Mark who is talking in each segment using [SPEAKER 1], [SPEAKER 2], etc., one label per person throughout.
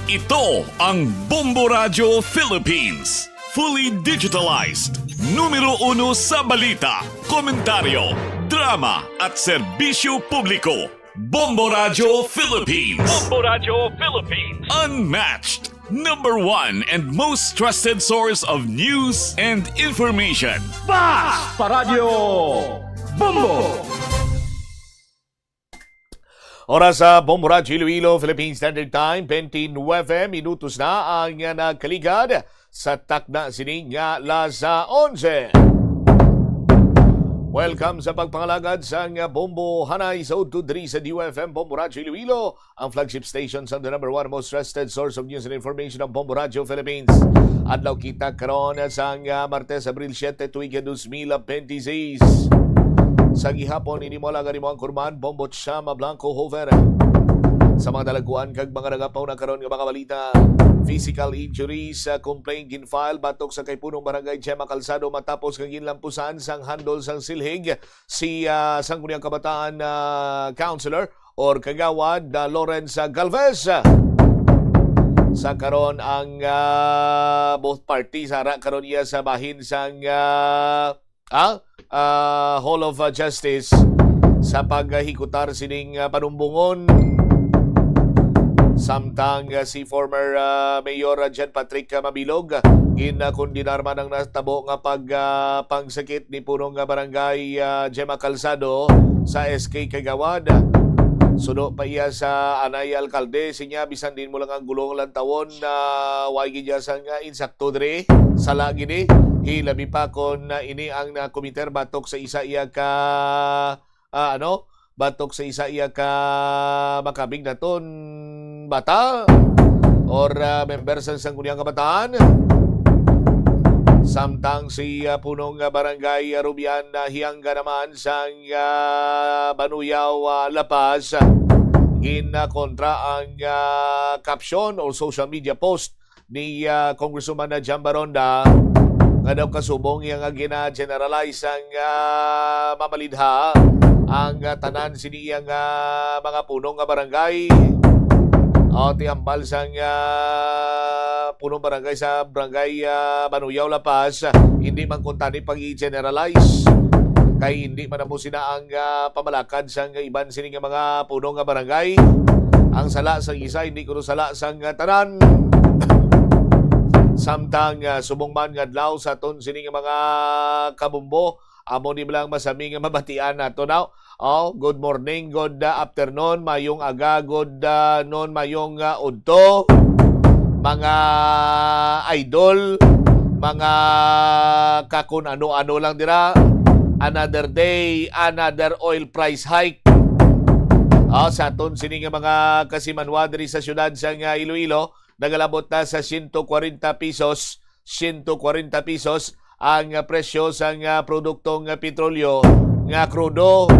[SPEAKER 1] Ito ang Bombo Radio Philippines. Fully digitalized. Numero 1 sa balita, komentaryo, drama at serbisyo publiko. Bombo Radio Philippines.
[SPEAKER 2] Bombo Radio Philippines.
[SPEAKER 1] Unmatched. Number 1 and most trusted source of news and information.
[SPEAKER 2] Paradyo Bombo.
[SPEAKER 3] Oras sa Bombo Radio Iloilo, Philippine Standard Time, 29 minutos na ang nagkaligad sa takna sining nga Lasa 11. Welcome sa pagpangalagad sa Bombo Hanay sa Udtudri sa DUFM Bombo Radio Iloilo, ang flagship station sa the number 1 most trusted source of news and information ng Bombo Radio Philippines. Adlaw kita karon sa Martes, Abril 7, tuig 2026. Sa gihapon, ini mo lang mo ang kurman, Bombo Chama Blanco Hover. Sa mga dalaguan, kag mga nagapaw na karon nga mga balita, physical injuries, complaint ginfile, batok sa kaypunong barangay Gemma Calzado matapos kang ginlampusan sang handol sang silhig si Sangguniang Kabataan Councilor or Kagawad Lawrence Galvez. Sa karon ang both parties, hara karon iya sa bahin sang Hall of Justice sa paghikutar sining panumbungon. Samtang si former Mayor Jan Patrick Mabilog ginkondinar man ang natabo nga pangsakit ni punong barangay Gemma Calzado sa SK Kagawad. Suno pa iya sa anay alkalde sinya bisan din mo lang ang gulong lang tawon na wagi niya sa nga insakto dre sa lagi ni hilabi pa kon ini ang komiter batok sa isa iya ka batok sa isa iya ka makabing naton bata or member sa Sangguniang Kabataan. Samtang si punong barangay Rubian hiyangga naman sa Banuyaw, La Paz, ginakontra ang caption o social media post ni Congresswoman Jan Baronda nga daw kasubong yung gina-generalize ang mamalidha ang tanan siniyang mga punong barangay o tiambal sang punong barangay sa barangay Banuyaw, La Paz, hindi man kuntani pag-i-generalize kay hindi man mo sina ang pamalakad sang iban sining mga punong barangay. Ang sala sang isa hindi kuno sala sang tanan. Samtang subong man ngadlaw sa ton sining mga kabumbo, amo ni lang masaming mabatian nato now. Good morning, good afternoon, mayong aga, good noon, mayong udto, mga idol, mga kakun ano-ano lang dira. Another day, another oil price hike. Sa ton sining mga kasimanwa diri sa syudad sa Iloilo, nagalabot na sa 140 pesos, 140 pesos ang presyo sa produktong petrolyo nga krudo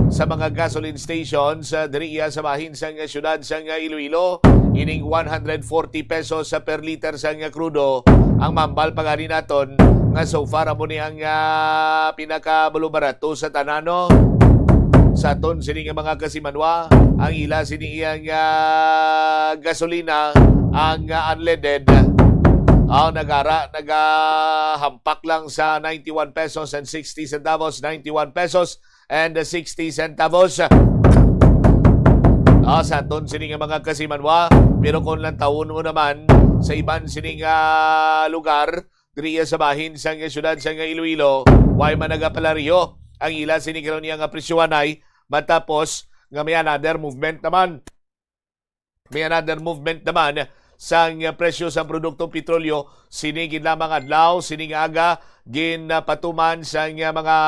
[SPEAKER 3] sa mga gasoline stations diri sa bahin sa syudad sa Iloilo. Ining 140 pesos per liter sa krudo ang mambal pagani naton nga so far mo ni ang pinakabulubarato sa tanano. Sa ton sining mga kasimanwa, ang ila sini iyang gasolina ang unleaded nagahampak lang sa 91 pesos and 60 centavos, 91 pesos and 60 centavos. Sa ton sining mga kasimanwa, pero kung lang taon mo naman sa iban sining lugar diri sa bahin sa syudad sa Iloilo, way man nagapalaryo ang ila sining karon niya nga presyoanay matapos nga may another movement naman. May another movement naman sa presyo sa produktong petrolyo sinigin lamang adlaw, sining aga ginapatuman sa mga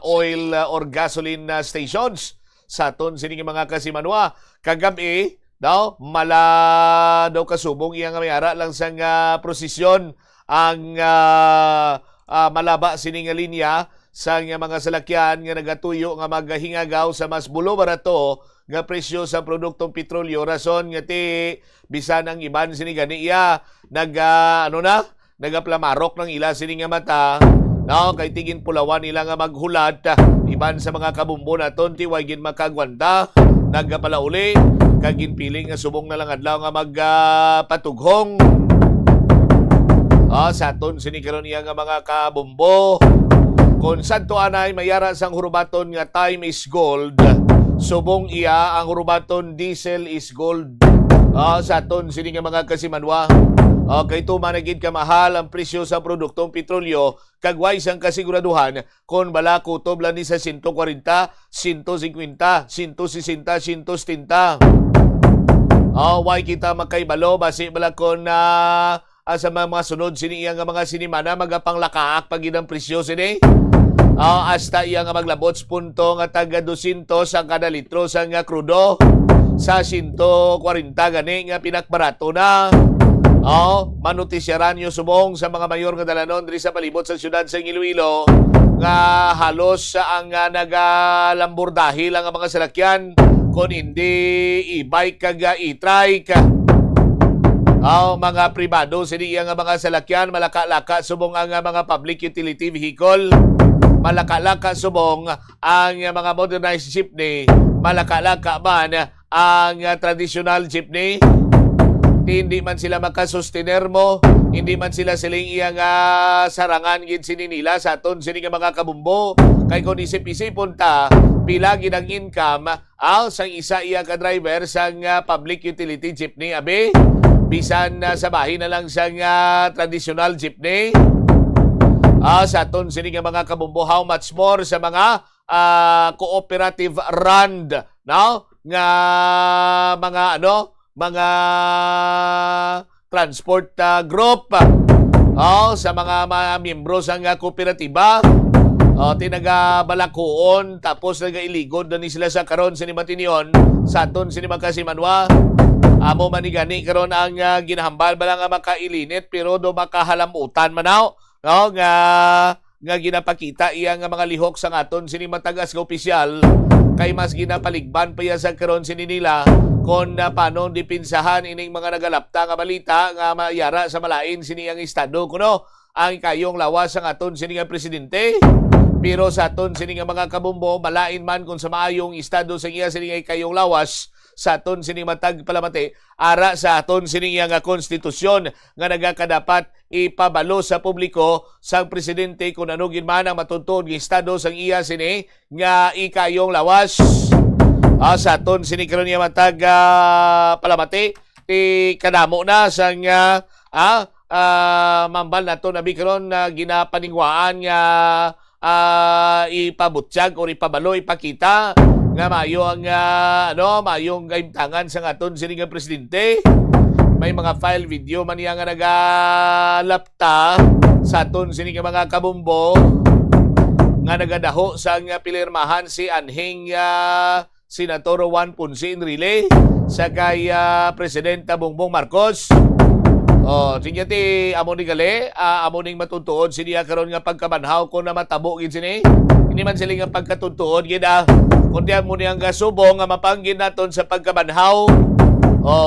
[SPEAKER 3] oil or gasoline stations. Sa ton sining mga kasimanwa, kagabi daw mala daw kasubong iyang mayara lang sa prosesyon ang malaba sining linya sa mga salakyan nga nagatuyo nga maghingagaw sa mas bulo barato nga presyo sa produktong petrolyo. Rason nga ti bisan ang iban sini gani iya nagaplamarok ng ila sini nga mata kay tigin pulawan nila nga maghulat iban sa mga kabumbo naton ti way gin makagwanta nagapalauli kag ginpiling nga subong na lang adlaw nga magpatughong sa aton sini karon iya nga mga kabumbo. Kung sadto anay mayara sang hurubaton nga time is gold, subong iya ang hurubaton diesel is gold. Sa aton sini nga mga kasimanwa. Kay tumanagid ka mahal ang presyo sa produktong petrolyo, kagway sang kasiguraduhan kung bala kutob lang ni sa 140, 150, 160, 170. Why kita makaibalo basi bala kon sa mga sunod sini iya nga mga sinimana magapanglakaak pag ang presyo sini. Hasta iya nga maglabot punto nga taga 200 ang kada litro sa nga krudo, sa 140 gani nga pinakbarato na. Manutisyaran nyo subong sa mga mayor nga dalanon diri sa palibot sa syudad sa Iloilo nga halos ang nagalambor dahil ang mga salakyan kung hindi e-bike kag e-trike. Mga pribado sini nga mga salakyan malaka-laka subong ang mga public utility vehicle, malaka-laka subong ang mga modernized jeepney, malaka-laka man ang traditional jeepney. Hindi man sila makasustener mo, hindi man sila siling iyang sarangan gid sini nila sa aton sini nga mga kabumbo. Kay kung isip-isipon ta, pila gid ang income sa isa iya ka driver sa public utility jeepney abe, bisan sa bahin na lang sa traditional jeepney. Sa aton sini nga mga kabumbo, how much more sa mga cooperative run nga mga transport group sa mga miyembro sa kooperatiba, tinagabalakuon tapos nagailigod na ni sila sa karon sa Matinion sa aton sini Kasimanwa. Amo manigani karon ang ginahambal bala nga makailinit pero do makahalamutan manaw nga ginapakita iya nga mga lihok sa aton sini matagas nga opisyal, kay mas ginapaligban pa iya sa karon sini nila kung paano dipinsahan ining mga nagalapta nga balita nga mayara sa malain sini ang estado kuno ang kayong lawas ang aton sini nga presidente. Pero sa aton sini nga mga kabumbo, malain man kung sa maayong estado sa iya sini nga kayong lawas sa aton sini matag palamati ara sa aton sini nga konstitusyon nga nagakadapat ipabalo sa publiko sang presidente kung ano gid man ang matuntun nga estado sang iya sini nga ikayong lawas. Sa aton sini karon nga matag palamati ti kadamo na sang mambal nato nabi karon ginapaningwaan nga ipabutyag o ipabalo ipakita nga mayo ang mayong kaimtangan sa aton sini nga presidente. May mga file video man niya nga nagalapta sa aton sini nga mga kabumbo nga nagadaho sa pilirmahan si anhing Senator Juan Ponce Enrile sa kay Presidenta Bongbong Marcos. Sinya ti amo ni gali, amo ning matutuod siniya karon nga pagkabanhaw ko na matabo gid sini. Hindi man sila nga pagkatutuod gid kundi mo niyang gasubong nga mapanggin naton sa pagkabanhaw.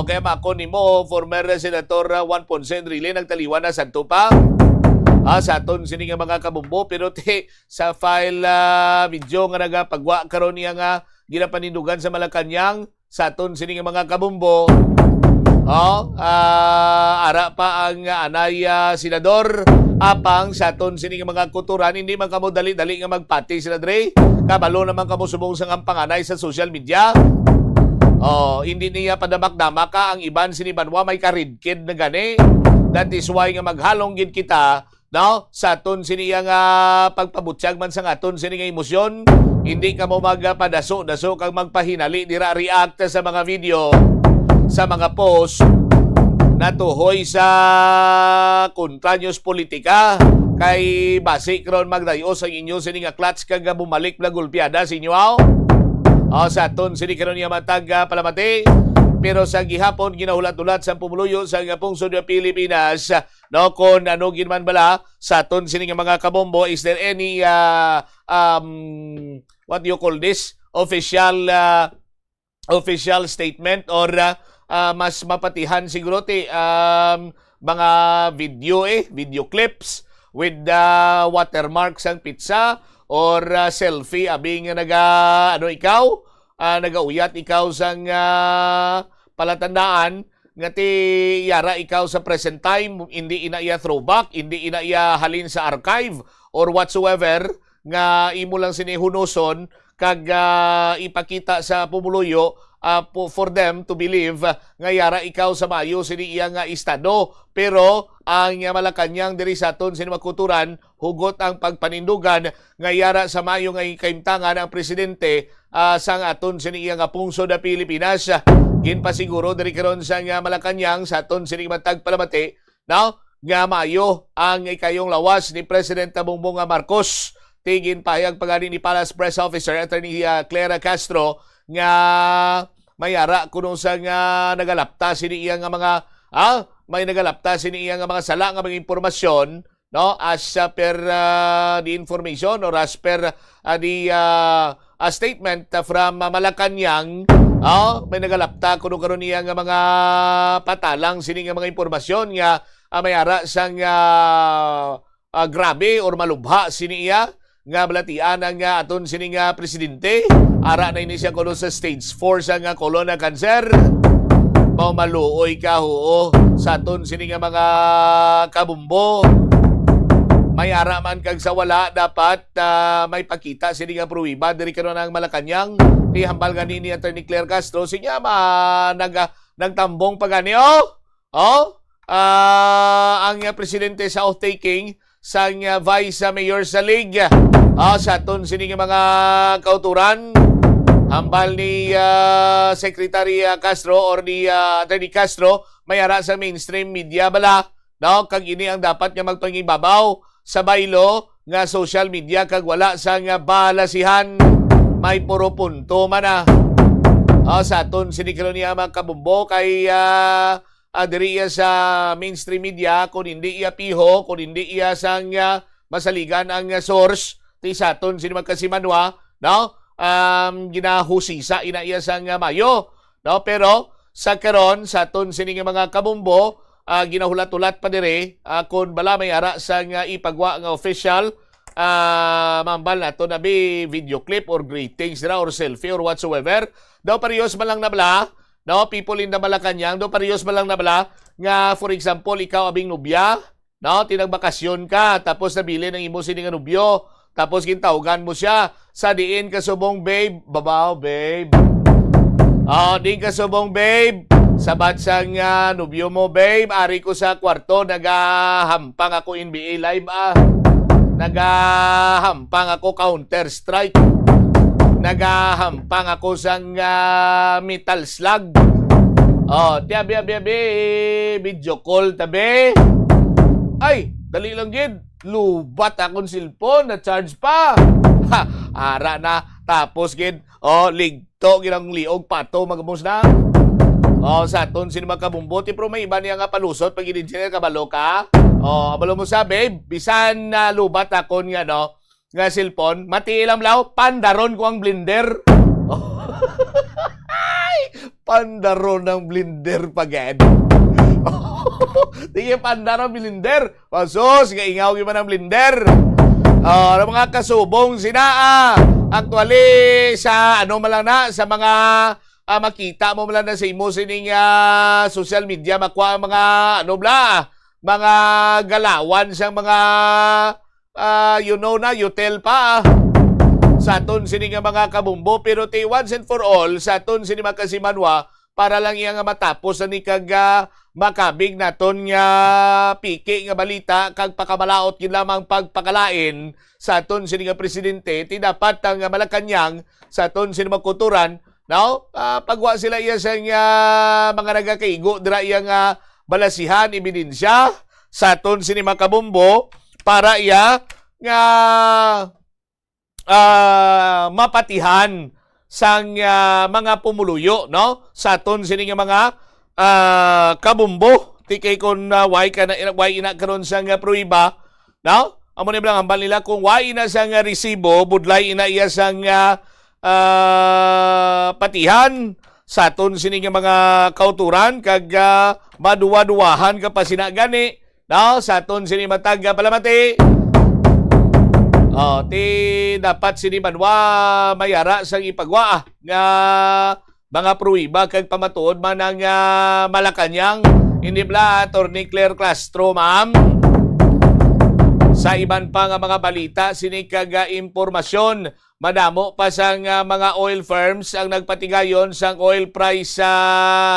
[SPEAKER 3] Kaya mako nimo former Senator Juan Ponce Enrile nagtaliwan na santo pa. Sa aton sini nga mga kabumbo, pero sa file video nga nagapagwa karon niya nga ginapanindugan sa Malacañang sa aton sini nga mga kabumbo. Ara pa ang anay senador apang sa aton sini nga mga kuturan, hindi man kamo dali-dali nga magpati sila dre. Kabalo naman kamo subong sa panganay sa social media. Hindi niya padamak-damak ka ang iban sinibanwa may karidkid na gani. That is why nga maghalong gid kita sa aton sini nga pagpabutyag man sa aton sini nga emosyon. Hindi ka mo magpadaso-daso kag magpahinali dira react sa mga video, sa mga post natuhoy sa kontranyos politika kay basi karon magdayos ang inyo sini nga clutch kag bumalik na gulpiada sa inyo sa aton sini karon nga matag palamati. Pero sa gihapon ginahulat-ulat sa pumuluyo sa pungsod ng Pilipinas kung ano ginman bala sa aton sini nga mga kabombo, is there any what do you call this, official statement or mas mapatihan siguro mga video clips with watermarks ang pizza or selfie abing ikaw nagauyat ikaw sang palatandaan nga ti yara ikaw sa present time, hindi ina iya throwback, hindi ina iya halin sa archive or whatsoever, nga imo lang sinihunoson kag ipakita sa pumuluyo for them to believe nga yara ikaw sa mayo sini iya nga estado. Pero ang Malacañang diri sa aton sini makuturan, hugot ang pagpanindugan nga yara sa mayo nga kaimtangan ang presidente sang aton sini iya nga pungsod na Pilipinas. Ginpasiguro diri karon sa Malacañang sa aton sini matag palamati, now nga mayo ang ikayong lawas ni President Bongbong Marcos. Tigin pahayag pagani ni Palace Press Officer Attorney Clara Castro nga mayara kuno sa nga nagalapta sini iya nga mga may nagalapta sini iya nga mga sala nga mga impormasyon, no, as per the information or as per the statement from Malacañang. May nagalapta kuno karon niya nga mga patalang sini nga mga impormasyon nga mayara sang grabe or malubha sini iya nga balatian ang aton sini nga presidente. Ara na ini siya kuno sa stage 4 sa nga colon na cancer. Maluoy ka ho sa aton sini nga mga kabumbo. May ara man kag sa wala dapat may pakita sini nga pruwiba diri karon ang Malacañang. Di hambal gani ni Attorney Claire Castro sinya nagtambong pagani ang presidente sa oath-taking sang Vice Mayor sa League sa aton sini nga mga kauturan. Hambal ni Secretary Castro or ni Attorney Castro mayara sa mainstream media bala, no, kag ini ang dapat nga magpangibabaw sa baylo nga social media kag wala sa nga balasihan. May puro punto man sa aton sini karon niya mga kabumbo kay diri sa mainstream media kung hindi iya piho, kung hindi iya sang masaligan ang source ti sa aton sini magkasimanwa, no, ginahusisa ina iya sang mayo, no. Pero sa karon sa aton sini mga kabumbo ginahulat-ulat pa dire kung bala may ara sang ipagwa nga official mambal nato na video clip or greetings na or selfie or whatsoever. Daw parehas man lang na bala, no, people in the Malacañang, daw parehas man lang na bala nga for example ikaw abing nobya, no, tinagbakasyon ka tapos nabili ng imo sini nga nobyo tapos gintawgan mo siya sa diin ka subong babe, babaw babe. Di ka subong babe. Sabat sang nobyo mo babe, ari ko sa kwarto nagahampang ako NBA live nagahampang ako Counter Strike. Nagahampang ako sang Metal Slug. Tiyabi video call tabi. Ay, dali lang gid. Lubat akong cellphone na charge pa. Ara na tapos gid ligto ginang liog pato magamos na. Sa aton sino magkabumbo ti pro may iba niya nga palusot pag engineer kabalo ka. Abalo mo sa babe, bisan na lubat akon nga no nga cellphone, matiilam law pandaron ko ang blender. Pandaron ng blender pagad. Di pandaron blender. Pasos nga ingaw gyud man ang blender. Mga kasubong sina actually sa ano man lang na sa mga makita mo man lang na sa imo sining social media makuha mga ano bla mga galawan sa mga you know na you tell pa sa aton sini nga mga kabumbo. Pero ti once and for all sa aton sini makasimanwa para lang iya nga matapos ani kag makabig naton nga piki nga balita kag pakabalaot gid lamang pagpakalain sa aton sini nga presidente. Ti dapat ang Malacañang sa aton sini makuturan, no, pagwa sila iya sa mga nagakaigo dira iya nga balasihan ebidensya sa aton sini makabumbo para iya nga mapatihan sang mga pumuluyo, no, sa aton sini nga mga kabumbo. Tikay kon why ina karon sa nga pruiba, no, amo ni bilang hambal nila kung why ina sa nga resibo budlay ina iya sang patihan sa aton sini nga mga kauturan kag maduwa-duwahan ka pa sina gani, no, sa aton sini matag palamati. Ti dapat sini Manwa mayara sang ipagwa nga mga pruiba kag pamatuod man ang Malacañang hindi bla Attorney Claire Castro, ma'am. Sa iban pa nga mga balita sini kag impormasyon madamo pa sang mga oil firms ang nagpatigayon sang oil price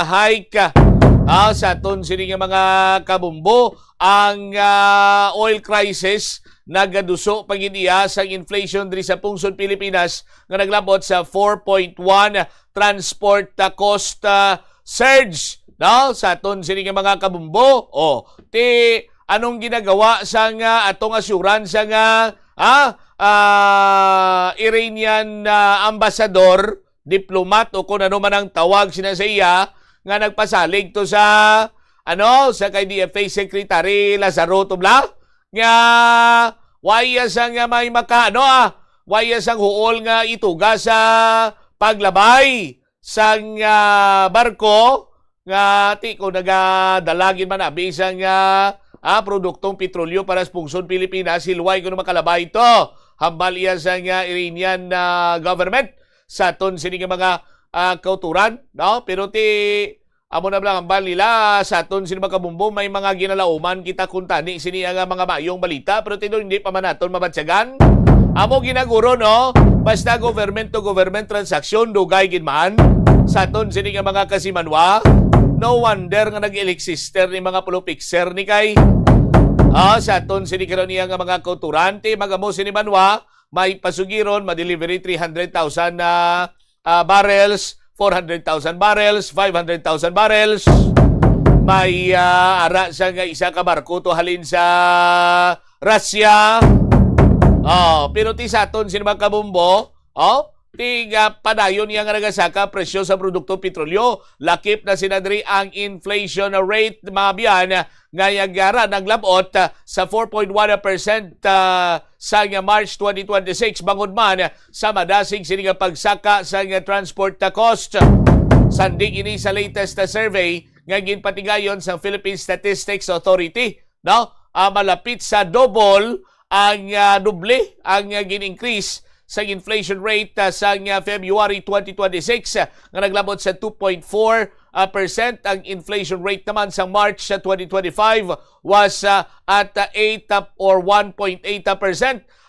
[SPEAKER 3] hike. Sa aton sini nga mga kabumbo ang oil crisis nagaduso pagidiya sa inflation diri sa pungsod Pilipinas nga naglabot sa 4.1 transport cost surge, no? Sa aton sini nga mga kabumbo ti anong ginagawa sa atong assurance nga Iranian ambassador, diplomat o kung ano man ang tawag sina sa iya nga nagpasalig to sa sa kay DFA Secretary Lazaro Tubla nga waya sang may waya sang huol nga ituga sa paglabay sang barko nga ti ko nagadalagin man bisang produktong petrolyo para sa pungsod Pilipinas hilway kuno makalabay ito hambal iya sang Iranian government sa aton sini nga mga kauturan, no? Pero amo na lang ambal nila sa aton sini mga kabumbo may mga ginalauman kita kuntani sini nga mga mayong balita pero hindi pa man naton mabatyagan. Amo ginaguro, no? Basta government to government transaction dugay gid man sa aton sini nga mga kasimanwa. No wonder nga nag-elixister ni mga pulupikser ni kay sa aton sini karon niya nga mga kauturante magamo sini manwa may pasugiron ma-delivery 300,000 barrels, 400,000 barrels, 500,000 barrels. May ara sa nga isa ka barko to halin sa Russia. Pero ti sa aton sino mga kabumbo, ti padayon niya nga nagasaka presyo sa produkto petrolyo. Lakip na sinadri ang inflation rate mga biyan nga yagara naglabot sa 4.1% sa March 2026 bangod man sa madasig sini nga pagsaka sa transport cost. Sandig ini sa latest survey nga ginpatigayon sa Philippine Statistics Authority, no? Malapit sa double ang doble ang gin-increase sa inflation rate sa February 2026 nga naglabot sa 2.4%. Ang inflation rate naman sa March 2025 was at 8 or 1.8%.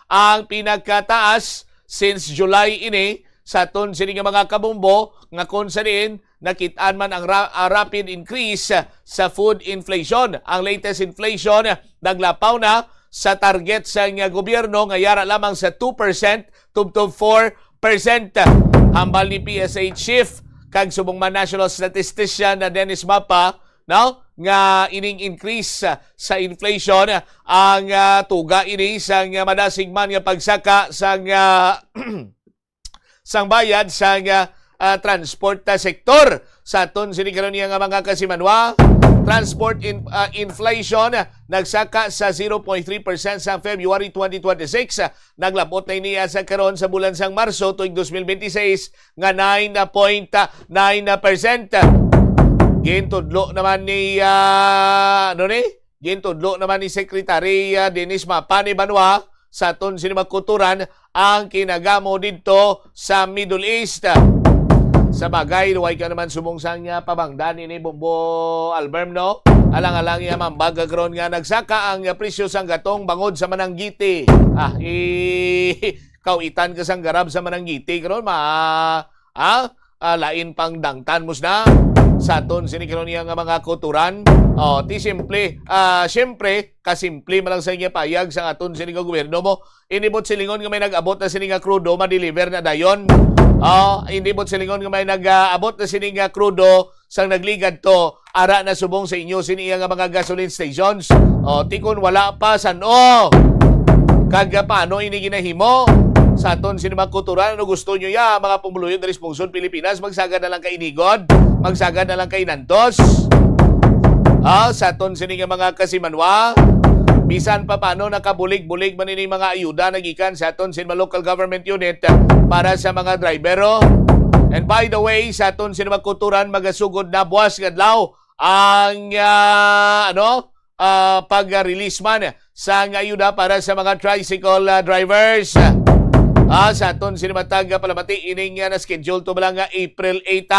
[SPEAKER 3] Ang pinagkataas since July ini sa aton sini nga mga kabumbo nga kung saan nakitaan man ang rapid increase sa food inflation. Ang latest inflation naglapaw na sa target sa gobyerno nga yara lamang sa 2% tubtob 4%. Hambal ni PSA Chief kag subong man National Statistician na Dennis Mapa, no? Nga ining increase sa inflation ang tuga ini sang madasig man nga pagsaka sang sang bayad sa transport sektor. Sa aton sini karon niya nga mga kasimanwa, transport inflation nagsaka sa 0.3% sa February 2026. Naglabot na niya sa karon sa bulan sang Marso tuig 2026 nga 9.9%. Gintudlo naman ni Gintudlo naman ni Secretary Dennis Mapani Banwa sa aton sini magkuturan ang kinagamo didto sa Middle East. Sa bagay, luway ka naman sumungsang niya pabangdan ini Bombo Alberm, no? Alang-alang niya mambaga gron nga nagsaka ang presyo sang gatong bangod sa Mananggiti. Kauitan ka sang garab sa Mananggiti gron lain pang dangtan mus na sa aton sinikron niya nga mga kuturan. Ti simple, syempre kasimple man lang sa inyo payag sa aton sining gobyerno mo. Inibot silingon nga may nag-abot na sining crudo ma-deliver na dayon. Hindi mo silingon nga may nag-abot na sining crudo sang nagligad to ara na subong sa inyo siniya nga mga gasoline stations. Tikon wala pa kag paano ini ginahimo sa aton sinimang kuturan. Ano gusto nyo mga pumuluyon dari Pungsod Pilipinas, magsagad na lang kay Inigod, magsagad na lang kay Nantos. Sa aton sining mga kasimanwa, bisan pa paano nakabulig-bulig man ini mga ayuda nagikan sa aton sin local government unit para sa mga drivero. And by the way, sa aton sin magkuturan magasugod na buwas kadlaw ang pag-release man sang ayuda para sa mga tricycle drivers. Sa aton sinimatag palamati ining na schedule to lang April 8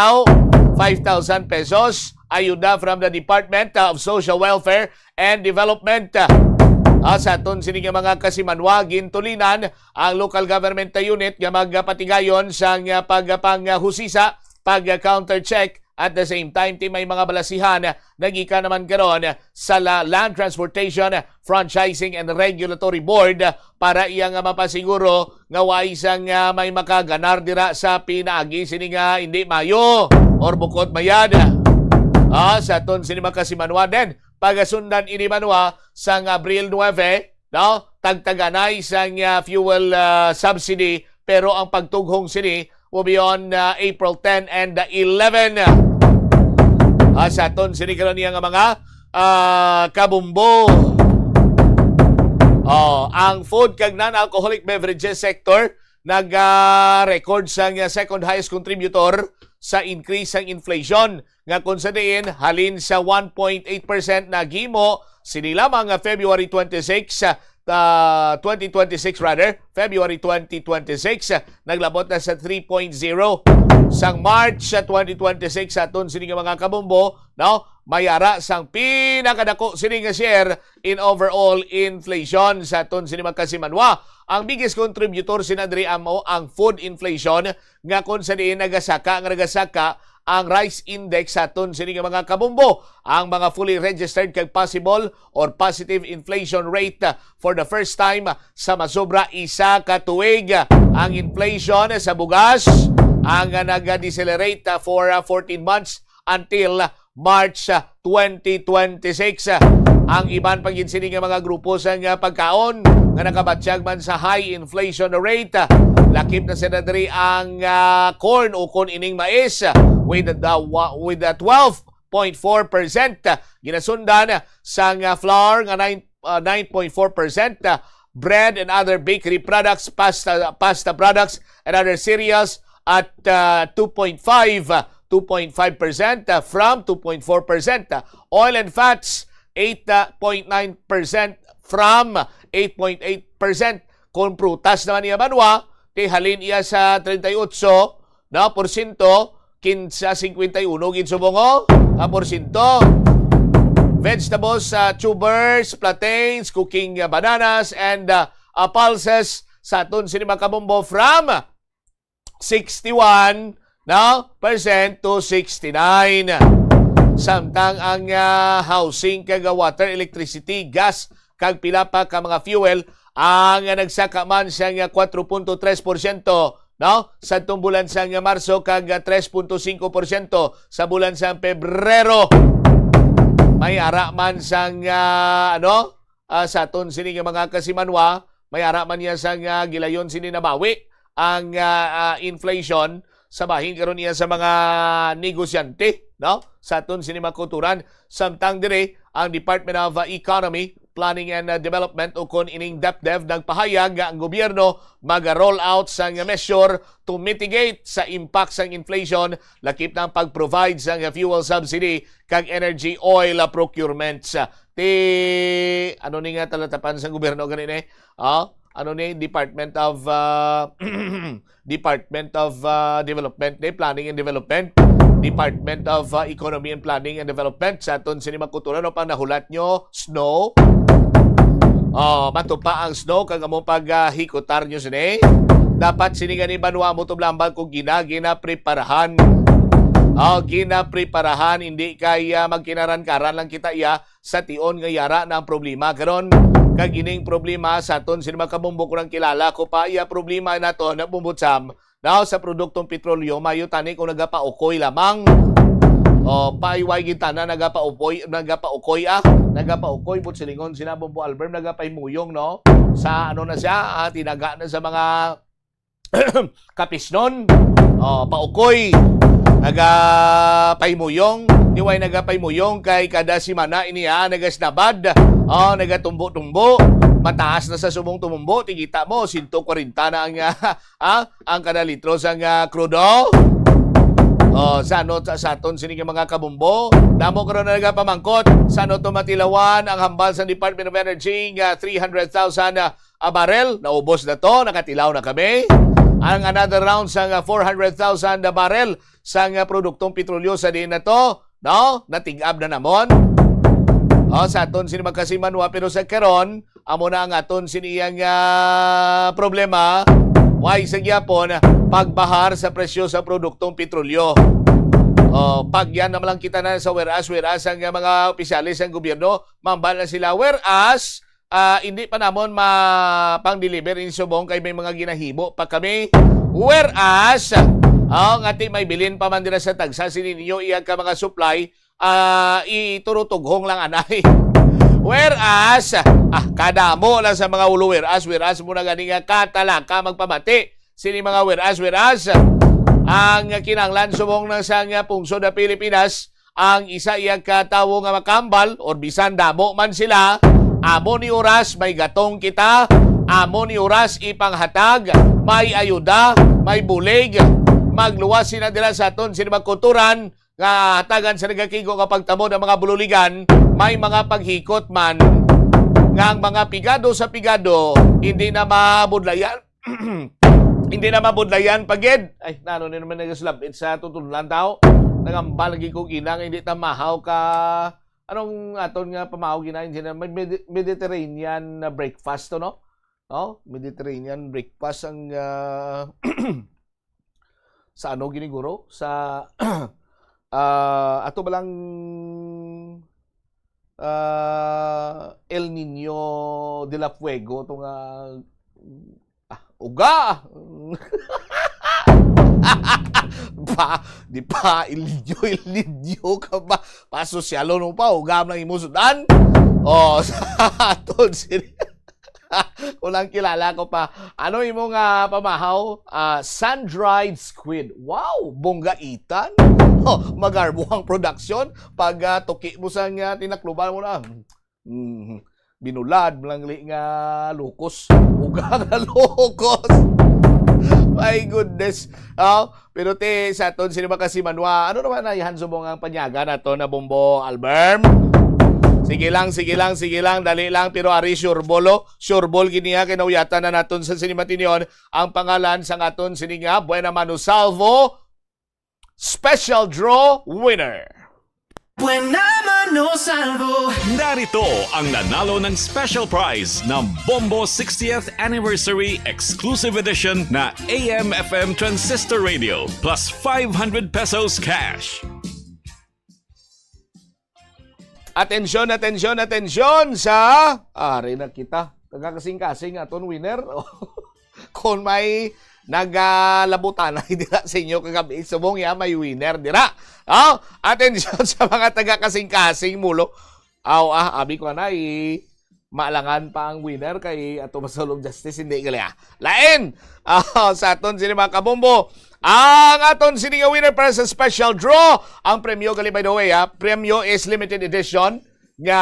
[SPEAKER 3] 5,000 pesos ayuda from the Department of Social Welfare and Development. Sa aton sining mga kasimanwa gintulinan ang local government unit nga magpatigayon sang pagpanghusisa, pag-counter check. At the same time, may mga balasihan nagika naman karon sa Land Transportation Franchising and Regulatory Board para iyang mapasiguro nga waisang may makaganar dira sa pinaagi sini nga hindi mayo or bukod mayad. Sa aton sini makasimanwa din pagasundan ini manwa sang Abril 9, no? Tagtaganay sang fuel subsidy pero ang pagtughong sini will be on April 10 and 11. Sa aton sini karon niya nga mga kabumbo. Ang food kag non-alcoholic beverages sector nag-record sang second highest contributor sa increase sang inflation nga kung sa diin halin sa 1.8% na gimo sini lamang February 2026 February 2026 naglabot na sa 3.0 sang March 2026 aton sini nga mga kabombo, no, mayara sang pinakadako sini nga share in overall inflation sa aton sini magkasimanwa. Ang biggest contributor sinadri amo ang food inflation nga kung sa diin nagasaka ang rice index sa aton sini nga mga kabombo. Ang mga fully registered kag possible or positive inflation rate for the first time sa masobra isa ka tuig. Ang inflation sa bugas ang nag-decelerate for 14 months until March 2026. Ang iban pag sini nga mga grupo sa pagkaon nga nakabatsyag man sa high inflation rate. Lakip na sinadri ang corn o kon ining mais with the 12.4%. Ginasundan sang flour nga 9.4%, bread and other bakery products, pasta products and other cereals at 2.5% from 2.4%. Oil and fats 8.9% from 8.8%. Kung prutas naman niya banwa, halin iya sa 38 na porsyento, 51 ginsubongo porsyento. Vegetables, tubers, plantains, cooking bananas, and pulses sa aton sini makabombo from 61% to 69%. Samtang ang housing kag water, electricity, gas kag pila pa ka mga fuel ang nagsaka man siyang 4.3%, no? Sa itong bulan sa Marso kag 3.5% sa bulan sa Pebrero. May ara man sang sa aton sini nga mga kasimanwa, may ara man niya sang gilayon sini nabawi ang inflation sa bahin karon niya sa mga negosyante, no? Sa aton sini makuturan samtang dire ang Department of Economy, Planning and Development o kon ining DepDev nagpahayag nga ang gobyerno mag-roll out sa measure to mitigate sa impact sa inflation lakip ng pag-provide sa fuel subsidy kag energy oil procurements. Ano ni nga talatapan sa gobyerno ganine? Department of Department of Development, Planning and Development, Department of Economy and Planning and Development. Sa aton sini makuturan o pang nahulat nyo, snow. Matupa ang snow kag among paghikutar nyo sini. Dapat sini gani banwa mo tublambal kung gina-preparahan. Gina-preparahan, hindi kaya magkinaran-karan lang kita iya sa tion nga yara na ang problema karon. Kag ining problema sa aton sini makabombo ko nang kilala ko pa iya problema nato na bumbutsam. Now sa produktong petrolyo mayo tani kung nagapaukoy lamang. Paiway gitana nagapaukoy but silingon sinabong po Albert nagapaimuyong, no? Sa ano na siya, tinaga na sa mga kapisnon. Paukoy nagapaimuyong, niway nagapaimuyong kay kada simana iniya nagasnabad, nagatumbo-tumbo. Mataas na sa subong tumumbo, tigita mo 140 na ang kada litro sang krudo. sa aton sini nga mga kabumbo. Damo karon na nagapamangkot sa to matilawan ang hambal sa Department of Energy nga 300,000 barrel. Naubos na to, nakatilaw na kami. Ang another round sa 400,000 barrel sa produktong petrolyo sa din na to, no? Natig-ab na namon. Sa aton sini magkasimanwa pero sa karon amo na ang aton siniyang problema. Why sa gyapon pagbahar sa presyo sa produktong petrolyo. Pag yan naman lang kita na sa whereas ang mga opisyalis ng gobyerno, mambal na sila. Whereas, hindi pa namon pang-deliver in Subong kay may mga ginahibo pa kami. Whereas, ngati may bilin pa man dira sa tagsa, sininyo iyag ka mga supply, iturutughong lang anay. Whereas, kadamo lang sa mga ulo whereas mo na gani nga katalaka magpamati. Sini mga whereas, ang kinanglan subong ng sang pungsod na Pilipinas, ang isa iyang katawo nga makambal, or bisan damo man sila, amo ni oras may gatong kita, amo ni oras ipanghatag, may ayuda, may bulig, magluwas sila dila sa aton, sila magkuturan, nga hatagan sa nagakigo kapag tamo ng mga bululigan, may mga paghikot man nga ang mga pigado sa pigado hindi na mabudlayan hindi na mabudlayan pagid. Ay, nano ni naman nagaslabit sa tutulan tao. Nagambal lagi ko ginang hindi ta mahaw ka anong aton nga pamahaw ginain sila may Mediterranean breakfast to, no? No? Mediterranean breakfast ang sa ano giniguro sa ato ba lang El Niño de la Fuego itong uga di pa El Niño ka ba pasosyalo nung pa uga lang imusudan sa aton walang kilala ko pa. Ano imo nga pamahaw? Sun-dried squid. Wow! Bonggaitan. Magarbuhang production. Pag tuki mo sa nga tinakluban mo na. Binulad lang nga lukos. Uga nga lukos. My goodness. Pero sa aton sino makasimanwa. Ano naman na ihansubong ang panyaga na to na Bombo Alberm? Sige lang, dali lang, pero ari sureball giniya kinauyatan na naton sa sinimatinion ang pangalan sa aton sininga Buena Manu Salvo Special Draw Winner.
[SPEAKER 4] Buena Manu Salvo.
[SPEAKER 1] Narito ang nanalo ng special prize ng Bombo 60th Anniversary Exclusive Edition na AM/FM Transistor Radio plus 500 pesos cash.
[SPEAKER 3] Atensyon sa ari na kita. Nagkakasing-kasing aton winner. Kung may nagalabutan ay dira sa inyo kagabi, subong ya may winner dira. Atensyon sa mga taga-kasing-kasing mulo. Abi ko na maalangan pa ang winner kay ato masulong justice hindi gali. Lain sa aton sini mga kabombo. Ang aton sini nga winner para sa special draw. Ang premyo gali by the way, premyo is limited edition nga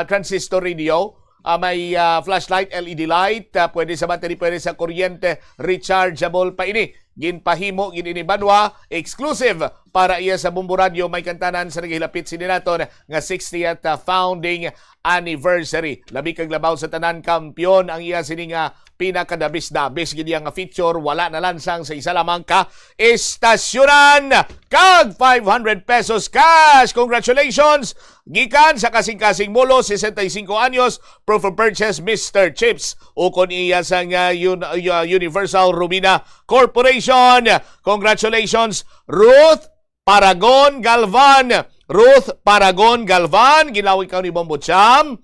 [SPEAKER 3] transistor radio. May flashlight, LED light, pwede sa battery, pwede sa kuryente, rechargeable pa ini. Ginpahimo, gininibanwa, exclusive para iya sa Bombo Radio. May kantanan sa nagihilapit sini naton nga 60th founding anniversary. Labi kag labaw sa tanan, kampiyon ang iya sini nga pinakadabis-dabis gid nga feature, wala na lansang sa isa lamang ka estasyonan kag 500 pesos cash. Congratulations gikan sa kasing-kasing mulo 65 anyos, proof of purchase Mr. Chips ukon iya sa Universal Rubina Corporation. Congratulations Ruth Paragon Galvan. Ginawi ka ni Bombo Cham.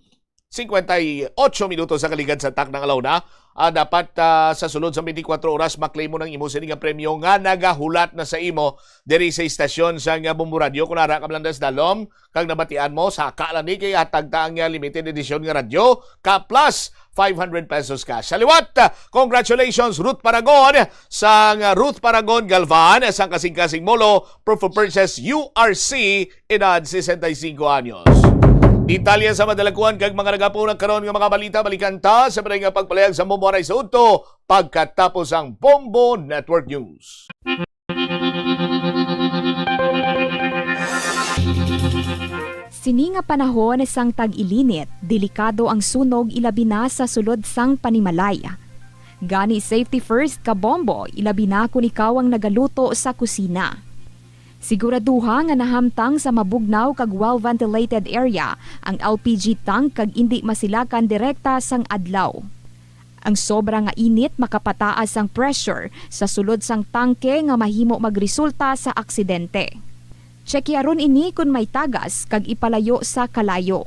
[SPEAKER 3] 58 minutos sa kaligad sa tak ng alaw na. Dapat sa sulod sa 24 oras maklaim mo ng imo sa nga premyo nga nagahulat na sa imo diri sa istasyon sa nga Bombo Radio. Kung nara ka landas dalom kag nabatian mo saka lang ni kay hatag ta ang limited edition nga radyo ka plus 500 pesos cash. Sa liwat, congratulations Ruth Paragon sa Ruth Paragon Galvan sa kasing-kasing molo, proof of purchase URC, edad 65 anyos. Detalye sa madalakuan kag mga nagapunag karon nga mga balita balikan ta sa mga pagpalayag sa Bombo Aray sa Udto pagkatapos ang Bombo Network News.
[SPEAKER 5] Sini nga panahon sang tag-ilinit, delikado ang sunog ilabi na sa sulod sang panimalay. Gani safety first ka bombo, ilabi na kung ikaw ang nagaluto sa kusina. Siguraduha nga nahamtang sa mabugnaw kag well-ventilated area ang LPG tank kag indi masilakan direkta sang adlaw. Ang sobra nga init makapataas ang pressure sa sulod sang tangke nga mahimo magresulta sa aksidente. Tsekyaron ini kung may tagas kag ipalayo sa kalayo.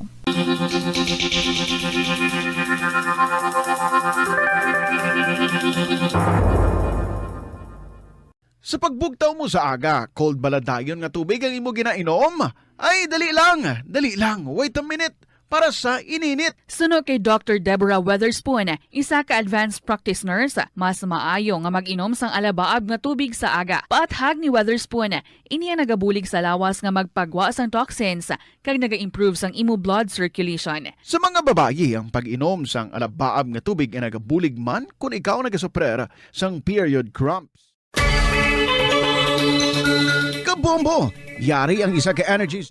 [SPEAKER 6] Sa pagbugtaw mo sa aga, cold baladayon nga tubig ang imo ginainom? Ay, dali lang, wait a minute, para sa ininit.
[SPEAKER 7] Suno kay Dr. Deborah Weatherspoon, isa ka advanced practice nurse, mas maayo nga mag-inom sang alabaab nga tubig sa aga. Paathag ni Weatherspoon, iniya nagabulig sa lawas nga magpagwa sang toxins kag naga-improve sang imo blood circulation.
[SPEAKER 6] Sa mga babayi, ang pag-inom sang alabaab nga tubig ay nagabulig man kung ikaw nagasuprer sang period cramps. Kabombo! Yari ang isa ka energies.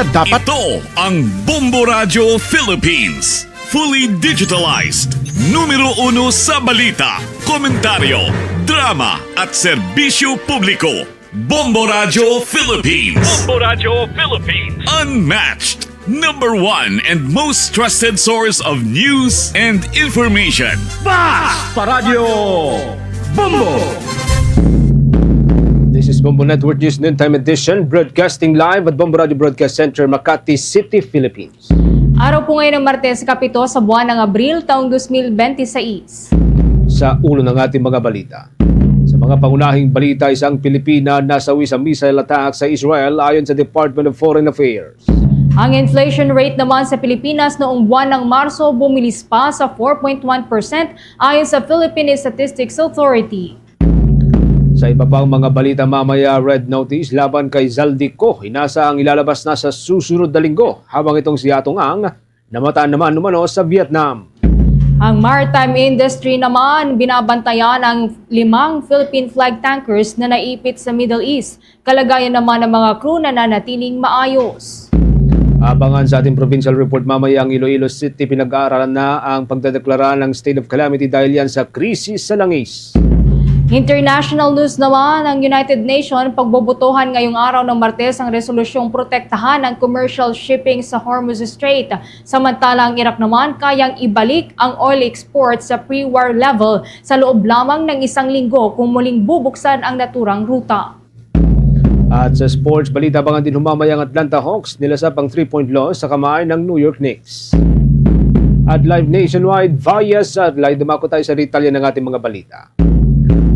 [SPEAKER 6] Dapat
[SPEAKER 1] Ito ang Bombo Radio Philippines. Fully digitalized. Numero 1 sa balita, komentaryo, drama at serbisyo publiko. Bombo Radio Philippines.
[SPEAKER 2] Bombo Radio Philippines.
[SPEAKER 1] Unmatched. Number 1 and most trusted source of news and information.
[SPEAKER 2] Basta Radio Bombo.
[SPEAKER 8] This is Bombo Network News Noontime Edition, broadcasting live at Bombo Radio Broadcast Center, Makati City, Philippines.
[SPEAKER 9] Araw po ngayon ng Martes, kapito sa buwan ng Abril, taong 2026.
[SPEAKER 8] Sa ulo ng ating mga balita. Sa mga pangunahing balita, isang Pilipina nasawi sa missile attack sa Israel ayon sa Department of Foreign Affairs.
[SPEAKER 9] Ang inflation rate naman sa Pilipinas noong buwan ng Marso bumilis pa sa 4.1% ayon sa Philippine Statistics Authority.
[SPEAKER 8] Sa iba pang mga balita mamaya, red notice laban kay Zaldico. Hinasa ang ilalabas na sa susunod na linggo habang itong si Atong Ang namataan naman umano sa Vietnam.
[SPEAKER 9] Ang maritime industry naman binabantayan ang 5 Philippine flag tankers na naipit sa Middle East. Kalagayan naman ng mga crew na nanatiling maayos.
[SPEAKER 8] Abangan sa ating provincial report mamaya ang Iloilo City. Pinag-aaralan na ang pagdedeklara ng state of calamity dahil yan sa krisis sa langis.
[SPEAKER 9] International news naman, ang United Nations pagbobotohan ngayong araw ng Martes ang resolusyong protektahan ang commercial shipping sa Hormuz Strait. Samantalang Iraq naman kayang ibalik ang oil export sa pre-war level sa loob lamang ng isang linggo kung muling bubuksan ang naturang ruta.
[SPEAKER 8] At sa sports, balita abangan din humamaya ang Atlanta Hawks nilasap ang 3-point loss sa kamay ng New York Knicks. At live nationwide via satellite, dumako tayo sa detalye ng ating mga balita.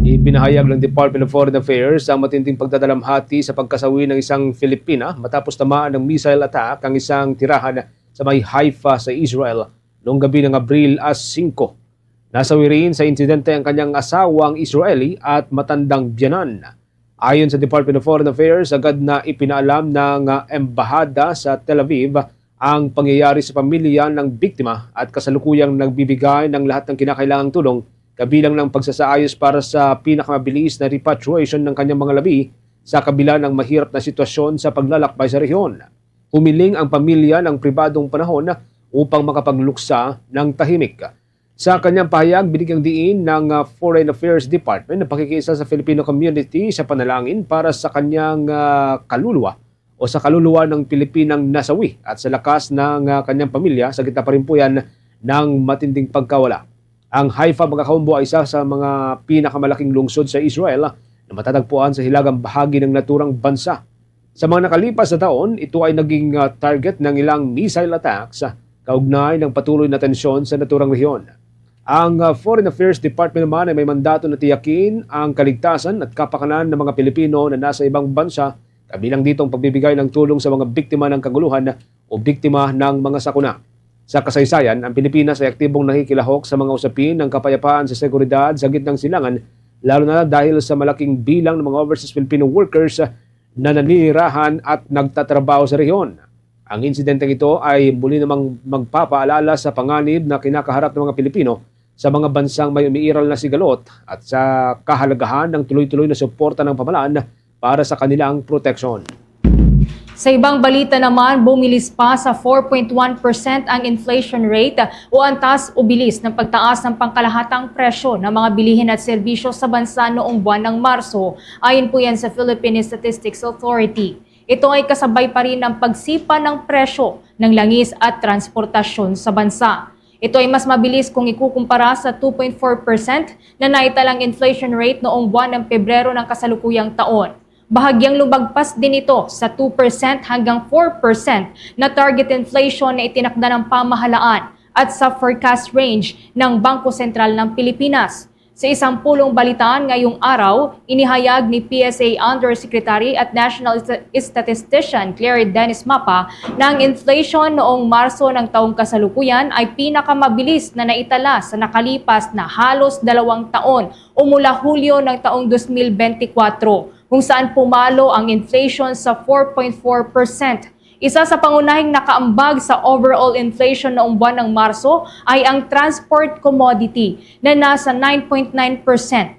[SPEAKER 8] Ipinahayag ng Department of Foreign Affairs ang matinding pagdadalamhati sa pagkasawi ng isang Filipina matapos tamaan ng missile attack ang isang tirahan sa may Haifa sa Israel noong gabi ng Abril 5. Nasawi rin sa insidente ang kanyang asawang Israeli at matandang biyanan. Ayon sa Department of Foreign Affairs, agad na ipinaalam ng embahada sa Tel Aviv ang pangyayari sa pamilya ng biktima at kasalukuyang nagbibigay ng lahat ng kinakailangang tulong kabilang ng pagsasaayos para sa pinakamabilis na repatriation ng kanyang mga labi sa kabila ng mahirap na sitwasyon sa paglalakbay sa rehiyon. Humiling ang pamilya ng pribadong panahon upang makapagluksa ng tahimik. Sa kanyang pahayag, binigyang diin ng Foreign Affairs Department na pakikiisa sa Filipino community sa panalangin para sa kanyang kaluluwa o sa kaluluwa ng Pilipinang nasawi at sa lakas ng kanyang pamilya sa gitna pa rin po yan ng matinding pagkawala. Ang Haifa, mga kaumbo, ay isa sa mga pinakamalaking lungsod sa Israel na matatagpuan sa hilagang bahagi ng naturang bansa. Sa mga nakalipas na taon, ito ay naging target ng ilang missile attacks kaugnay ng patuloy na tensyon sa naturang rehiyon. Ang Foreign Affairs Department naman ay may mandato na tiyakin ang kaligtasan at kapakanan ng mga Pilipino na nasa ibang bansa, kabilang ditong pagbibigay ng tulong sa mga biktima ng kaguluhan o biktima ng mga sakuna. Sa kasaysayan, ang Pilipinas ay aktibong nakikilahok sa mga usapin ng kapayapaan sa seguridad sa gitnang silangan, lalo na dahil sa malaking bilang ng mga overseas Filipino workers na naninirahan at nagtatrabaho sa rehiyon. Ang insidenteng ito ay muli namang magpapaalala sa panganib na kinakaharap ng mga Pilipino sa mga bansang may umiiral na sigalot at sa kahalagahan ng tuloy-tuloy na suporta ng pamahalaan para sa kanilang proteksyon.
[SPEAKER 9] Sa ibang balita naman, bumilis pa sa 4.1% ang inflation rate o antas o bilis ng pagtaas ng pangkalahatang presyo ng mga bilihin at serbisyo sa bansa noong buwan ng Marso. Ayon po yan sa Philippine Statistics Authority. Ito ay kasabay pa rin ng pagsipa ng presyo ng langis at transportasyon sa bansa. Ito ay mas mabilis kung ikukumpara sa 2.4% na naitalang inflation rate noong buwan ng Pebrero ng kasalukuyang taon. Bahagyang lumagpas din ito sa 2% hanggang 4% na target inflation na itinakda ng pamahalaan at sa forecast range ng Bangko Sentral ng Pilipinas. Sa isang pulong balitaan ngayong araw, inihayag ni PSA Undersecretary at National Statistician Claire Dennis Mapa na ang inflation noong Marso ng taong kasalukuyan ay pinakamabilis na naitala sa nakalipas na halos 2 taon o mula Hulyo ng taong 2024. Kung saan pumalo ang inflation sa 4.4%. Isa sa pangunahing nakaambag sa overall inflation noong buwan ng Marso ay ang transport commodity na nasa 9.9%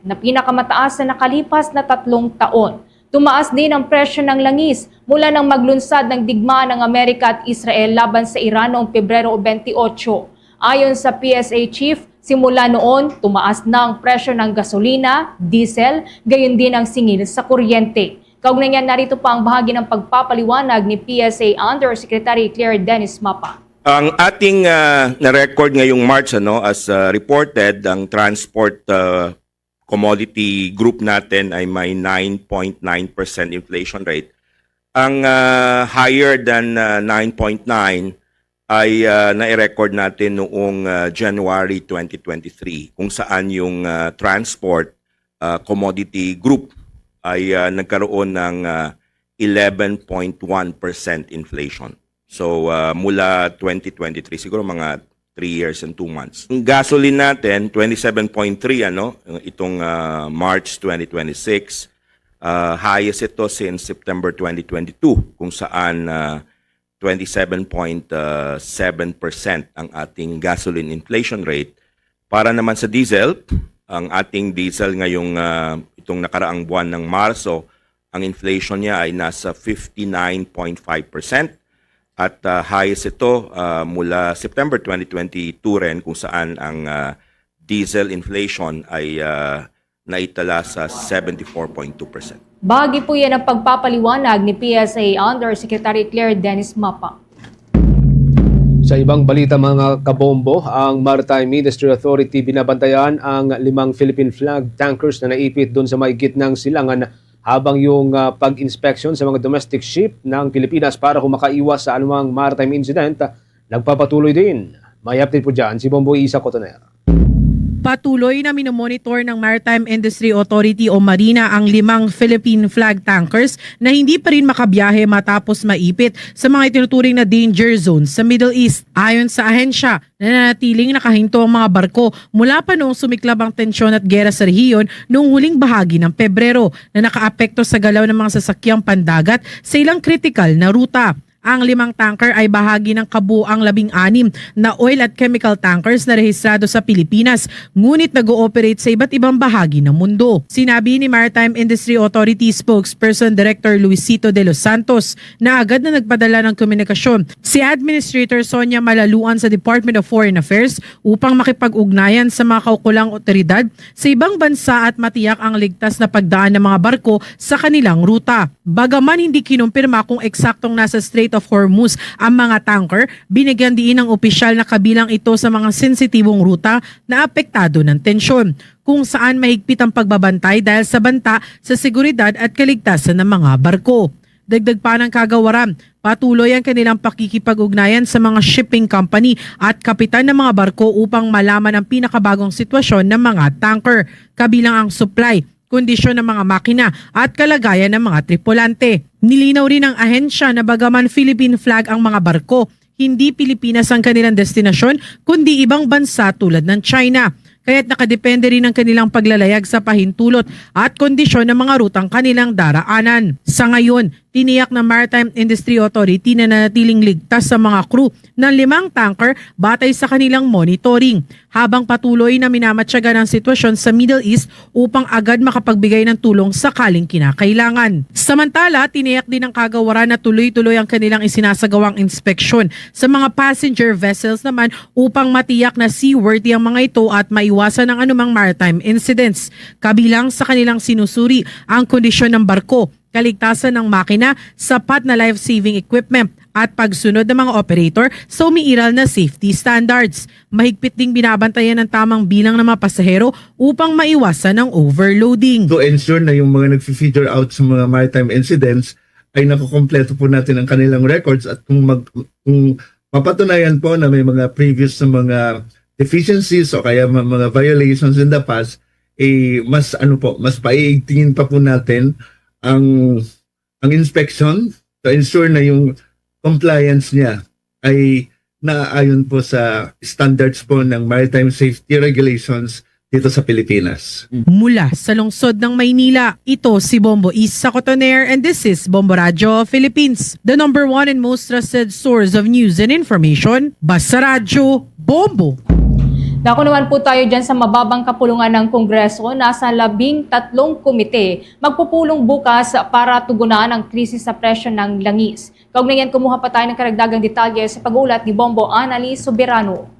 [SPEAKER 9] na pinakamataas na nakalipas na 3 taon. Tumaas din ang presyo ng langis mula nang maglunsad ng digmaan ng Amerika at Israel laban sa Iran noong Pebrero 28. Ayon sa PSA chief, simula noon, tumaas na ang presyo ng gasolina, diesel, gayon din ang singil sa kuryente. Kaugnay niyan, narito pa ang bahagi ng pagpapaliwanag ni PSA Undersecretary Claire Dennis Mapa.
[SPEAKER 10] Ang ating na-record ngayong March as reported, ang transport commodity group natin ay may 9.9% inflation rate. Ang higher than 9.9 ay na-record natin noong January 2023 kung saan yung transport commodity group ay nagkaroon ng 11.1% inflation. So mula 2023 siguro mga 3 years and 2 months. Ang gasoline natin 27.3 itong March 2026, highest ito since September 2022 kung saan 27.7% ang ating gasoline inflation rate. Para naman sa diesel, ang ating diesel ngayong itong nakaraang buwan ng Marso, ang inflation niya ay nasa 59.5% at highest ito mula September 2022 rin kung saan ang diesel inflation ay naitala sa 74.2%.
[SPEAKER 9] Bahagi po yan ang pagpapaliwanag ni PSA Undersecretary Claire Dennis Mapa.
[SPEAKER 8] Sa ibang balita mga kabombo, ang Maritime Industry Authority binabantayan ang 5 Philippine flag tankers na naipit doon sa may gitnang silangan habang yung pag-inspection sa mga domestic ship ng Pilipinas para kung makaiwas sa anumang maritime incident, nagpapatuloy din. May update po dyan si Bomboy Isa Cotonera.
[SPEAKER 11] Patuloy na minomonitor ng Maritime Industry Authority o Marina ang 5 Philippine flag tankers na hindi pa rin makabiyahe matapos maipit sa mga itinuturing na danger zones sa Middle East. Ayon sa ahensya, nananatiling nakahinto ang mga barko mula pa noong sumiklab ang tensyon at gera sa rehiyon noong huling bahagi ng Pebrero na nakaapekto sa galaw ng mga sasakyang pandagat sa ilang kritikal na ruta. Ang 5 tanker ay bahagi ng kabuuang 16 na oil at chemical tankers na rehistrado sa Pilipinas, ngunit nag-ooperate sa iba't ibang bahagi ng mundo. Sinabi ni Maritime Industry Authority spokesperson Director Luisito de los Santos na agad na nagpadala ng komunikasyon si Administrator Sonia Malaluan sa Department of Foreign Affairs upang makipag-ugnayan sa mga kaukulang otoridad sa ibang bansa at matiyak ang ligtas na pagdaan ng mga barko sa kanilang ruta. Bagaman hindi kinumpirma kung eksaktong nasa Strait of Hormuz ang mga tanker, binigyan diin ng opisyal na kabilang ito sa mga sensitibong ruta na apektado ng tensyon, kung saan mahigpit ang pagbabantay dahil sa banta sa seguridad at kaligtasan ng mga barko. Dagdag pa ng kagawaran, patuloy ang kanilang pakikipag-ugnayan sa mga shipping company at kapitan ng mga barko upang malaman ang pinakabagong sitwasyon ng mga tanker, kabilang ang supply, kondisyon ng mga makina at kalagayan ng mga tripulante. Nilinaw rin ng ahensya na bagaman Philippine flag ang mga barko, hindi Pilipinas ang kanilang destinasyon kundi ibang bansa tulad ng China. Kaya't nakadepende rin ang kanilang paglalayag sa pahintulot at kondisyon ng mga rutang kanilang daraanan. Sa ngayon, tiniyak ng Maritime Industry Authority na nanatiling ligtas sa mga crew ng 5 tanker batay sa kanilang monitoring, habang patuloy na minamatyaga ng sitwasyon sa Middle East upang agad makapagbigay ng tulong sakaling kinakailangan. Samantala, tiniyak din ng kagawaran na tuloy-tuloy ang kanilang isinasagawang inspeksyon sa mga passenger vessels naman upang matiyak na seaworthy ang mga ito at maiwasan ang anumang maritime incidents. Kabilang sa kanilang sinusuri ang kondisyon ng barko, kaligtasan ng makina, sapat na life-saving equipment at pagsunod ng mga operator sa umiiral na safety standards. Mahigpit ding binabantayan ng tamang bilang ng mga pasahero upang maiwasan ang overloading.
[SPEAKER 12] To ensure na yung mga nag-feature out sa mga maritime incidents ay nakukompleto po natin ang kanilang records, at kung mapatunayan po na may mga previous na mga deficiencies o kaya mga violations in the past, mas paiigtingin pa po natin ang inspection to ensure na yung compliance niya ay naaayon po sa standards po ng maritime safety regulations dito sa Pilipinas.
[SPEAKER 11] Mula sa lungsod ng Maynila, ito si Bombo Isa Cotoner, and this is Bombo Radio Philippines, the #1 and most trusted source of news and information. Basta Radyo Bombo.
[SPEAKER 9] Dako naman po tayo dyan sa mababang kapulungan ng Kongreso. Nasa 13 komite magpupulong bukas para tugunan ang krisis sa presyo ng langis. Kaugnayan, kumuha pa tayo ng karagdagang detalye sa pag-uulat ni Bombo Annalise Soberano.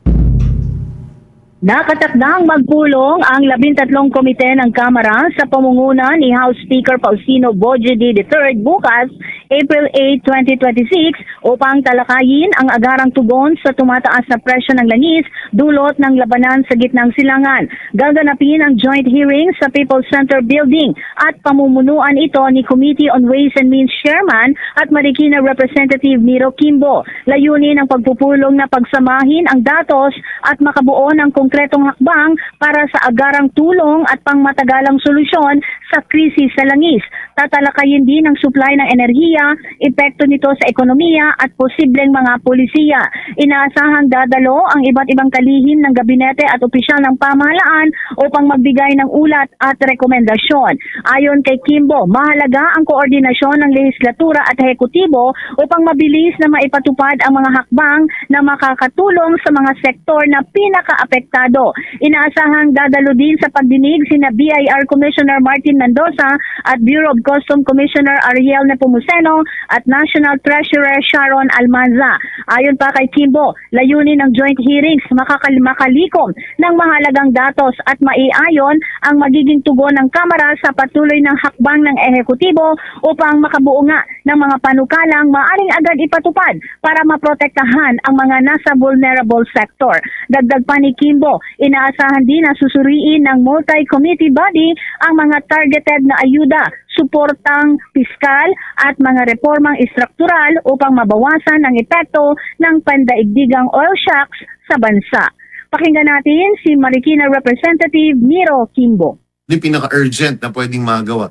[SPEAKER 13] Nakatakdang magpulong ang 13 komite ng Kamara sa pamumuno ni House Speaker Faustino Bojeди III bukas, April 8, 2026 upang talakayin ang agarang tugon sa tumataas na presyo ng langis dulot ng labanan sa gitnang silangan. Gaganapin ang joint hearing sa People's Center Building at pamumunuan ito ni Committee on Ways and Means Chairman at Marikina Representative Miro Kimbo. Layunin ng pagpupulong na pagsamahin ang datos at makabuo ng konkretong hakbang para sa agarang tulong at pangmatagalang solusyon sa krisis sa langis. Tatalakayin din ang supply ng enerhiya, epekto nito sa ekonomiya at posibleng mga polisiya. Inaasahang dadalo ang iba't ibang kalihim ng gabinete at opisyal ng pamahalaan upang magbigay ng ulat at rekomendasyon. Ayon kay Kimbo, mahalaga ang koordinasyon ng lehislatura at ehekutibo upang mabilis na maipatupad ang mga hakbang na makakatulong sa mga sektor na pinaka-apektado. Inaasahang dadalo din sa pagdinig sina BIR Commissioner Martin Mendoza at Bureau of Custom Commissioner Ariel Nepomuceno at National Treasurer Sharon Almanza. Ayon pa kay Kimbo, layunin ng joint hearings makalikom ng mahalagang datos at maiayon ang magiging tugon ng Kamara sa patuloy ng hakbang ng ehekutibo upang makabuo nga ng mga panukalang maaring agad ipatupad para maprotektahan ang mga nasa vulnerable sector. Dagdag pa ni Kimbo, inaasahan din na susuriin ng multi-committee body ang mga targeted na ayuda, suportang piskal at mga reformang istruktural upang mabawasan ang epekto ng pandaigdigang oil shocks sa bansa. Pakinggan natin si Marikina Representative Miro Kimbo.
[SPEAKER 14] Yung pinaka-urgent na pwedeng magawa.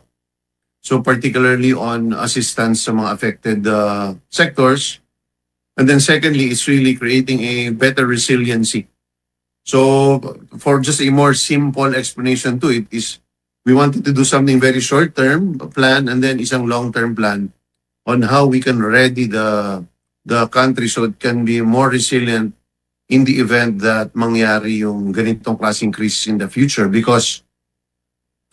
[SPEAKER 14] So particularly on assistance sa mga affected sectors. And then secondly, it's really creating a better resiliency. So for just a more simple explanation to it is we wanted to do something very short-term plan and then isang long-term plan on how we can ready the country so it can be more resilient in the event that mangyari yung ganitong klaseng crisis in the future. Because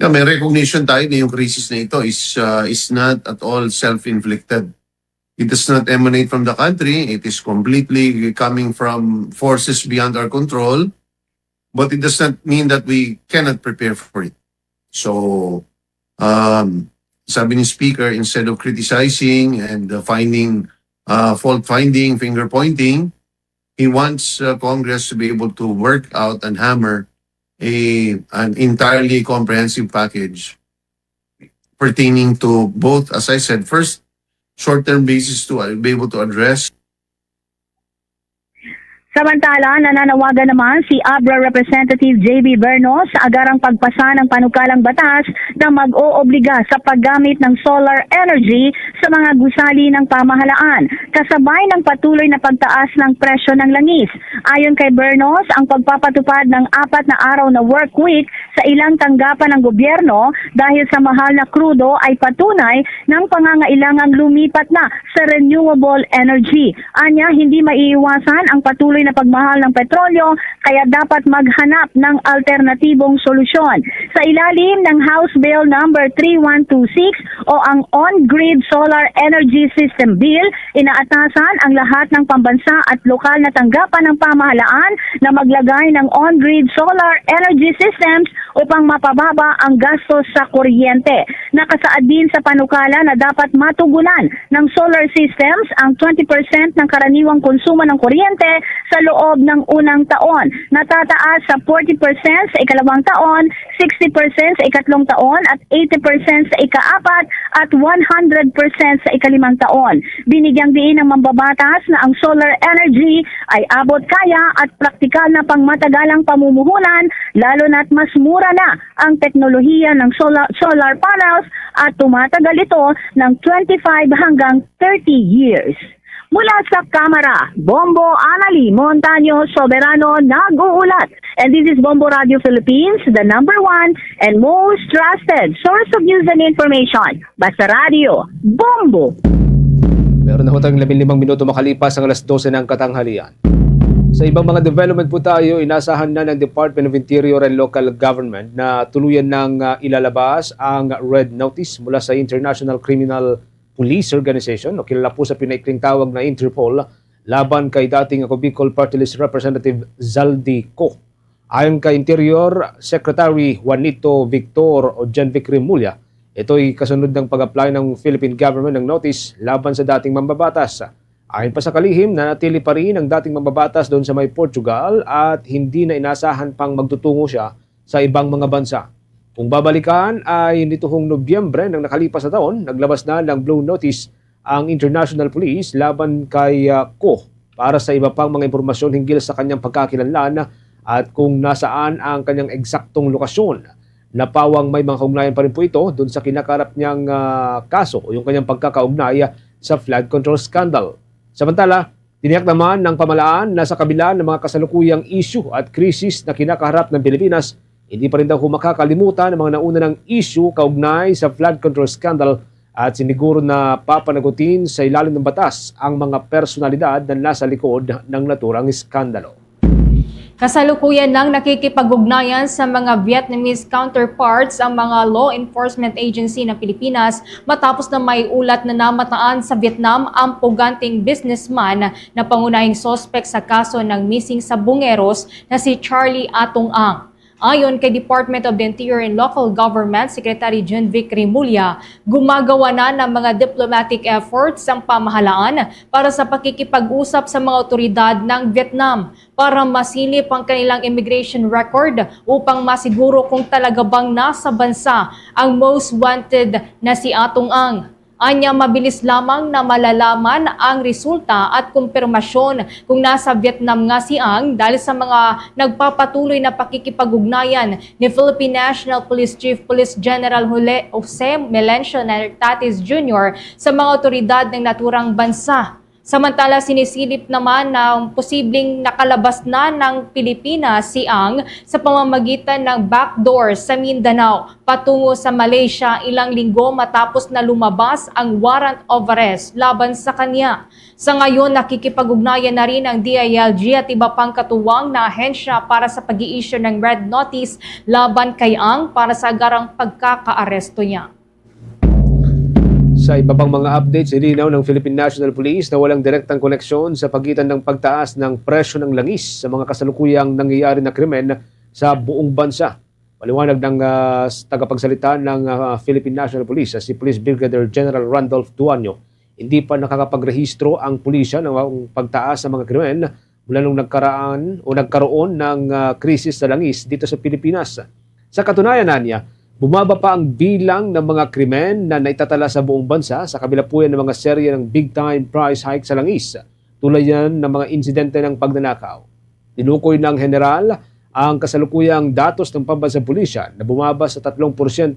[SPEAKER 14] may recognition tayo na yung crisis na ito is not at all self-inflicted. It does not emanate from the country. It is completely coming from forces beyond our control. But it does not mean that we cannot prepare for it. So, sabi ni Speaker, instead of criticizing and fault-finding, finger-pointing, he wants Congress to be able to work out and hammer an entirely comprehensive package pertaining to both, as I said, first, short-term basis to be able to address.
[SPEAKER 13] Samantala, nananawagan naman si Abra Representative J.B. Bernos sa agarang pagpasa ng panukalang batas na mag-oobliga sa paggamit ng solar energy sa mga gusali ng pamahalaan, kasabay ng patuloy na pagtaas ng presyo ng langis. Ayon kay Bernos, ang pagpapatupad ng 4 na araw na work week sa ilang tanggapan ng gobyerno dahil sa mahal na krudo ay patunay ng pangangailangang lumipat na sa renewable energy. Anya, hindi maiiwasan ang patuloy na pagmahal ng petrolyo, kaya dapat maghanap ng alternatibong solusyon. Sa ilalim ng House Bill number 3126 o ang On-Grid Solar Energy System Bill, inaatasan ang lahat ng pambansa at lokal na tanggapan ng pamahalaan na maglagay ng on-grid solar energy systems upang mapababa ang gastos sa kuryente. Nakasaad din sa panukala na dapat matugunan ng solar systems ang 20% ng karaniwang konsumo ng kuryente sa loob ng unang taon. Natataas sa 40% sa ikalawang taon, 60% sa ikatlong taon at 80% sa ikaapat at 100% sa ikalimang taon. Binigyang diin ng mambabatas na ang solar energy ay abot kaya at praktikal na pangmatagalang pamumuhunan, lalo na't mas mura na ang teknolohiya ng solar panels at tumatagal ito ng 25 hanggang 30 years. Mula sa Kamara, Bombo Anali Montaño Soberano nag-uulat. And this is Bombo Radio Philippines, the #1 and most trusted source of news and information. Basta Radio, Bombo!
[SPEAKER 8] Meron na ho tayong 15 minuto makalipas ang alas 12 ng katanghalian. Sa ibang mga development po tayo, inasahan na ng Department of Interior and Local Government na tuluyan ng ilalabas ang red notice mula sa International Criminal Police Organization o kilala po sa pinaikling tawag na Interpol laban kay dating Bicol Party List Representative Zaldi Co. Ayon kay Interior Secretary Juanito Victor o Jan Vic Rimulya, ito'y kasunod ng pag-apply ng Philippine government ng notice laban sa dating mambabatas. Ayon pa sa kalihim, nanatili pa rin ang dating mambabatas doon sa may Portugal at hindi na inasahan pang magtutungo siya sa ibang mga bansa. Kung babalikan ay nitong Nobyembre ng nakalipas na taon, naglabas na ng blue notice ang International Police laban kay Co para sa iba pang mga impormasyon hinggil sa kanyang pagkakilanlan at kung nasaan ang kanyang eksaktong lokasyon. Napawang may mga kaugnayan pa rin po ito doon sa kinakarap niyang kaso o yung kanyang pagkakaugnay sa flood control scandal. Samantala, tiniyak naman ng pamahalaan na sa kabila ng mga kasalukuyang issue at krisis na kinakaharap ng Pilipinas, hindi pa rin daw makakalimutan ang mga nauna ng issue kaugnay sa flood control scandal at siniguro na papanagutin sa ilalim ng batas ang mga personalidad na nasa likod ng naturang skandalo.
[SPEAKER 9] Kasalukuyan nang nakikipag-ugnayan sa mga Vietnamese counterparts ang mga law enforcement agency ng Pilipinas matapos na may ulat na namataan sa Vietnam ang puganting businessman na pangunahing sospek sa kaso ng missing sa Bungeros na si Charlie Atong Ang. Ayon kay Department of the Interior and Local Government Secretary John Vic Rimulya, gumagawa na ng mga diplomatic efforts ang pamahalaan para sa pakikipag-usap sa mga otoridad ng Vietnam para masilip ang kanilang immigration record upang masiguro kung talaga bang nasa bansa ang most wanted na si Atong Ang. Anya, mabilis lamang na malalaman ang resulta at kumpirmasyon kung nasa Vietnam nga si Ang dahil sa mga nagpapatuloy na pakikipag-ugnayan ni Philippine National Police Chief Police General Jose Melencio Nartatis Jr. sa mga otoridad ng naturang bansa. Samantala, sinisilip naman ng posibleng nakalabas na ng Pilipinas si Ang sa pamamagitan ng backdoor sa Mindanao patungo sa Malaysia ilang linggo matapos na lumabas ang warrant of arrest laban sa kanya. Sa ngayon, nakikipag-ugnayan na rin ang DILG at iba pang katuwang na ahensya para sa pag-i-issue ng red notice laban kay Ang para sa agarang pagkaka-aresto niya.
[SPEAKER 8] Sa iba pang mga updates, ilinaw ng Philippine National Police na walang direktang koneksyon sa pagitan ng pagtaas ng presyo ng langis sa mga kasalukuyang nangyayari na krimen sa buong bansa. Paliwanag ng tagapagsalita ng Philippine National Police, si Police Brigadier General Randolph Duaño, hindi pa nakakapagrehistro ang pulisya ng pagtaas ng mga krimen mula nung nagkaroon ng krisis sa langis dito sa Pilipinas. Sa katunayan niya, bumaba pa ang bilang ng mga krimen na naitatala sa buong bansa sa kabila po yan ng mga serye ng big-time price hike sa langis. tulad yan ng mga insidente ng pagnanakaw. Tinukoy ng general ang kasalukuyang datos ng pambansang pulisya na bumaba sa 3%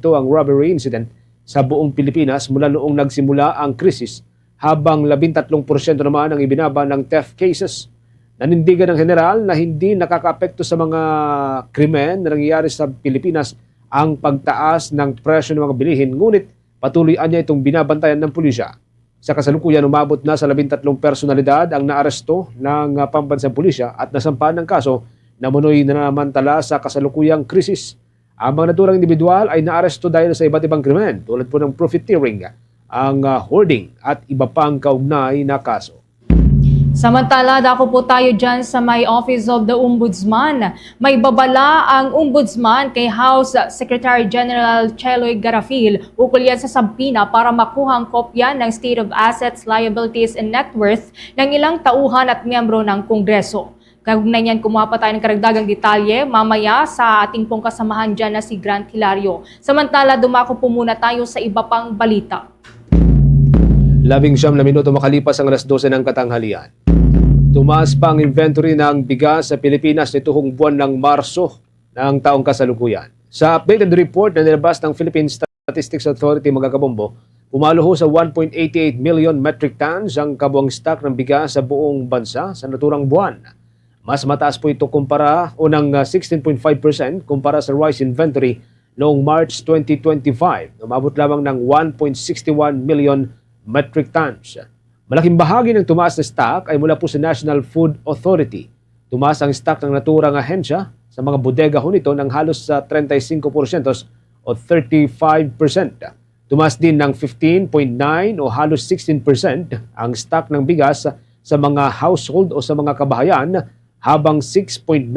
[SPEAKER 8] ang robbery incident sa buong Pilipinas mula noong nagsimula ang krisis, habang 13% naman ang ibinaba ng theft cases. Nanindigan ng general na hindi nakakaapekto sa mga krimen na nangyayari sa Pilipinas ang pagtaas ng presyo ng mga bilihin, ngunit patuloy niya itong binabantayan ng pulisya. Sa kasalukuyan, umabot na sa 13 personalidad ang naaresto ng pambansang pulisya at nasampahan ng kaso na munoy nanamantala sa kasalukuyang krisis. Ang mga naturang individual ay naaresto dahil sa iba't ibang krimen tulad po ng profiteering, ang hoarding at iba pang kaugnay na kaso.
[SPEAKER 9] Samantala, dako po tayo dyan sa may Office of the Ombudsman. May babala ang Ombudsman kay House Secretary General Cheloy Garafil ukol yan sa sampina para makuha ang kopya ng State of Assets, Liabilities and Net Worth ng ilang tauhan at miyembro ng Kongreso. Kaugnay niyan, kumuha pa tayo ng karagdagang detalye mamaya sa ating pong kasamahan dyan na si Grant Hilario. Samantala, dumako po muna tayo sa iba pang balita.
[SPEAKER 8] 19 na minuto makalipas ang alas 12 ng katanghalian. Tumaas pa ang inventory ng bigas sa Pilipinas nitong buwan ng Marso ng taong kasalukuyan. Sa updated report na nilabas ng Philippine Statistics Authority, mga kabombo, pumalo ho sa 1.88 million metric tons ang kabuang stock ng bigas sa buong bansa sa naturang buwan. Mas mataas po ito kumpara o ng 16.5% kumpara sa rice inventory noong March 2025. Umabot lamang ng 1.61 million metric tons. Malaking bahagi ng tumaas na stock ay mula po sa National Food Authority. Tumaas ang stock ng naturang ahensya sa mga bodega ho nito ng halos sa 35% o 35%. Tumaas din ng 15.9 o halos 16% ang stock ng bigas sa mga household o sa mga kabahayan, habang 6.9%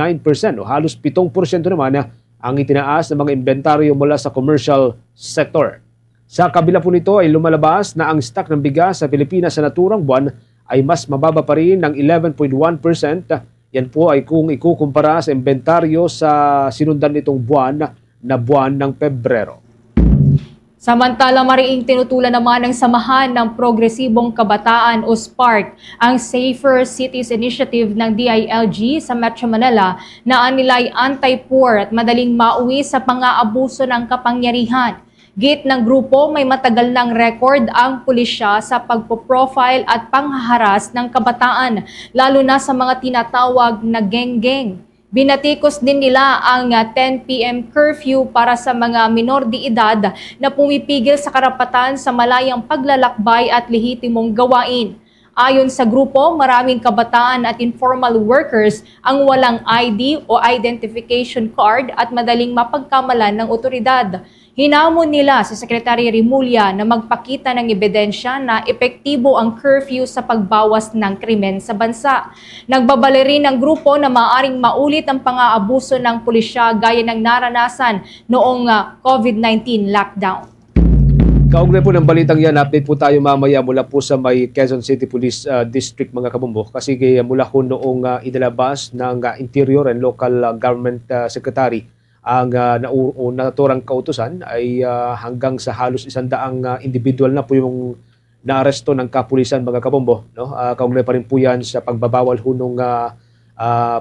[SPEAKER 8] o halos 7% naman ang itinaas ng mga inventaryo mula sa commercial sector. Sa kabila po nito ay lumalabas na ang stock ng bigas sa Pilipinas sa naturang buwan ay mas mababa pa rin ng 11.1%. Yan po ay kung ikukumpara sa inventaryo sa sinundan nitong buwan na buwan ng Pebrero.
[SPEAKER 9] Samantala, mariing tinutulan naman ng Samahan ng Progresibong Kabataan o SPARC ang Safer Cities Initiative ng DILG sa Metro Manila na anilay anti-poor at madaling mauwi sa pang-aabuso ng kapangyarihan. Git ng grupo, may matagal ng record ang pulisya sa pagpo-profile at panghaharas ng kabataan, lalo na sa mga tinatawag na geng-geng. Binatikos din nila ang 10 p.m. curfew para sa mga minor de edad na pumipigil sa karapatan sa malayang paglalakbay at lehitimong gawain. Ayon sa grupo, maraming kabataan at informal workers ang walang ID o identification card at madaling mapagkamalan ng otoridad. Hinamon nila si Secretary Remulla na magpakita ng ebidensya na epektibo ang curfew sa pagbawas ng krimen sa bansa. Nagbabala rin ang grupo na maaaring maulit ang pang-aabuso ng pulisya gaya ng naranasan noong COVID-19 lockdown.
[SPEAKER 8] Kaugnay po ng balitang yan, update po tayo mamaya mula po sa may Quezon City Police District, mga kabumbo. Kasi mula ko noong inilabas ng Interior and Local Government Secretary ang naturang kautusan ay hanggang sa halos 100 individual na po yung naaresto ng kapulisan, mga kabombo. No? Kaugnay pa rin po yan sa pagbabawal hunong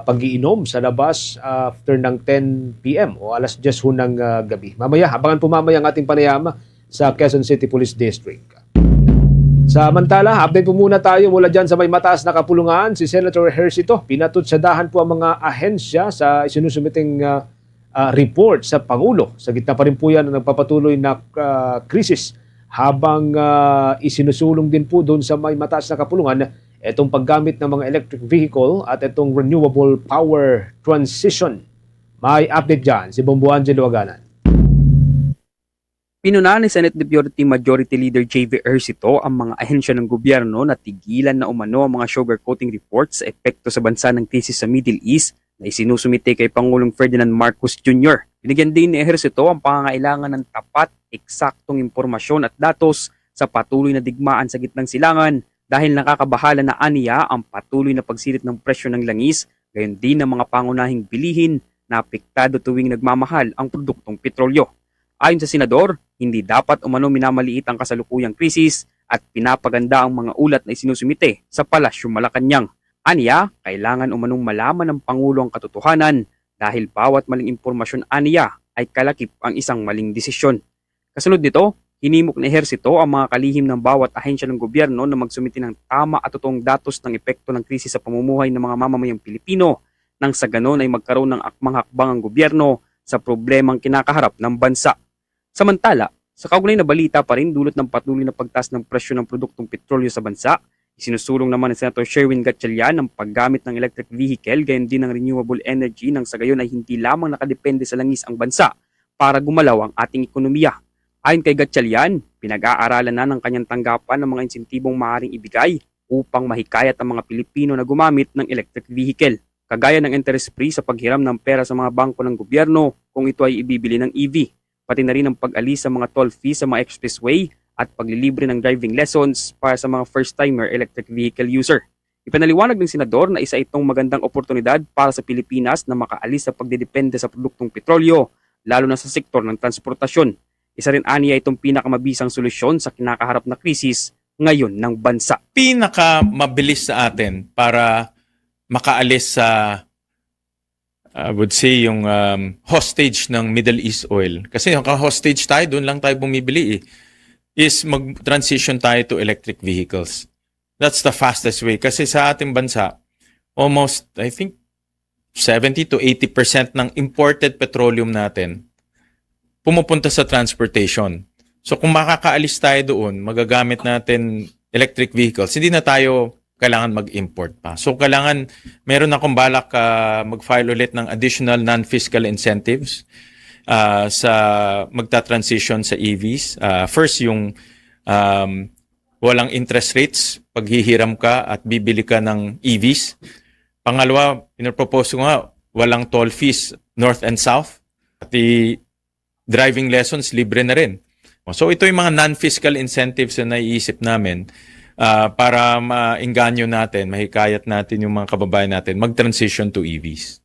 [SPEAKER 8] pag-iinom sa labas after ng 10 p.m. o alas 10 ng gabi. Mamaya, abangan po mamaya ang ating panayam sa Quezon City Police District. Samantala, update po muna tayo mula dyan sa may mataas na kapulungan. Si Senator Hercito, pinatutsadahan po ang mga ahensya sa isinusumiting report sa Pangulo. Sa gitna pa rin po yan ang nagpapatuloy na krisis habang isinusulong din po doon sa may mataas na kapulungan itong paggamit ng mga electric vehicle at itong renewable power transition. May update dyan si Bombo Angelo Aganan.
[SPEAKER 15] Pinuna ni Senate Deputy Majority Leader J.V. Hercito ang mga ahensya ng gobyerno na tigilan na umano ang mga sugarcoating reports sa epekto sa bansa ng krisis sa Middle East na isinusumite kay Pangulong Ferdinand Marcos Jr. Binigyan din ni Hercito ang pangangailangan ng tapat, eksaktong impormasyon at datos sa patuloy na digmaan sa gitnang silangan dahil nakakabahala na aniya ang patuloy na pagsilit ng presyo ng langis, gayon din ng mga pangunahing bilihin na apektado tuwing nagmamahal ang produktong petrolyo. Ayon sa senador, hindi dapat umano minamaliit ang kasalukuyang krisis at pinapaganda ang mga ulat na isinusumite sa Palasyo Malacanang. Aniya, kailangan umanong malaman ng Pangulo ang katotohanan dahil bawat maling impormasyon aniya ay kalakip ang isang maling desisyon. Kasunod nito, hinimok ng ehersito ang mga kalihim ng bawat ahensya ng gobyerno na magsumite ng tama at totoong datos ng epekto ng krisis sa pamumuhay ng mga mamamayang Pilipino nang sa ganon ay magkaroon ng akmang-hakbang ang gobyerno sa problemang kinakaharap ng bansa. Samantala, sa kaugnay na balita pa rin dulot ng patuloy na pagtaas ng presyo ng produktong petrolyo sa bansa, isinusulong naman ni Senator Sherwin Gatchalian ang paggamit ng electric vehicle gayon din ng renewable energy nang sa gayon ay hindi lamang nakadepende sa langis ang bansa para gumalaw ang ating ekonomiya. Ayon kay Gatchalian, pinag-aaralan na ng kanyang tanggapan ng mga insentibong maaaring ibigay upang mahikayat ang mga Pilipino na gumamit ng electric vehicle. Kagaya ng interest free sa paghiram ng pera sa mga bangko ng gobyerno kung ito ay ibibili ng EV, pati na rin ang pag-alis sa mga toll fees sa mga expressway at paglilibre ng driving lessons para sa mga first-timer electric vehicle user. Ipinaliwanag ng senador na isa itong magandang oportunidad para sa Pilipinas na makaalis sa pagdedepende sa produktong petrolyo, lalo na sa sektor ng transportasyon. Isa rin aniya itong pinakamabisang solusyon sa kinakaharap na krisis ngayon ng bansa.
[SPEAKER 16] Pinakamabilis sa atin para makaalis sa I would say yung hostage ng Middle East oil. Kasi yung hostage tayo, doon lang tayo bumibili is mag-transition tayo to electric vehicles. That's the fastest way. Kasi sa ating bansa, almost, I think, 70 to 80% ng imported petroleum natin pumupunta sa transportation. So kung makakaalis tayo doon, magagamit natin electric vehicles, hindi na tayo kailangan mag-import pa. So kailangan, meron akong balak mag-file ulit ng additional non-fiscal incentives sa magta-transition sa EVs. First, yung walang interest rates pag hihiram ka at bibili ka ng EVs. Pangalawa, pinapropose ko nga, walang toll fees north and south. Pati driving lessons, libre na rin. So ito yung mga non-fiscal incentives na naiisip namin para maingganyo natin, mahikayat natin yung mga kababayan natin mag-transition to EVs.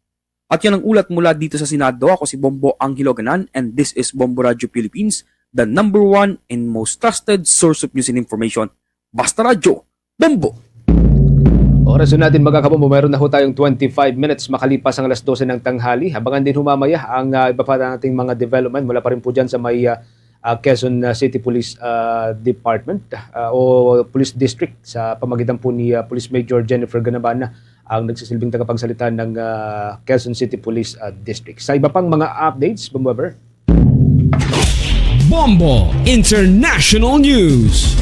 [SPEAKER 15] At yan ang ulat mula dito sa Senado. Ako si Bombo Angelo Ganan and this is Bombo Radio Philippines, the #1 and most trusted source of news and information. Basta Radio, Bombo!
[SPEAKER 8] Oras na natin mga kabombo, meron na ho tayong 25 minutes makalipas ang alas 12 ng tanghali. Abangan din humamaya ang iba pa nating mga development mula pa rin po dyan sa may Quezon City Police Department o Police District sa pamagitan po ni Police Major Jennifer Ganabana ang nagsisilbing tagapagsalita ng Quezon City Police District. Sa iba pang mga updates, Bombover.
[SPEAKER 2] Bombo International News.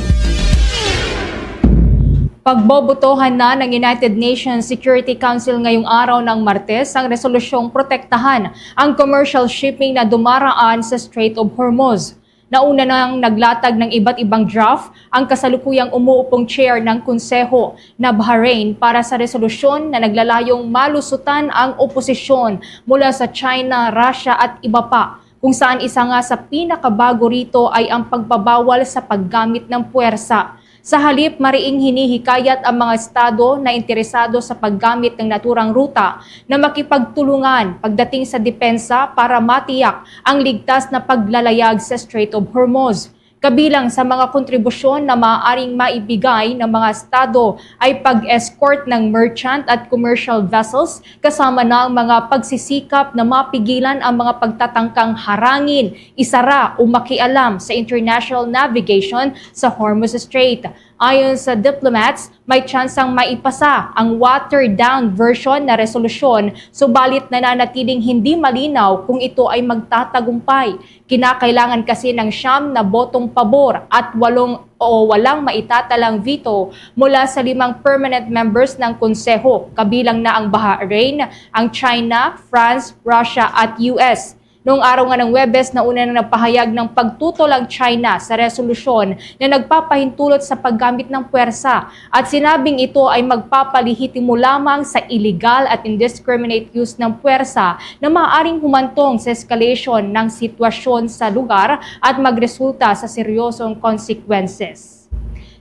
[SPEAKER 9] Pagbobotohan na ng United Nations Security Council ngayong araw ng Martes ang resolusyong protektahan ang commercial shipping na dumaraan sa Strait of Hormuz. Nauna nang naglatag ng iba't ibang draft ang kasalukuyang umuupong chair ng Konseho na Bahrain para sa resolusyon na naglalayong malusutan ang oposisyon mula sa China, Russia at iba pa, kung saan isa nga sa pinakabago rito ay ang pagbabawal sa paggamit ng puwersa. Sa halip, mariing hinihikayat ang mga estado na interesado sa paggamit ng naturang ruta na makipagtulungan pagdating sa depensa para matiyak ang ligtas na paglalayag sa Strait of Hormuz. Kabilang sa mga kontribusyon na maaaring maibigay ng mga estado ay pag-escort ng merchant at commercial vessels kasama na ang mga pagsisikap na mapigilan ang mga pagtatangkang harangin, isara o makialam sa international navigation sa Hormuz Strait. Ayon sa diplomats, may tsansang maipasa ang watered-down version na resolusyon, subalit nananatiling hindi malinaw kung ito ay magtatagumpay. Kinakailangan kasi ng 9 na botong pabor at 8 o walang maitatalang veto mula sa 5 permanent members ng Konseho, kabilang na ang Bahrain, ang China, France, Russia at US. Noong araw nga ng Webes, nauna na nagpahayag ng pagtutol ang China sa resolusyon na nagpapahintulot sa paggamit ng puwersa at sinabing ito ay magpapalihitimo lamang sa illegal at indiscriminate use ng puwersa na maaaring humantong sa escalation ng sitwasyon sa lugar at magresulta sa seryosong consequences.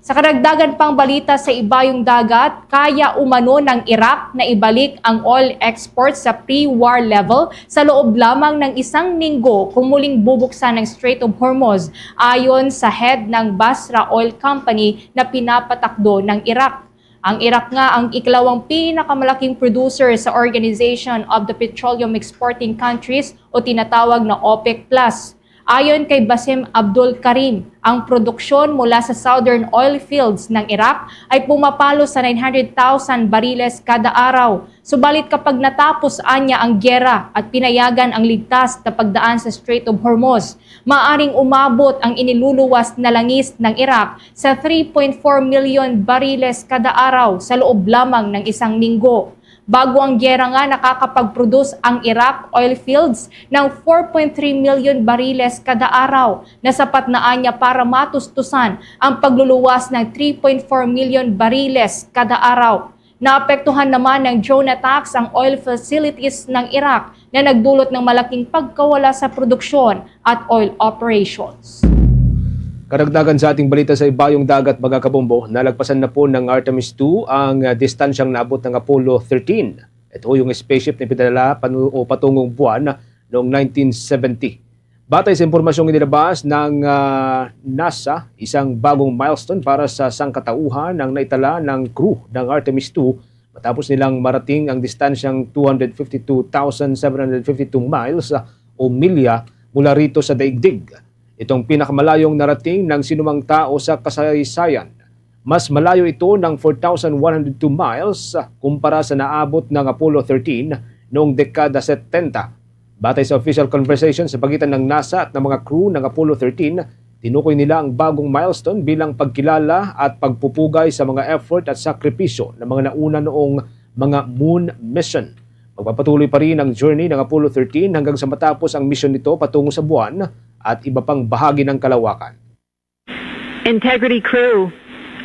[SPEAKER 9] Sa karagdagan pang balita sa ibayong dagat, kaya umano ng Iraq na ibalik ang oil exports sa pre-war level sa loob lamang ng isang linggo kung muling bubuksan ng Strait of Hormuz ayon sa head ng Basra Oil Company na pinapatakbo ng Iraq. Ang Iraq nga ang ikalawang pinakamalaking producer sa Organization of the Petroleum Exporting Countries o tinatawag na OPEC+. Ayon kay Basim Abdul Karim, ang produksyon mula sa southern oil fields ng Iraq ay pumapalo sa 900,000 bariles kada araw. Subalit kapag natapos anya ang gyera at pinayagan ang ligtas na pagdaan sa Strait of Hormuz, maaring umabot ang iniluluwas na langis ng Iraq sa 3.4 million bariles kada araw sa loob lamang ng isang linggo. Bago ang gyera nga, nakakapag-produce ang Iraq oil fields ng 4.3 million bariles kada araw na sapat na anya para matustusan ang pagluluwas ng 3.4 million bariles kada araw. Naapektuhan naman ng drone attacks ang oil facilities ng Iraq na nagdulot ng malaking pagkawala sa produksyon at oil operations.
[SPEAKER 8] Karagdagan sa ating balita sa ibayong dagat, mga kabombo, nalagpasan na po ng Artemis II ang distansyang naabot ng Apollo 13. Ito yung spaceship na pinadala patungong buwan noong 1970. Batay sa impormasyong inilabas ng NASA, isang bagong milestone para sa sangkatauhan ng naitala ng crew ng Artemis II matapos nilang marating ang distansyang 252,752 miles o milya mula rito sa daigdig. Itong pinakamalayong narating ng sinumang tao sa kasaysayan. Mas malayo ito ng 4,102 miles kumpara sa naabot ng Apollo 13 noong dekada 70. Batay sa official conversation sa pagitan ng NASA at ng mga crew ng Apollo 13, tinukoy nila ang bagong milestone bilang pagkilala at pagpupugay sa mga effort at sakripisyo ng mga nauna noong mga moon mission. Magpapatuloy pa rin ang journey ng Apollo 13 hanggang sa matapos ang mission nito patungo sa buwan at iba pang bahagi ng kalawakan.
[SPEAKER 17] Integrity crew,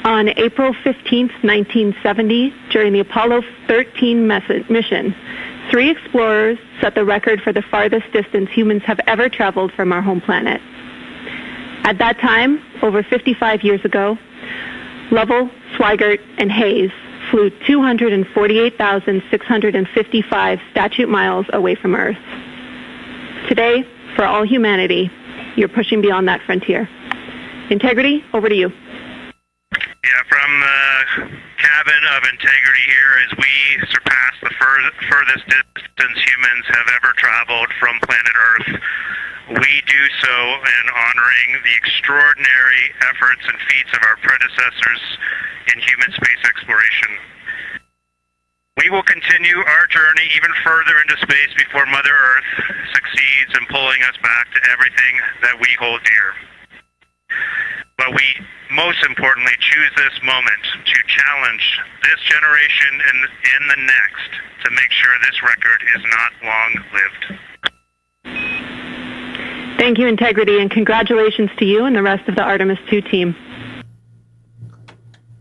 [SPEAKER 17] on April 15, 1970, during the Apollo 13 mission, 3 explorers set the record for the farthest distance humans have ever traveled from our home planet. At that time, over 55 years ago, Lovell, Swigert, and Hayes flew 248,655 statute miles away from Earth. Today, for all humanity, you're pushing beyond that frontier. Integrity, over to you.
[SPEAKER 18] Yeah, from the cabin of Integrity here as we surpass the furthest distance humans have ever traveled from planet Earth. We do so in honoring the extraordinary efforts and feats of our predecessors in human space exploration. We will continue our journey even further into space before Mother Earth succeeds in pulling us back to everything that we hold dear. But we most importantly choose this moment to challenge this generation and in the next to make sure this record is not long-lived.
[SPEAKER 17] Thank you, Integrity, and congratulations to you and the rest of the Artemis II team.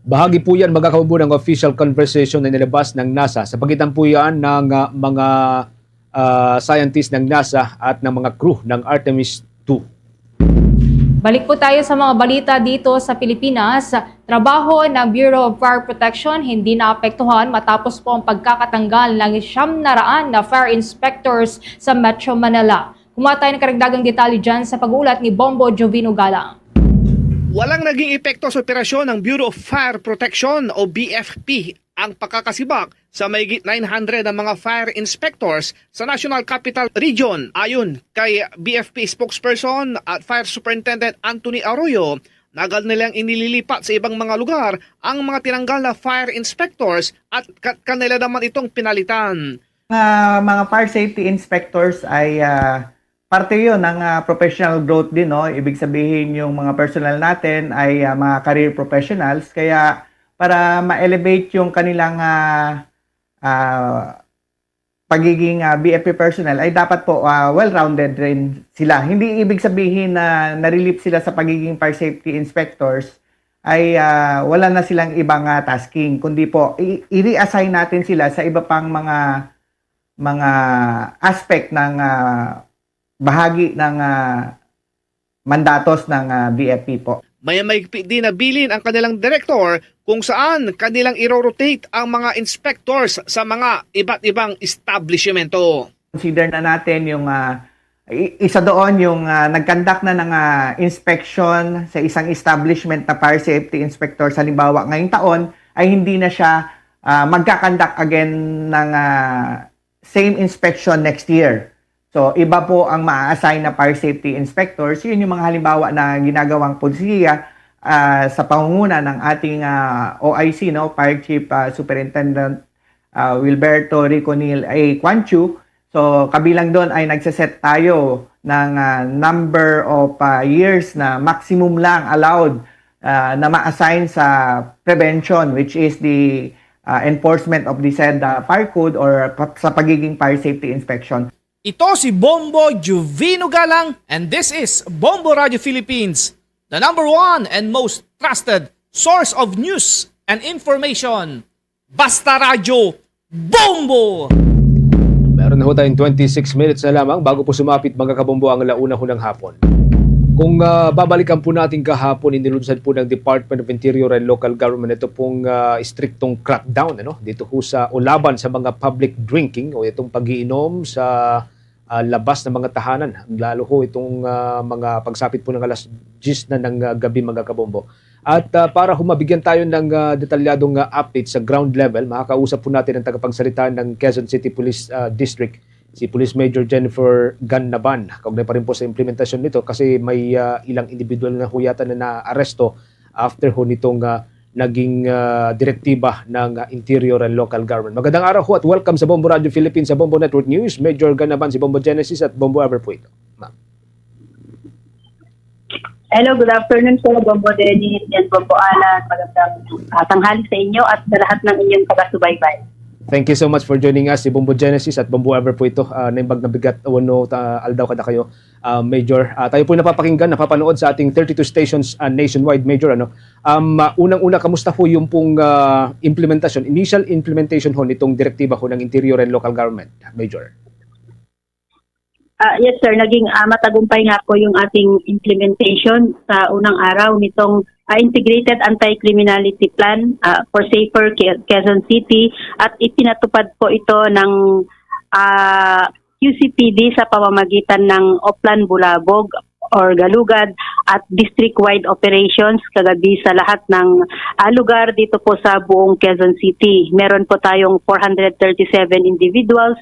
[SPEAKER 8] Bahagi po yan, mga kabombo, ng official conversation na nilabas ng NASA. Sa pagitan po yan ng mga scientists ng NASA at ng mga crew ng Artemis II.
[SPEAKER 9] Balik po tayo sa mga balita dito sa Pilipinas. Trabaho ng Bureau of Fire Protection hindi naapektuhan matapos po ang pagkakatanggal ng 900 na fire inspectors sa Metro Manila. Kumuha tayo ng karagdagang detalye dyan sa pag-uulat ni Bombo Jovino Galang.
[SPEAKER 19] Walang naging epekto sa operasyon ng Bureau of Fire Protection o BFP ang pagkakasibak sa mahigit 900 na mga fire inspectors sa National Capital Region. Ayon kay BFP spokesperson at Fire Superintendent Anthony Arroyo, nagal nilang inililipat sa ibang mga lugar ang mga tinanggal na fire inspectors at kanila naman itong pinalitan.
[SPEAKER 20] Mga fire safety inspectors ay parte yun ng professional growth din, no? Ibig sabihin yung mga personnel natin ay mga career professionals. Kaya para ma-elevate yung kanilang pagiging BFP personnel ay dapat po well-rounded rin sila. Hindi ibig sabihin na na-relieve sila sa pagiging fire safety inspectors ay wala na silang ibang tasking. Kundi po i-reassign natin sila sa iba pang mga aspect ng bahagi ng mandatos ng BFP po.
[SPEAKER 19] may mahigpit din na bilin ang kanilang direktor kung saan kanilang i-rotate ang mga inspectors sa mga iba't ibang establishmento.
[SPEAKER 20] Consider na natin yung isa doon yung nag-conduct na ng inspection sa isang establishment na fire safety inspector sa halimbawa ngayong taon ay hindi na siya magka-conduct again ng same inspection next year. So, iba po ang maa-assign na fire safety inspectors. Yun yung mga halimbawa na ginagawang polisiya sa pangunguna ng ating OIC, no? Fire Chief Superintendent Wilberto Riconil A. Quanchu. So, kabilang doon ay nagsaset tayo ng number of years na maximum lang allowed na ma-assign sa prevention, which is the enforcement of the said fire code or sa pagiging fire safety inspection.
[SPEAKER 19] Ito si Bombo Juvino Galang and this is Bombo Radio Philippines, the #1 and most trusted source of news and information. Basta Radio Bombo!
[SPEAKER 8] Meron na ho tayong 26 minutes na lamang bago po sumapit mga kabombo ang alauna ho ng hapon. Kung babalikan po natin kahapon, inilunsad po ng Department of Interior and Local Government ito pong striktong crackdown dito ho sa o laban sa mga public drinking o itong pag-iinom sa labas ng mga tahanan. Lalo ho itong mga pagsapit po ng alas 10 na ng gabi mga kabombo. At para humabigyan tayo ng detalyadong update sa ground level, makakausap po natin ang tagapagsalita ng Quezon City Police District, si Police Major Jennifer Gannaban. Kaugnay pa rin po sa implementasyon nito kasi may ilang individual na huyatan na naaresto after ho nitong naging direktiba ng Interior and Local Government. Magandang araw ho at welcome sa Bombo Radio Philippines, sa Bombo Network News. Major Gannaban, si Bombo Genesis at Bombo Ever po ito. Ma'am.
[SPEAKER 13] Hello, good afternoon po, Bombo Dennis and Bombo Alan. Magandang tanghali sa inyo at sa lahat ng inyong taga-subaybay.
[SPEAKER 8] Thank you so much for joining us, si Bombo Genesis at Bombo Ever po ito. Naimbag na bigat, aldaw kada kayo, Major. Tayo po napapakinggan, napapanood sa ating 32 stations nationwide, Major. Unang-una, kamusta po yung pong implementation, initial implementation ho nitong direktiba ho ng Interior and Local Government, Major?
[SPEAKER 13] Yes sir, naging matagumpay nga po yung ating implementation sa unang araw nitong Integrated Anti-Criminality Plan for Safer Quezon City at ipinatupad po ito ng QCPD sa pamamagitan ng Oplan Bulabog or Galugad at district-wide operations kagabi sa lahat ng lugar dito po sa buong Quezon City. Meron po tayong 437 individuals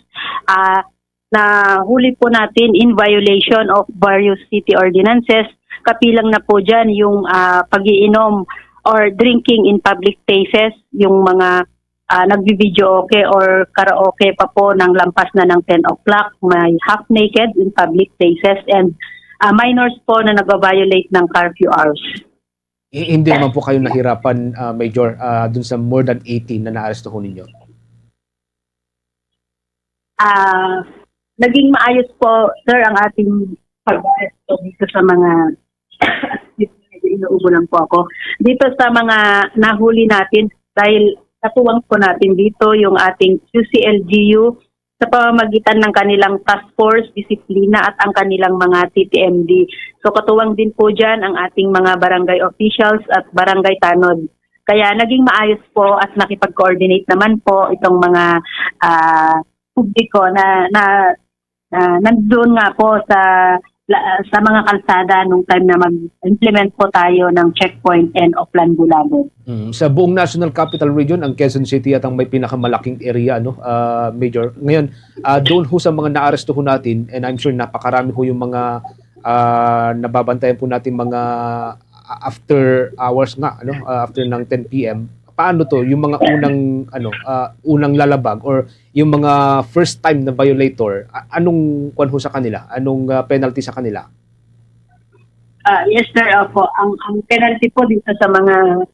[SPEAKER 13] na huli po natin in violation of various city ordinances. Kapilang na po dyan yung pag-iinom or drinking in public places, yung mga nagbi-videoke or karaoke pa po ng lampas na ng 10 o'clock, may half naked in public places, and minors po na nag-violate ng curfew hours.
[SPEAKER 8] Hindi naman po kayo nahirapan, Major, dun sa more than 18 na naaresto ho ninyo?
[SPEAKER 13] Naging maayos po, sir, ang ating pag-aresto dito sa mga inuubo lang po ako. Dito sa mga nahuli natin, dahil katuwang po natin dito yung ating QCLGU sa pamamagitan ng kanilang task force, disiplina at ang kanilang mga TTMD. So katuwang din po dyan ang ating mga barangay officials at barangay tanod. Kaya naging maayos po at nakipag-coordinate naman po itong mga publiko na nandoon nga po sa mga kalsada nung time na mag-implement po tayo ng checkpoint and Oplan Bulabog.
[SPEAKER 8] Sa buong National Capital Region, ang Quezon City at ang may pinakamalaking area, Major. Ngayon, doon ho sa mga naaresto ho natin, and I'm sure napakarami ho yung mga nababantayan po natin mga after hours nga, after ng 10 p.m. Paano to yung mga unang lalabag or yung mga first time na violator, anong kwan ho sa kanila, anong penalty sa kanila?
[SPEAKER 13] Yes sir, opo, ang penalty po dito sa mga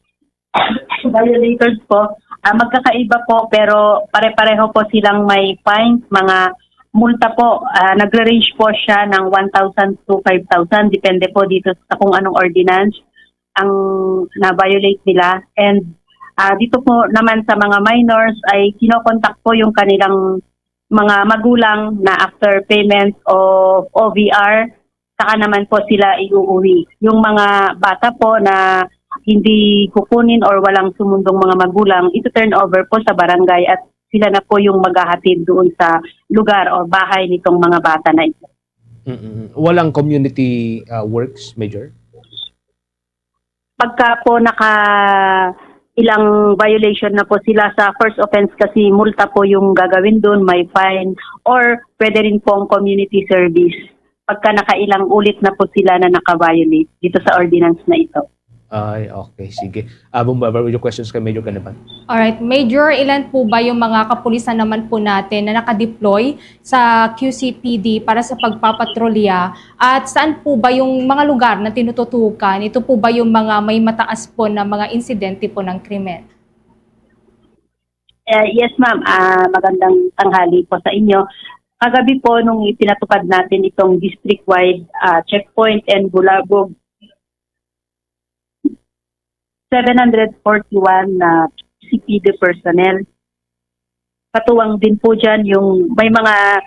[SPEAKER 13] violators po magkakaiba po pero pare-pareho po silang may fines, mga multa po, nagre-range po siya ng 1,000 to 5,000 depende po dito sa kung anong ordinance ang na-violate nila. And dito po naman sa mga minors ay kinokontak po yung kanilang mga magulang na after payment of OVR saka naman po sila iuuwi. Yung mga bata po na hindi kukunin or walang sumundong mga magulang, ito turn over po sa barangay at sila na po yung maghahatid doon sa lugar o bahay nitong mga bata na ito.
[SPEAKER 8] Walang community works, Major?
[SPEAKER 13] Pagka po ilang violation na po sila sa first offense kasi multa po yung gagawin doon, may fine, or pwede rin pong community service pagka nakailang ulit na po sila na naka-violate dito sa ordinance na ito.
[SPEAKER 8] Ay, okay, sige. Bombover, with your questions kay Major Ganaban.
[SPEAKER 9] Alright, Major, ilan po ba yung mga kapulisan naman po natin na nakadeploy sa QCPD para sa pagpapatrolya? At saan po ba yung mga lugar na tinututukan? Ito po ba yung mga may mataas po na mga insidente po ng krimen?
[SPEAKER 13] Yes, ma'am. Magandang tanghali po sa inyo. Kagabi po nung ipinatupad natin itong district-wide checkpoint and Bulabog, 741 na CPD personnel. Katuwang din po dyan yung may mga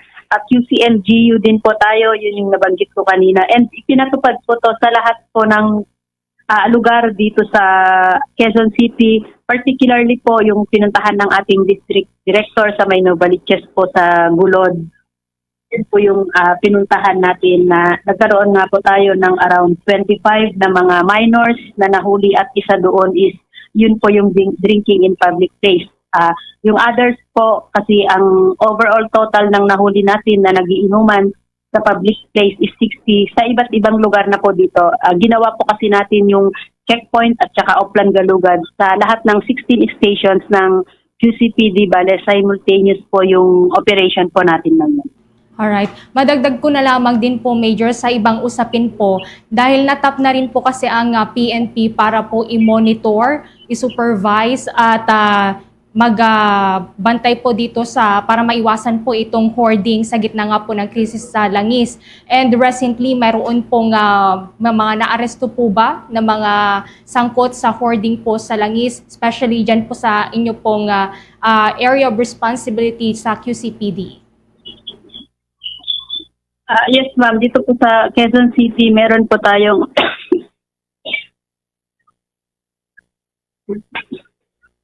[SPEAKER 13] QCNGU din po tayo, yun yung nabanggit ko kanina. And ipinatupad po to sa lahat po ng lugar dito sa Quezon City, particularly po yung pinuntahan ng ating district director sa May Novaliches po sa Gulod. Yun po yung pinuntahan natin na nagkaroon nga po tayo ng around 25 na mga minors na nahuli at isa doon is yun po yung drinking in public place. Yung others po kasi ang overall total ng nahuli natin na nagiinuman sa public place is 60 sa iba't ibang lugar na po dito. Ginawa po kasi natin yung checkpoint at saka Oplan Galugad sa lahat ng 16 stations ng QCPD, bale simultaneous po yung operation po natin ng
[SPEAKER 9] Alright. Madagdag ko na lamang din po, Major, sa ibang usapin po. Dahil natap na rin po kasi ang PNP para po i-monitor, i-supervise at magbantay po dito para maiwasan po itong hoarding sa gitna nga po ng krisis sa Langis. And recently, mayroon pong mga naaresto po ba na mga sangkot sa hoarding po sa Langis, especially dyan po sa inyo pong area of responsibility sa QCPD?
[SPEAKER 13] Yes, ma'am. Dito po sa Quezon City, meron po tayong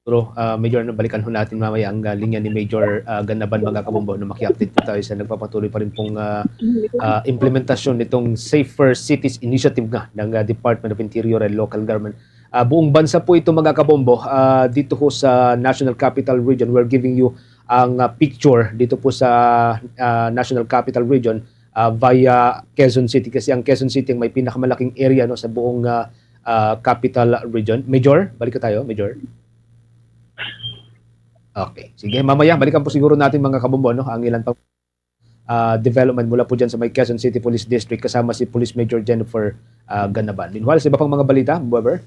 [SPEAKER 8] Pero Major, balikan ho natin mamaya ang linya ni Major Ganaban, mga kabombo, na maki-update po tayo sa nagpapatuloy pa rin pong implementasyon nitong Safer Cities Initiative nga ng Department of Interior and Local Government. Buong bansa po ito, mga kabombo. Dito ho sa National Capital Region, we're giving you ang picture dito po sa National Capital Region via Quezon City, kasi ang Quezon City ang may pinakamalaking area sa buong capital region. Major, balik tayo, Major. Okay, sige, mamaya balikan po siguro natin, mga kabombo, ang ilan pang development mula po dyan sa may Quezon City Police District kasama si Police Major Jennifer Ganaban. Meanwhile, sa iba pang mga balita, Weber?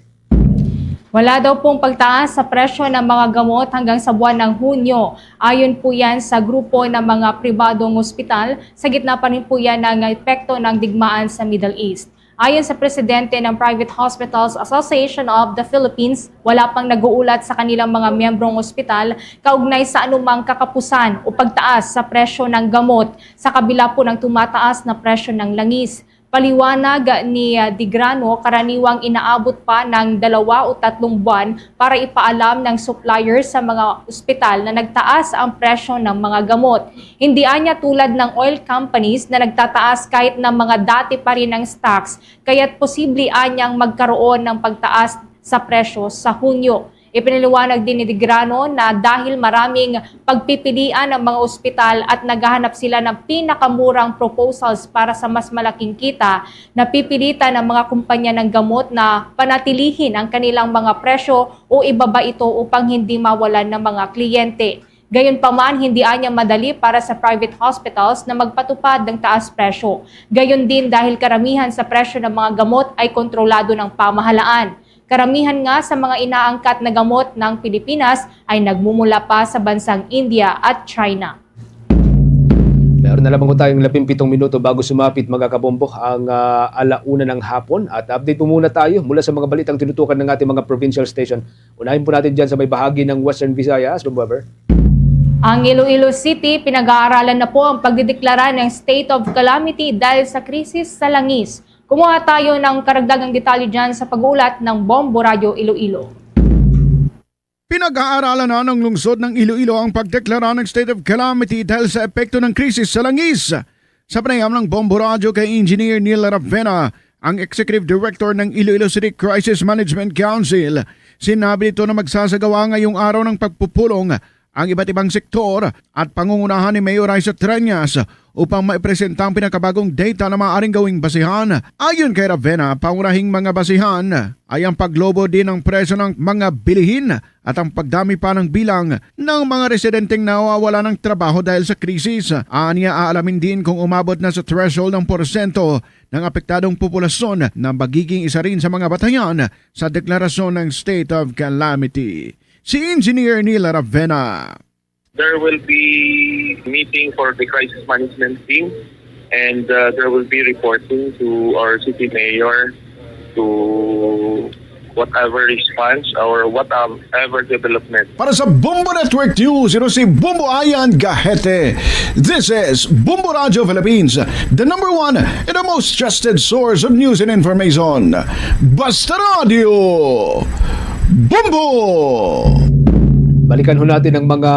[SPEAKER 9] Wala daw pong pagtaas sa presyo ng mga gamot hanggang sa buwan ng Hunyo. Ayon po yan sa grupo ng mga pribadong ospital, sa gitna pa rin po yan ng epekto ng digmaan sa Middle East. Ayon sa presidente ng Private Hospitals Association of the Philippines, wala pang nag-uulat sa kanilang mga miyembrong ospital kaugnay sa anumang kakapusan o pagtaas sa presyo ng gamot sa kabila po ng tumataas na presyo ng langis. Paliwanag ni Digrano, karaniwang inaabot pa ng 2 o 3 buwan para ipaalam ng supplier sa mga ospital na nagtaas ang presyo ng mga gamot. Hindi anya tulad ng oil companies na nagtataas kahit na mga dati pa rin ang stocks, kaya't posible anyang magkaroon ng pagtaas sa presyo sa Hunyo. Ipinaliwanag din ni Digrano na dahil maraming pagpipilian ng mga ospital at naghahanap sila ng pinakamurang proposals para sa mas malaking kita, napipilitan ng mga kumpanya ng gamot na panatilihin ang kanilang mga presyo o ibaba ito upang hindi mawalan ng mga kliyente. Gayunpaman, hindi anya madali para sa private hospitals na magpatupad ng taas presyo. Gayon din dahil karamihan sa presyo ng mga gamot ay kontrolado ng pamahalaan. Karamihan nga sa mga inaangkat na gamot ng Pilipinas ay nagmumula pa sa bansang India at China.
[SPEAKER 8] Meron na lamang ko tayong 17 minuto bago sumapit, mga kabombo, ang 1:00 ng hapon. At update po muna tayo mula sa mga balitang tinutukan ng ating mga provincial station. Unahin po natin dyan sa may bahagi ng Western Visayas, Weber.
[SPEAKER 9] Ang Iloilo City, pinag-aaralan na po ang pagdideklara ng state of calamity dahil sa krisis sa langis. Kumuha tayo ng karagdagang detalye dyan sa pag-uulat ng Bombo Radio Iloilo.
[SPEAKER 6] Pinag-aaralan na ng lungsod ng Iloilo ang pagdeklara ng state of calamity dahil sa epekto ng krisis sa langis. Sa panayam ng Bombo Radio kay Engineer Neil Ravena, ang Executive Director ng Iloilo City Crisis Management Council, sinabi nito na magsasagawa ngayong araw ng pagpupulong ang iba't ibang sektor at pangungunahan ni Mayor Raisa Treñas upang maipresenta ang pinakabagong data na maaaring gawing basihan. Ayon kay Ravena, pangunahing mga basihan ay ang paglobo din ng presyo ng mga bilihin at ang pagdami pa ng bilang ng mga residenteng nawawala ng trabaho dahil sa krisis. Aniya, aalamin din kung umabot na sa threshold ng porsyento ng apektadong populasyon na magiging isa rin sa mga batayan sa deklarasyon ng state of calamity. Si Engineer Neil Ravena.
[SPEAKER 21] There will be meeting for the crisis management team and there will be reporting to our city mayor to whatever response or whatever development.
[SPEAKER 6] Para sa Bombo Network News, ito si Bombo Ayan Gahete. This is Bombo Radio Philippines, the number one and the most trusted source of news and information. Basta Radio Bombo!
[SPEAKER 8] Balikan ho natin ang mga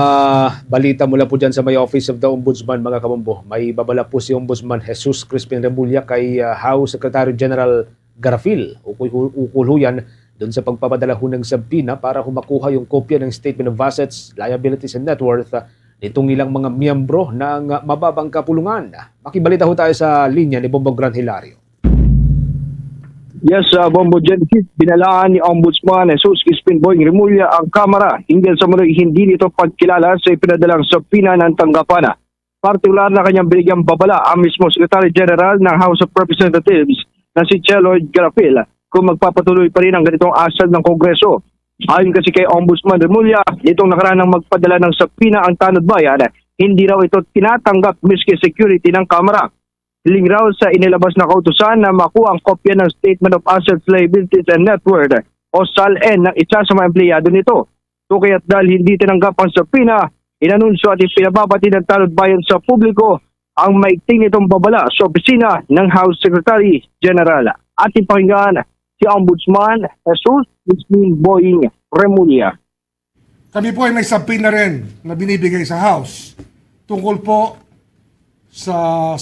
[SPEAKER 8] balita mula po dyan sa may Office of the Ombudsman, mga kabombo. May babala po si Ombudsman Jesus Crispin Remulla kay House Secretary General Garafil. Ukul ho yan doon sa pagpapadala ho ng sabina para humakuha yung kopya ng Statement of Assets, Liabilities and Net Worth nitong ilang mga miyembro ng mababang kapulungan. Makibalita ho tayo sa linya ni Bombo Gran Hilario.
[SPEAKER 22] Yes, Bombo Genesis, binalaan ni Ombudsman Jesus Crispin Boying Remulla ang Kamara hinggil sa manoy hindi nito pagkilala sa ipinadalang sabina ng tanggapan. Partikular na kanyang binigyang babala ang mismo Secretary General ng House of Representatives na si Cheloyd Garafil kung magpapatuloy pa rin ang ganitong asal ng Kongreso. Ayon kasi kay Ombudsman Remulla, itong nakaranang magpadala ng sabina ang tanod bayan, hindi raw ito tinatanggap miski security ng Kamara. Hiling raw sa inilabas na kautusan na makuha ang kopya ng Statement of Assets, Liabilities and Net Worth o SALN ng isa sa mga empleyado nito. So kaya't dahil hindi tinanggap ang sabina, inanunsyo at ipinababati ng tanod bayan sa publiko ang maigting nitong babala sa opisina ng House Secretary General. Ating pakinggan si Ombudsman Jesus Crispin Boying Remulla.
[SPEAKER 23] Kami po ay may sabina rin na binibigay sa House tungkol po sa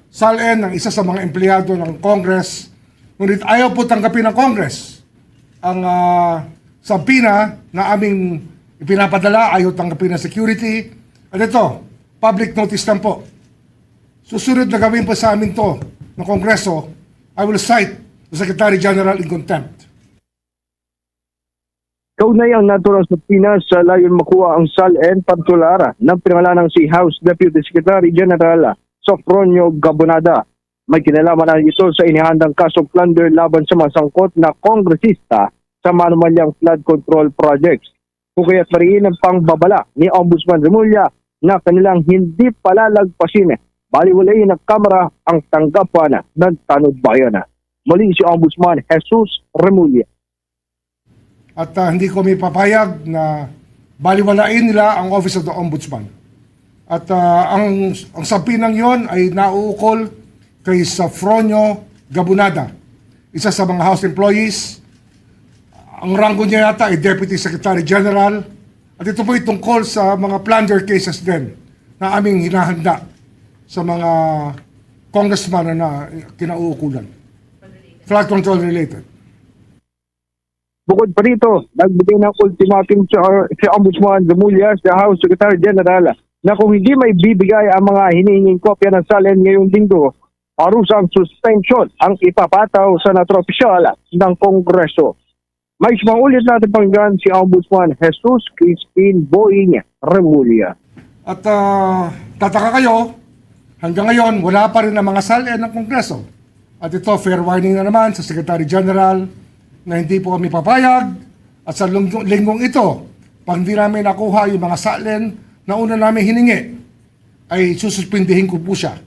[SPEAKER 23] SALN ng isa sa mga empleyado ng Congress. Ngunit ayaw po tanggapin ng Congress ang sabina na aming ipinapadala, ayaw tanggapin ng security. At ito, public notice lang po. Susunod na gawin po sa amin to ng Kongreso, I will cite the Secretary General in contempt.
[SPEAKER 22] Kaunay ang naturang sabina sa layon makuha ang SALN partikular ng pinangalanang si House Deputy Secretary General Sofronio Gabonada. May kinalaman na ito sa inihandang kasong plunder laban sa mga sangkot na kongresista sa manumalyang flood control projects. Kung kaya't mariin ang pangbabala ni Ombudsman Remulla na kanilang hindi palalagpasin, baliwalayin ng Kamara ang tanggapan ng tanod bayan. Muli si Ombudsman Jesus Remulla.
[SPEAKER 23] At hindi ko may papayag na baliwalain nila ang Office of the Ombudsman. At ang sabinang yon ay nauukol kay Sofronio Gabonada, isa sa mga House employees. Ang ranggo niya yata ay Deputy Secretary General. At ito po ay tungkol sa mga plunder cases din na aming hinahanda sa mga congressman na kinauukulan. Flood control related.
[SPEAKER 22] Bukod pa rito, nagbigay ng ultimatum si Ombudsman Remulla sa House Secretary General na kung hindi may bibigay ang mga hinihinging kopya ng SALN ngayong linggo, parusang suspension ang ipapataw sa naturang opisyal ng Kongreso. May ulit natin panggan si Ombudsman Jesus Crispin Boying Remulla.
[SPEAKER 23] At tataka kayo, hanggang ngayon wala pa rin ang mga SALN ng Kongreso. At ito, fair warning na naman sa Secretary General na hindi po kami papayag at sa linggong ito, pag hindi namin nakuha yung mga SALN na una namin hiningi, ay sususpindihin ko po siya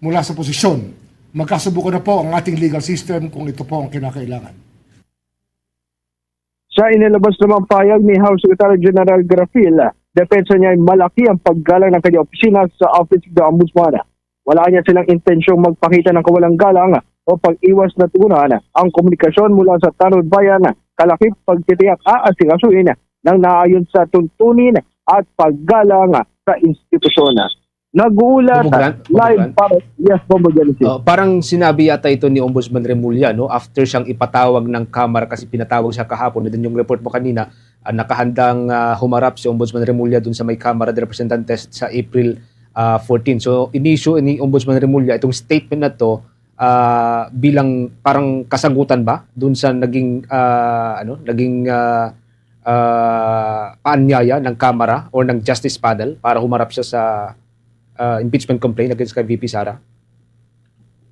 [SPEAKER 23] mula sa posisyon. Magkasubukan na po ang ating legal system kung ito po ang kinakailangan.
[SPEAKER 22] Sa inilabas namang payag ni House Secretary General Garafil, depensa niya ay malaki ang paggalang ng kanyang opisina sa Office of the Ombudsman. Wala niya silang intensyong magpakita ng kawalang galang o pag-iwas na tugunan ang komunikasyon mula sa tanod bayan, kalakip pagtitiyak aasikasuhin ng naayon sa tuntunin at paggalang sa institusyon. Nag-uulat live para yes, Bombo Genesis.
[SPEAKER 8] Parang sinabi yata ito ni Ombudsman Remulla, no, after siyang ipatawag ng Kamara kasi pinatawag siya kahapon. Din yung report mo kanina, nakahandang humarap si Ombudsman Remulla dun sa may Kamara de Representantes sa April 14. So inisyu ni Ombudsman Remulla itong statement na to bilang parang kasagutan ba dun sa naging paanyaya ng Kamara or ng Justice Panel para humarap siya sa impeachment complaint against kay VP Sara?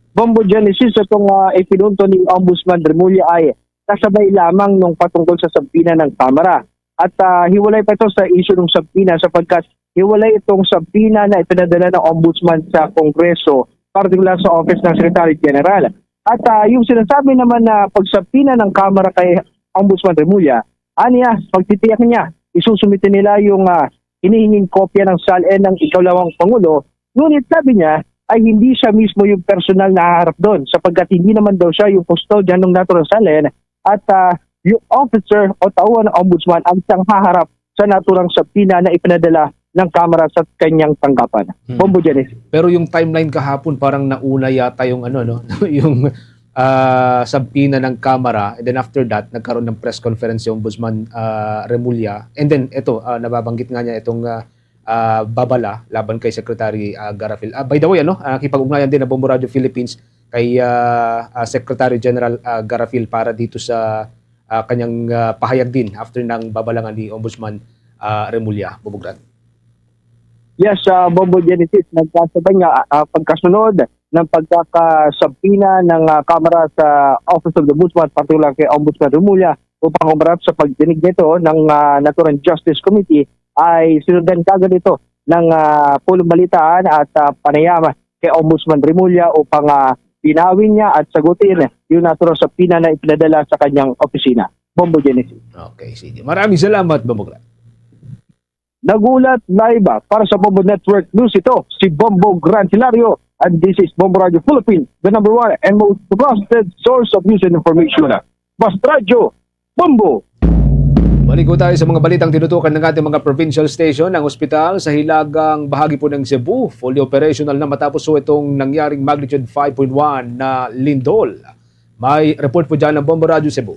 [SPEAKER 22] Bombo Genesis, itong ipinunto ni Ombudsman Remulla ay kasabay lamang nung patungkol sa sabina ng Kamara. At hiwalay pa ito sa issue ng sabina sapagkat hiwalay itong sabina na ipinadala ng Ombudsman sa Kongreso, partikular sa Office ng Secretary General. At yung sinasabi naman na pagsabina ng Kamara kay Ombudsman Remulla, pagtitiyak niya, isusumite nila yung hinihinging kopya ng SALN ng ikalawang Pangulo, ngunit sabi niya ay hindi siya mismo yung personal na haharap doon sapagkat hindi naman daw siya yung custodian ng naturang SALN at yung officer o tauhan ng Ombudsman ang siyang haharap sa naturang sabina na ipinadala ng Kamara sa kanyang tanggapan. Bombo Genesis.
[SPEAKER 8] Pero yung timeline kahapon parang nauna yata yung yung sabina ng Kamara, and then after that nagkaroon ng press conference yung Ombudsman Remulla, and then ito nababanggit nga niya itong babala laban kay Secretary Garafil. By the way, nakipag-ugnayan din ng Bombo Radio Philippines kay Secretary General Garafil para dito sa kanyang pahayag din after ng babalangan ni Ombudsman Remulla. Bubugran.
[SPEAKER 22] Yes, Bombo Genesis, nagkasabay nga pagkasunod ng pagkakasabina ng Kamara sa Office of the Ombudsman, partikular kay Ombudsman Remulla, upang umarap sa pagdinig nito ng Natural Justice Committee, ay sinundan kagad ito ng pulong balitaan at panayam kay Ombudsman Remulla upang pinawin niya at sagutin yung natural sabina na ipinadala sa kanyang opisina. Bombo Genesis.
[SPEAKER 8] Okay, sige. Maraming salamat, Bombo.
[SPEAKER 22] Nagulat live para sa Bombo Network News ito, si Bombo Gran Hilario, and this is Bombo Radio Philippines, the number one and most trusted source of news and information. Basta Radio, Bombo!
[SPEAKER 8] Balik tayo sa mga balitang tinutukan ng ating mga provincial station. Ang ospital sa hilagang bahagi po ng Cebu, fully operational na matapos itong nangyaring magnitude 5.1 na lindol. May report po dyan ng Bombo Radio Cebu.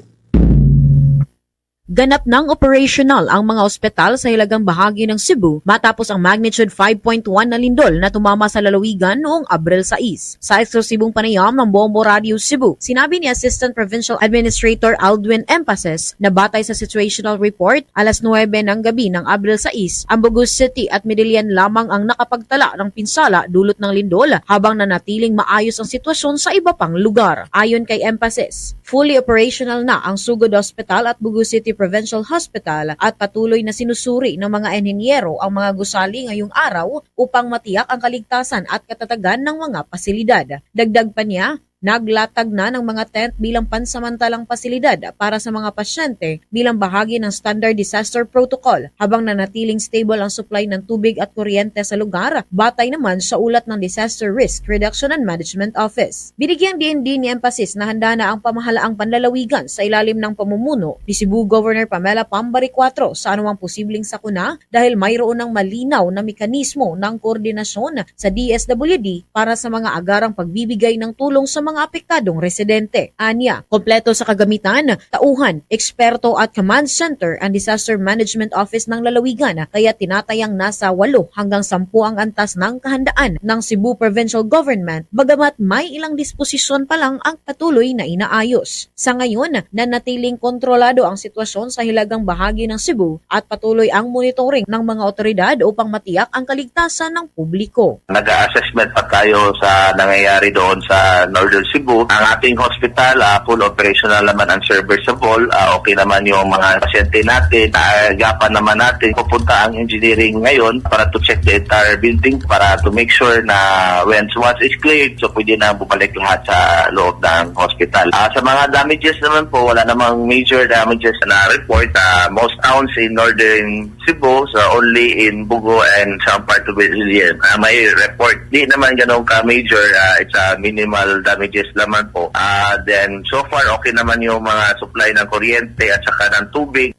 [SPEAKER 3] Ganap ng operational ang mga ospital sa hilagang bahagi ng Cebu matapos ang magnitude 5.1 na lindol na tumama sa lalawigan noong Abril 6. Sa eksklusibong panayam ng Bombo Radio Cebu, sinabi ni Assistant Provincial Administrator Aldwin Empases na batay sa situational report, alas 9 ng gabi ng Abril 6, ang Bugus City at Medellin lamang ang nakapagtala ng pinsala dulot ng lindol habang nanatiling maayos ang sitwasyon sa iba pang lugar. Ayon kay Empases, fully operational na ang Sugod Hospital at Bugus City Provincial Hospital at patuloy na sinusuri ng mga enhinyero ang mga gusali ngayong araw upang matiyak ang kaligtasan at katatagan ng mga pasilidad. Dagdag pa niya, naglatag na ng mga tent bilang pansamantalang pasilidad para sa mga pasyente bilang bahagi ng Standard Disaster Protocol habang nanatiling stable ang supply ng tubig at kuryente sa lugar, batay naman sa ulat ng Disaster Risk Reduction and Management Office. Binigyang din ni Empases na handa na ang pamahalaang panlalawigan sa ilalim ng pamumuno ni Cebu Governor Pamela Pambari IV sa anumang posibleng sakuna dahil mayroon ng malinaw na mekanismo ng koordinasyon sa DSWD para sa mga agarang pagbibigay ng tulong sa mga apektadong residente. Anya, kompleto sa kagamitan, tauhan, eksperto at command center ang Disaster Management Office ng lalawigan kaya tinatayang nasa 8 hanggang 10 ang antas ng kahandaan ng Cebu Provincial Government bagamat may ilang disposisyon pa lang ang patuloy na inaayos. Sa ngayon, nanatiling kontrolado ang sitwasyon sa hilagang bahagi ng Cebu at patuloy ang monitoring ng mga otoridad upang matiyak ang kaligtasan ng publiko.
[SPEAKER 4] Nag-assessment pa tayo sa nangyayari doon sa Northern
[SPEAKER 21] Regional Cebu. Ang ating hospital, full operational naman ang servers sa VOL. Okay naman yung mga pasyente natin. Agapan naman natin. Pupunta ang engineering ngayon para to check the entire building para to make sure na once is cleared, so pwede na bumalik lahat sa loob ng hospital. Sa mga damages naman po, wala namang major damages na report. Most towns in northern Cebu, so only in Bugo and some part of Villiers, may report. Di naman ganun ka-major, it's minimal damages naman po. Then so far, okay naman yung mga supply ng kuryente at saka ng tubig.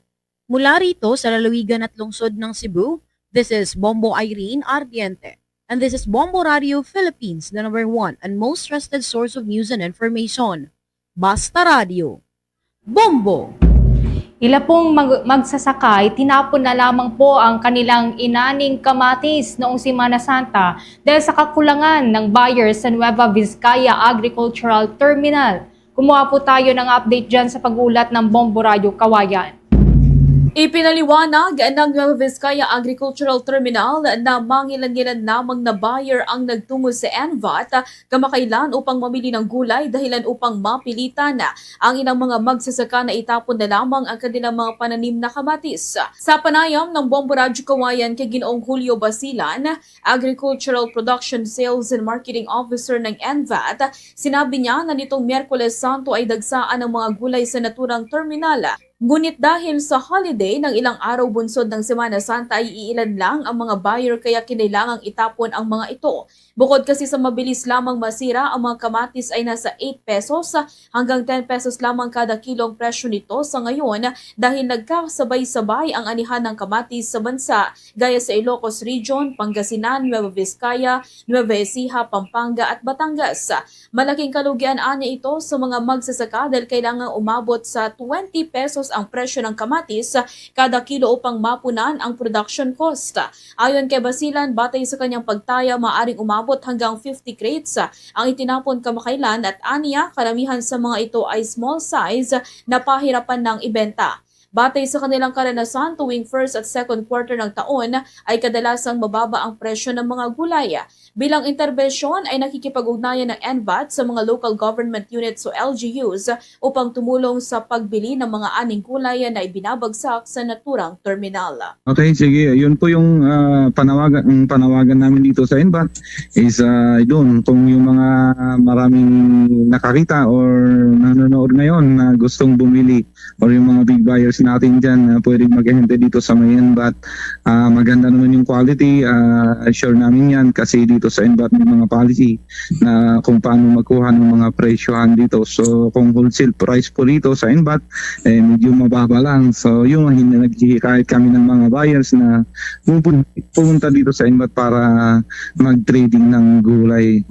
[SPEAKER 3] Mula rito sa lalawigan at lungsod ng Cebu, this is Bombo Irene Ardiente. And this is Bombo Radio Philippines, the #1 and most trusted source of news and information. Basta Radio. Bombo!
[SPEAKER 9] Ila pong magsasakay, tinapon na lamang po ang kanilang inaning kamatis noong Semana Santa dahil sa kakulangan ng buyers sa Nueva Vizcaya Agricultural Terminal. Kumuha po tayo ng update dyan sa pag-ulat ng Bombo Radio Kawayan. Ipinaliwanag ng Nueva Vizcaya Agricultural Terminal na mangilan-ngilan lamang na buyer ang nagtungo sa NVAT kamakailan upang mamili ng gulay dahilan upang mapilitan ang ilang mga magsasaka na itapon na lamang ang kanilang mga pananim na kamatis. Sa panayam ng Bombo Radyo Kawayan kay Ginoong Julio Basilan, Agricultural Production Sales and Marketing Officer ng NVAT, sinabi niya na nitong Miyerkules Santo ay dagsaan ng mga gulay sa naturang terminal. Ngunit dahil sa holiday ng ilang araw bunsod ng Semana Santa ay iilan lang ang mga buyer kaya kinailangang itapon ang mga ito. Bukod kasi sa mabilis lamang masira, ang mga kamatis ay nasa 8 pesos hanggang 10 pesos lamang kada kilong presyo nito sa ngayon dahil nagkasabay-sabay ang anihan ng kamatis sa bansa gaya sa Ilocos Region, Pangasinan, Nueva Vizcaya, Nueva Ecija, Pampanga at Batangas. Malaking kalugian anya ito sa mga magsasaka dahil kailangang umabot sa 20 pesos ang presyo ng kamatis kada kilo upang mapunan ang production cost. Ayon kay Basilan, batay sa kanyang pagtaya, maaring umabot hanggang 50 crates ang itinapon kamakailan at aniya, karamihan sa mga ito ay small size na pahirapan ng ibenta. Batay sa kanilang karanasan, tuwing first at second quarter ng taon ay kadalasang mababa ang presyo ng mga gulay. Bilang interbensyon ay nakikipag-ugnayan ng NVAT sa mga local government units o LGUs upang tumulong sa pagbili ng mga aning gulay na ibinabagsak sa naturang terminal.
[SPEAKER 4] Okay, sige. Yun po yung panawagan namin dito sa NVAT is doon kung yung mga maraming nakakita or nanonood ngayon na gustong bumili or yung mga big buyers natin dyan na pwedeng mag-ahente dito sa may NVAT. Maganda naman yung quality. Sure namin yan kasi dito sa NVAT may mga policy na kung paano magkuha ng mga presyohan dito. So kung wholesale price po dito sa NVAT, medyo mababa lang. So yung hindi naghihikayat kami ng mga buyers na pupunta dito sa NVAT para mag-trading ng gulay.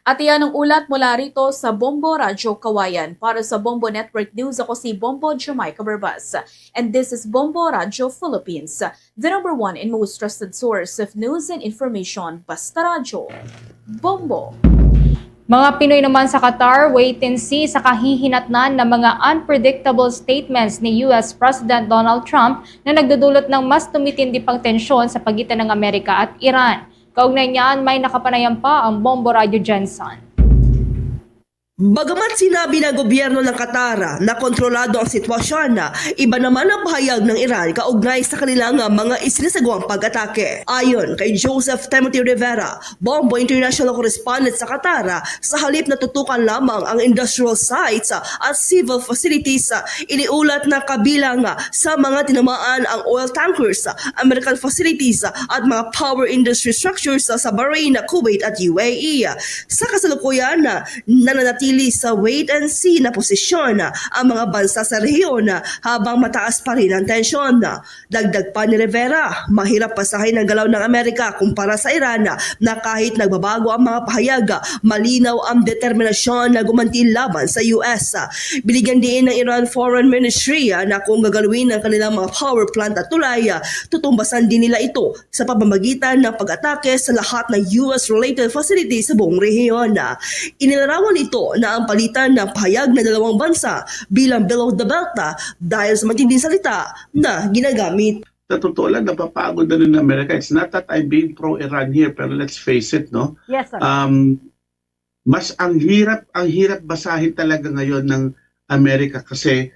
[SPEAKER 3] At iyan ang ulat mula rito sa Bombo Radyo Kawayan. Para sa Bombo Network News, ako si Bombo Jamaica Barbas. And this is Bombo Radyo Philippines, the #1 and most trusted source of news and information. Basta Radyo. Bombo.
[SPEAKER 9] Mga Pinoy naman sa Qatar, wait and see sa kahihinatnan ng mga unpredictable statements ni US President Donald Trump na nagdudulot ng mas tumitindi pang tensyon sa pagitan ng Amerika at Iran. Kaugnay niyan, may nakapanayam pa ang Bombo Radio Jensen.
[SPEAKER 5] Bagamat sinabi ng gobyerno ng Qatar na kontrolado ang sitwasyon, iba naman ang pahayag ng Iran kaugnay sa kanilang mga isinasagawang pag-atake. Ayon kay Joseph Timothy Rivera, Bombo International Correspondent sa Qatar, sa halip na tutukan lamang ang industrial sites at civil facilities, iniulat na kabilang sa mga tinamaan ang oil tankers, American facilities at mga power industry structures sa Bahrain, Kuwait at UAE. Sa kasalukuyan, nananatili sa wait and see na posisyon ang mga bansa sa rehiyon habang mataas pa rin ang tensyon. Dagdag pa ni Rivera, mahirap pasahin ang galaw ng Amerika kumpara sa Iran na kahit nagbabago ang mga pahayag, malinaw ang determinasyon na gumanti laban sa US. Binigyan din ng Iran Foreign Ministry na kung gagalawin ang kanilang mga power plant at tulay, tutumbasan din nila ito sa pamamagitan ng pag-atake sa lahat ng US-related facilities sa buong rehiyon. Inilarawan ito na ang palitan ng pahayag na dalawang bansa bilang below the belt dahil sa matinding salita na ginagamit.
[SPEAKER 7] Sa totoo lang, napapagod na rin ng Amerika. It's not that I'm being pro-Iran here, pero let's face it, no?
[SPEAKER 9] Yes, sir.
[SPEAKER 7] mas ang hirap basahin talaga ngayon ng Amerika kasi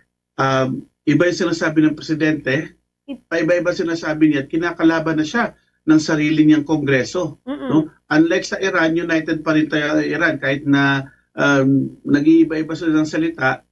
[SPEAKER 7] iba yung sinasabi ng presidente, paiba-iba sinasabi niya at kinakalaban na siya ng sarili niyang kongreso. No? Unlike sa Iran, united pa rin tayo Iran kahit na nag-iiba-iba sila ng salita.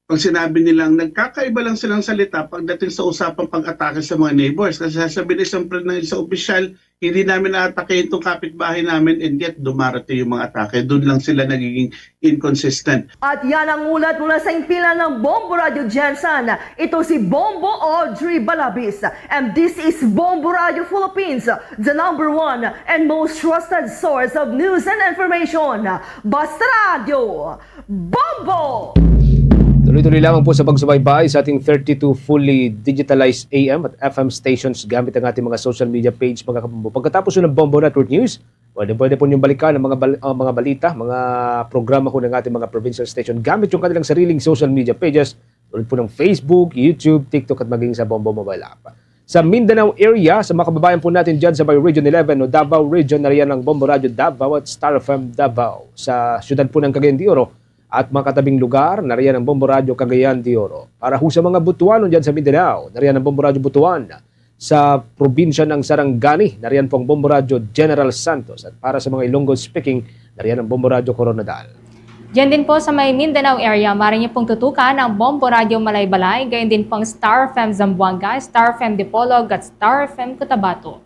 [SPEAKER 7] Pag sinabi nilang nagkakaiba lang silang salita pagdating sa usapang pag-atake sa mga neighbors. Kasi sasabihin ng isang opisyal, hindi namin na-atake itong kapitbahay namin and yet dumarating yung mga atake. Doon lang sila nagiging inconsistent.
[SPEAKER 5] At yan ang ulat mula sa impila ng Bombo Radio Jensen. Ito si Bombo Audrey Balabis. And this is Bombo Radio Philippines, the #1 and most trusted source of news and information. Basta Radio, Bombo!
[SPEAKER 8] Tuloy-tuloy lamang po sa pagsubaybay sa ating 32 fully digitalized AM at FM stations gamit ang ating mga social media page, mga kabombo. Pagkatapos ng Bombo Network News, pwede po niyong balikan ang mga balita, mga programa ko ng ating mga provincial station gamit yung kanilang sariling social media pages tulad po ng Facebook, YouTube, TikTok at maging sa Bombo Mobile App. Sa Mindanao area, sa mga kababayan po natin dyan sa may Region 11 o Davao Region, nariyan ang Bombo Radio Davao at Star FM Davao. Sa syudad po ng Cagayan de Oro, at mga katabing lugar, nariyan ang Bombo Radio Cagayan de Oro. Para ho sa mga Butuanon dyan sa Mindanao, nariyan ang Bombo Radio Butuan. Sa probinsya ng Sarangani, nariyan po ang Bombo Radio General Santos. At para sa mga Ilonggo speaking, nariyan ang Bombo Radio Coronadal.
[SPEAKER 9] Diyan din po sa may Mindanao area, maaari niyo pong tutukan ang Bombo Radio Malaybalay, gayon din pong Star FM Zamboanga, Star FM Dipolog at Star FM Cotabato.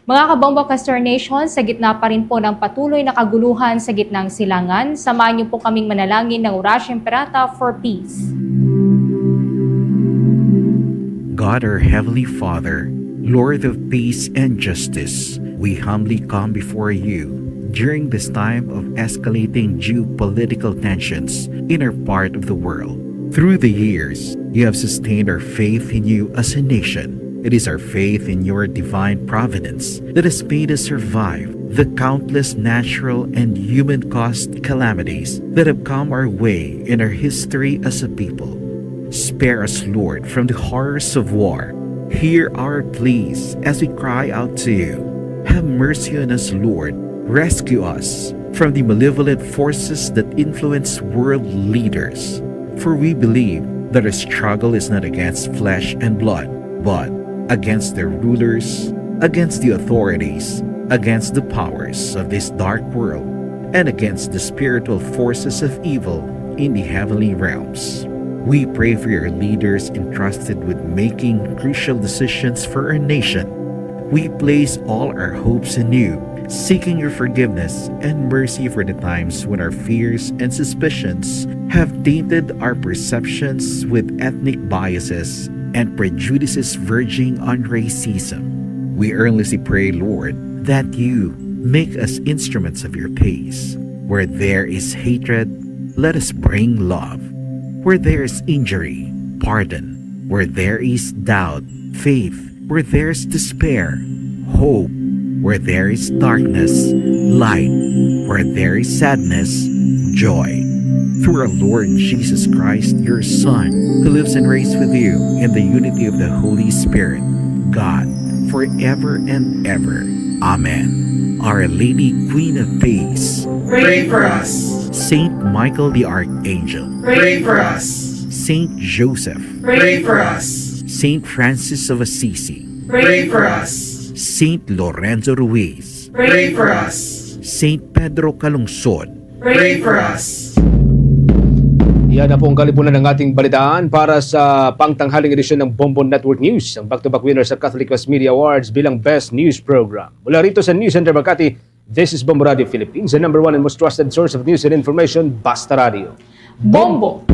[SPEAKER 9] Mga kabombo Castor Nation, sa gitna pa rin po ng patuloy na kaguluhan sa gitnang silangan, samahan niyo po kaming manalangin ng Orasyo Imperata for Peace.
[SPEAKER 1] God our Heavenly Father, Lord of peace and justice, we humbly come before you during this time of escalating geopolitical tensions in our part of the world. Through the years, you have sustained our faith in you as a nation. It is our faith in your divine providence that has made us survive the countless natural and human-caused calamities that have come our way in our history as a people. Spare us, Lord, from the horrors of war. Hear our pleas as we cry out to you. Have mercy on us, Lord. Rescue us from the malevolent forces that influence world leaders. For we believe that our struggle is not against flesh and blood, but against their rulers, against the authorities, against the powers of this dark world, and against the spiritual forces of evil in the heavenly realms. We pray for your leaders entrusted with making crucial decisions for our nation. We place all our hopes in you, seeking your forgiveness and mercy for the times when our fears and suspicions have tainted our perceptions with ethnic biases and prejudices verging on racism. We earnestly pray, Lord, that you make us instruments of your peace. Where there is hatred, let us bring love. Where there is injury, pardon. Where there is doubt, faith. Where there is despair, hope. Where there is darkness, light. Where there is sadness, joy. Through our Lord Jesus Christ, your Son, who lives and reigns with you in the unity of the Holy Spirit, God, forever and ever. Amen. Our Lady, Queen of Peace,
[SPEAKER 10] pray for us.
[SPEAKER 1] Saint Michael the Archangel,
[SPEAKER 10] Pray for us.
[SPEAKER 1] Saint Joseph,
[SPEAKER 10] Pray for us.
[SPEAKER 1] Saint Francis of Assisi,
[SPEAKER 10] Pray for us.
[SPEAKER 1] Saint Lorenzo Ruiz,
[SPEAKER 10] Pray for us.
[SPEAKER 1] Saint Pedro Calungsod,
[SPEAKER 10] Pray for us.
[SPEAKER 8] Yan na po ang kalipunan ng ating balitaan para sa pangtanghaling edisyon ng Bombo Network News, ang back-to-back winner sa Catholic Mass Media Awards bilang Best News Program. Mula rito sa News Center Makati, this is Bombo Radio Philippines, the #1 and most trusted source of news and information, Basta Radio.
[SPEAKER 9] Bombo!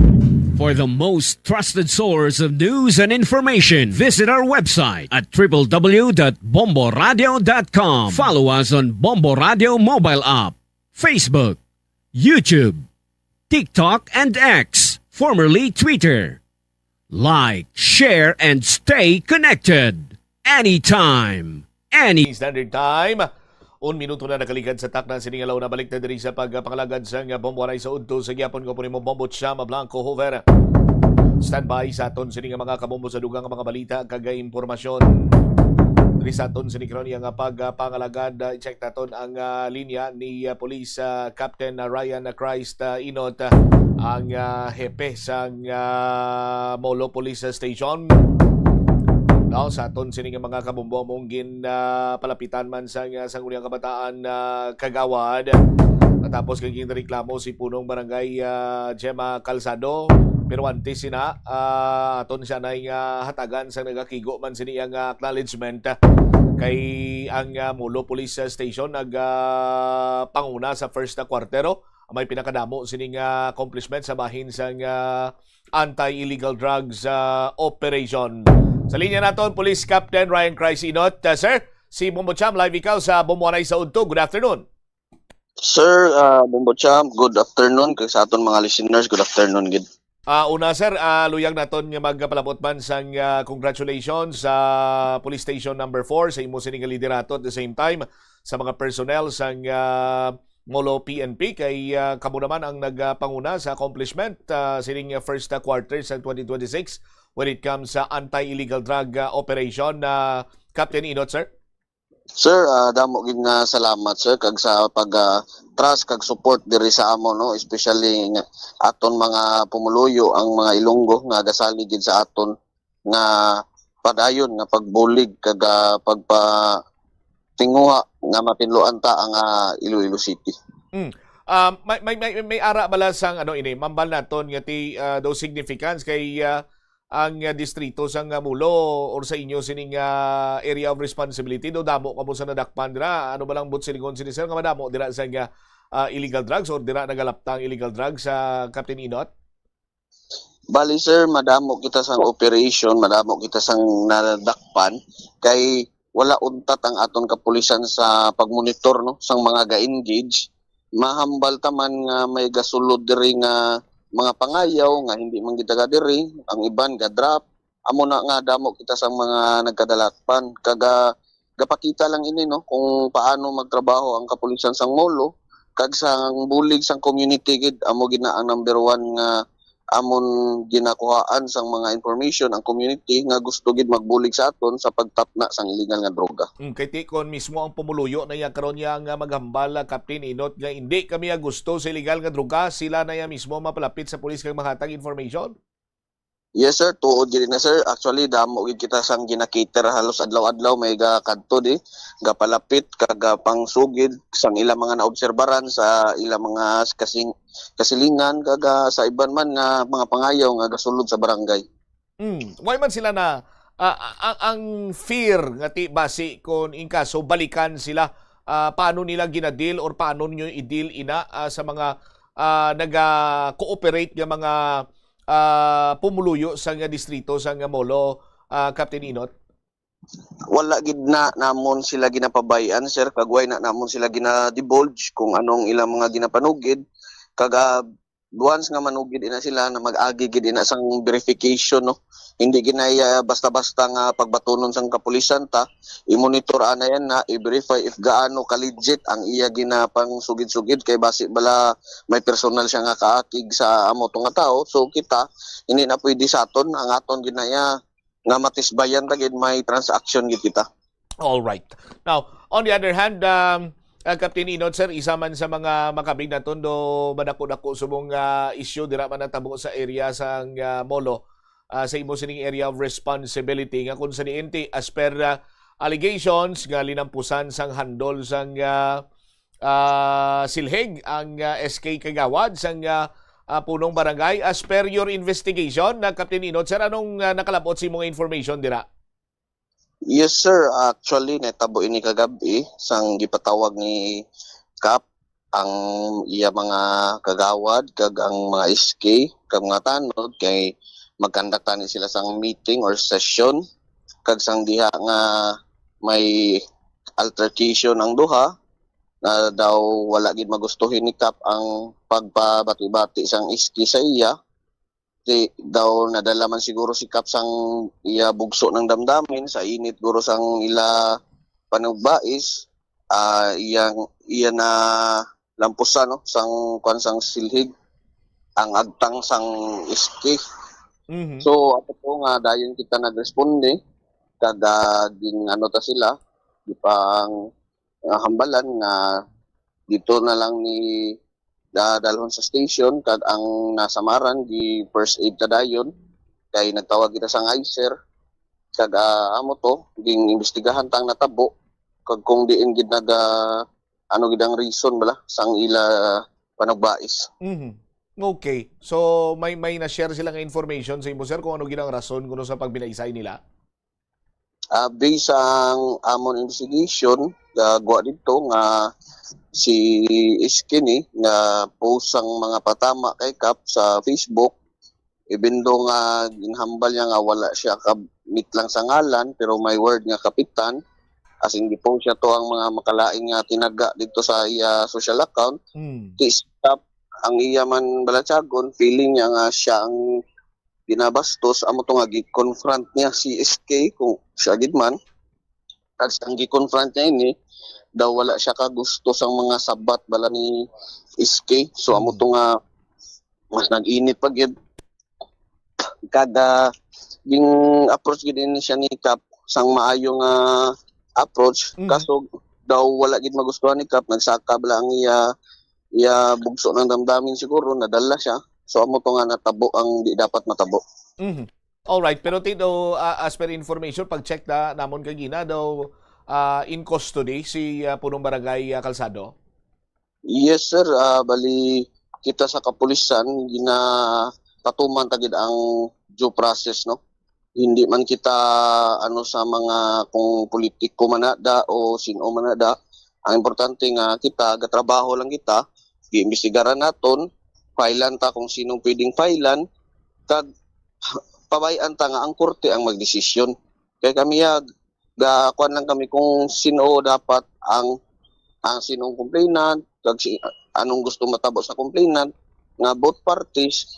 [SPEAKER 2] For the most trusted source of news and information, visit our website at www.bomboradio.com. Follow us on Bombo Radio mobile app, Facebook, YouTube, TikTok, and X, formerly Twitter. Like, share, and stay connected. Anytime, any
[SPEAKER 12] Standard Time. 1 minuto na nakaligad sa takna siningalaw na balik na diri sa pagpakalagad sa Bombo sa udto sa gyapon ko po ni Bombo Chama Blanco Hover. Standby sa aton sining mga kabombo sa dugang mga balita kag impormasyon. Diri sa aton sinikron nga pagpangalagad, i-check naton ang linya ni Police Captain Ryan Christ Inot, ang hepe sa Molo Police Station. Now, sa aton sining mga kabumbo mong palapitan man sa Sangguniang Kabataan Kagawad. Tapos kaging reklamo si punong barangay Gemma Calzado. Pero antes sina aton siya na hatagan sa nagakigo man sini ang acknowledgement kay ang Molo Police Station panguna sa first kwartero. May pinakadamo sining accomplishment sa bahin sa anti-illegal drugs operation. Sa linya naton, Police Captain Ryan Christ Inot. Sir, si Bombo Cham, live ikaw sa Bumuanay sa Udto. Good afternoon.
[SPEAKER 11] Sir, Bombo Cham, good afternoon. Kaya sa aton mga listeners, good afternoon. Good.
[SPEAKER 12] Una sir, luyag naton nga magpalabot man sang congratulations sa Police Station number 4 sa imo sining liderato at the same time sa mga personnel sang Molo PNP kay kamo naman ang nagpanguna sa accomplishment sining first quarter sa 2026 when it comes sa anti-illegal drug operation. Captain Inot, sir?
[SPEAKER 11] Sir, damo gid nga salamat sir kag sa pag-trust kag support diri sa amo, no, especially nga aton mga pumuluyo ang mga Ilonggo nga gasali gid sa aton nga padayon nga pagbulig kag pagpatinguha nga matinluan ta ang Iloilo City.
[SPEAKER 12] May ara bala sang ini mambal naton nga ti those significance kay ang distrito sang Mulo or sa inyo sining area of responsibility do damo kamo sa nadakpan dira ano ba lang but silingon sini sir nga madamo dira sa illegal drugs or dira nagalaptang illegal drugs sa Captain Inot?
[SPEAKER 11] Bali sir, madamo kita sang operation, madamo kita sang nadakpan kay wala untat ang aton kapulisan sa pagmonitor, no, sang mga ga-engage. Mahambal taman nga may gasulod diri nga mga pangayaw nga hindi man kita diri, ang iban ga drop. Amo na nga damo kita sa mga nagkadalakpan. Gapakita lang ini, no, kung paano magtrabaho ang kapulisan sang Molo kag sang bulig sang community gid amo gid na ang number 1 nga amon ginakuhaan sang mga information ang community nga gusto gid magbulig sa aton sa pagtapna sang illegal nga droga.
[SPEAKER 12] Kay tikon mismo ang pumuluyo na yan karon niya nga maghambal Captain Inot nga hindi kami gusto sa illegal nga droga, sila na yan mismo mapalapit sa pulis kag mahatag information?
[SPEAKER 11] Yes sir, tuod gid na sir. Actually damo gid kita sang ginakater halos adlaw-adlaw may kadto di gapalapit kag pangsugid sang ilang mga naobserbaran sa ilang mga kasilingan kag sa iban man nga mga pangayaw nga gasulod sa barangay.
[SPEAKER 12] Why man sila na ang fear nga ti basi kon in kaso balikan sila, paano nila ginadil or paano niyo i-deal ina sa mga naga-cooperate nga mga pumuluyo sa nga distrito sa nga Molo, Captain Inot?
[SPEAKER 11] Wala gid na namon sila ginapabayan sir, kag way na namon sila gina-divulge kung anong ilang mga ginapanugid kag once nga manugid ina sila na mag-agi gid ina sang verification, no. Hindi ginaya basta-basta nga pagbatunon sang kapulisan ta, i-monitor ana yan na i-verify if gaano ka-legit ang iya ginapang sugid-sugid kay basi bala may personal siya nga kaakig sa amo tong nga tao. So kita hindi na pwede sa aton ang aton ginaya nga matisbayan ta gid may transaction gid kita.
[SPEAKER 12] All right. Now, on the other hand, Captain Inot, sir, isa man sa mga makabig na tondo madako-dako subong issue dira man natabo sa area sang Molo, sa imo sining area of responsibility nga kung sa niinti as per allegations nga linampusan sang handol sang silhig ang SK Kagawad sang punong barangay. As per your investigation na Captain Inot, sir, anong nakalabot si mga information dira?
[SPEAKER 11] Yes sir, actually netabo ini kagabi sang gipatawag ni Cap ang iya mga kagawad kag ang mga SK kag mga tanod kay magkandaktan sila sang meeting or session kag sang diha nga may altercation ang duha na daw wala gid magustuhin ni Cap ang pagpabati-bati sang SK sa iya. Daw nadala man siguro si Cap sang iya bugso ng damdamin sa init guro sang ila panugbais, iya na lampusan, no, sang kwansang silhig ang agtang sang SK. So ato po nga dayon kita nagresponde din ano ta sila ipang hambalan nga dito na lang ni dalhon sa station kag ang nasamaran di first aid ta dayon kay nagtawag kita sa ICER kag amo to ging imbestigahan tang natabo kag kung diin gid ano gid ang reason bala sang ila panagbais.
[SPEAKER 12] Okay. So may na-share sila nga information sa imo sir kung ano gid ang rason kuno sa pagbinaysay nila?
[SPEAKER 11] Based ang amon investigation gwa dito nga si Iskini nga post ang mga patama kay Kap sa Facebook even though nga ginhambal niya nga wala siya kamit lang sa ngalan pero may word nga kapitan as in po siya to ang mga makalaing nga tinaga dito sa iya social account. Kap ang iya man balatsagon feeling niya nga siya ang ginabastos amo to nga gi-confront niya si SK kung siya gid man at ang gi-confront niya ini daw wala siya kagusto sa mga sabat bala ni SK so amo to nga mas nag-init pa gid kada ging approach gid ni siya ni Kap sang maayo nga approach kaso daw wala gid magustuhan ni Kap nagsaka bala ang iya bugso ng damdamin siguro nadala siya so amo to nga natabo ang di dapat matabo.
[SPEAKER 12] All right, pero tito as per information pag-check na namon kagina daw in custody si punong barangay Calzado?
[SPEAKER 11] Yes sir, bali kita sa kapulisan ginapatuman tagid ang due process no. Hindi man kita ano sa mga kung politiko manada o sino manada. Ang importante nga kita gatrabaho lang kita, giimbestigaran naton, filean ta kung sinong pwedeng filean kag pabayan ta nga ang korte ang magdesisyon. Kaya kami kuan lang kami kung sino dapat ang sinong complainant kag anong gusto matabo sa complainant nga both parties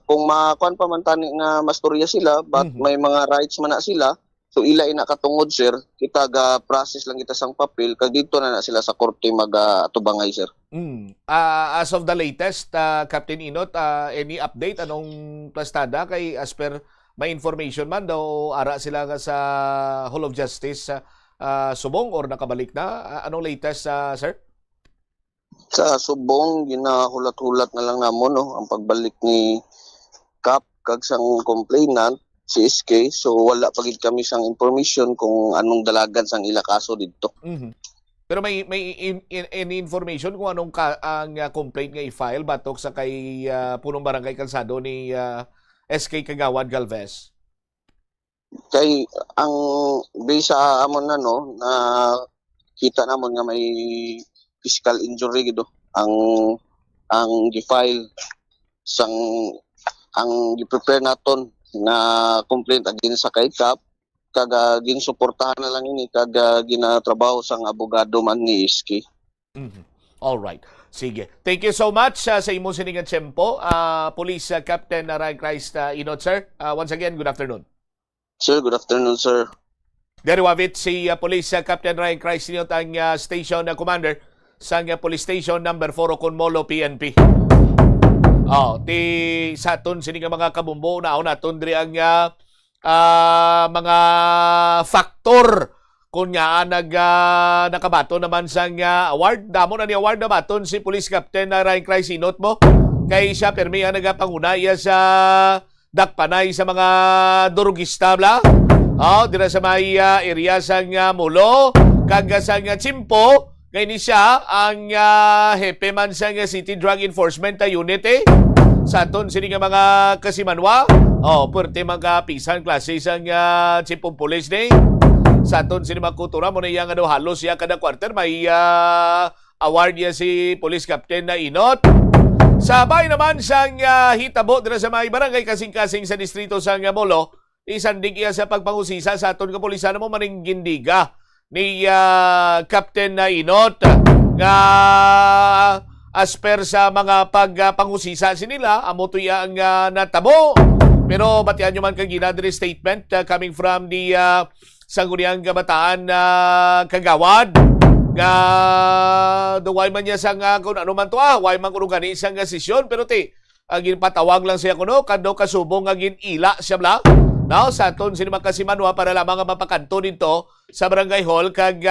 [SPEAKER 11] kung makuan pa man tani nga mastorya sila but may mga rights man na sila so ila ina katungod sir kita ga process lang kita sang papel kag dito na sila sa korte magatubangay sir.
[SPEAKER 12] As of the latest Captain Inot any update anong plastada kay as per may information man daw ara sila nga sa Hall of Justice Subong or nakabalik na anong latest sir?
[SPEAKER 11] Sa Subong ginahulat-hulat na lang namon no ang pagbalik ni Kap kag sang complainant si SK so wala pa gid kami sang information kung anong dalagan sang ila kaso didto.
[SPEAKER 12] Pero may any information kung anong ang complaint nga i-file batok sa kay punong barangay Calzado ni SK Kagawad Galvez?
[SPEAKER 11] Kay ang base sa amon na no na kita namon nga may physical injury gido ang gi-file sang ang gi-prepare naton na complaint against sa kay Kap kag ginsuportahan na lang ini kag ginatrabaho sang abogado man ni SK.
[SPEAKER 12] All right. Sige. Thank you so much sa imong siningan tiyempo. Police Captain Ryan Christ Inot, sir. Once again, good afternoon.
[SPEAKER 11] Sir, good afternoon, sir.
[SPEAKER 12] Dari wavit si Police Captain Ryan Christ Inot ang station commander sa Police Station number 4 Conmolo PNP. Sa aton sininga mga kabumbo na aton diri ang mga factor kung nga nakabato naman sang award. Damo na ni award na baton si Police Captain Ryan Christ Inot mo. Kay siya permi ang nagapangunaya sa dakpanay sa mga durugista bla. Dira sa may area sang Mulo, kag sang Chimpo. Kay ni siya ang hepe man sang City Drug Enforcement Unit sa aton sini nga mga kasimanwa. Puwerte mga pisan klase sang Chimpong Police ni. Sa aton sinima kultura mo na iyang halos siya kada quarter may award niya si Police Captain na Inot. Sabay naman sang hitabo dira sa may barangay kasing-kasing sa distrito sang Molo, isandig iya sa pagpangusisa sa aton kapulisan mo maning gindiga ni Captain na Inot nga as per sa mga pagpangusisa sinila amo to ang natabo. Pero batian nyo man kang ginadiri statement coming from the Sangguniang Kabataan Kagawad nga way man niya sang kung ano man to way man kuno gani sang sesyon pero agin patawag lang siya kuno kadto kasubong agin ila siya bla Now, sa aton sinima Kasimanwa para lamang mapakanto dito sa Barangay Hall kag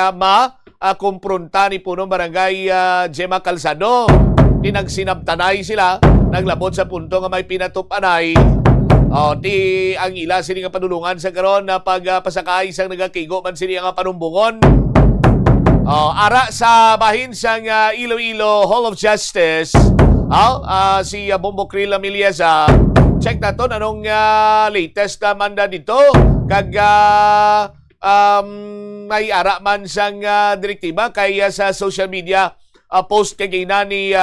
[SPEAKER 12] kumpronta ni punong Barangay Gemma Calzado. Di nagsinabtanay sila, naglabot sa punto nga may pinatupanay. Di ang ila sini nga padulungan sa karon na pagpasakay sang nagakigo man sini nga panumbungon. Ara sa bahin sang Iloilo Hall of Justice, si Bombo Krill Amiliasa. Check naton anong latest na manda dito kag may ara man sang direktiba kay sa social media post kay na ni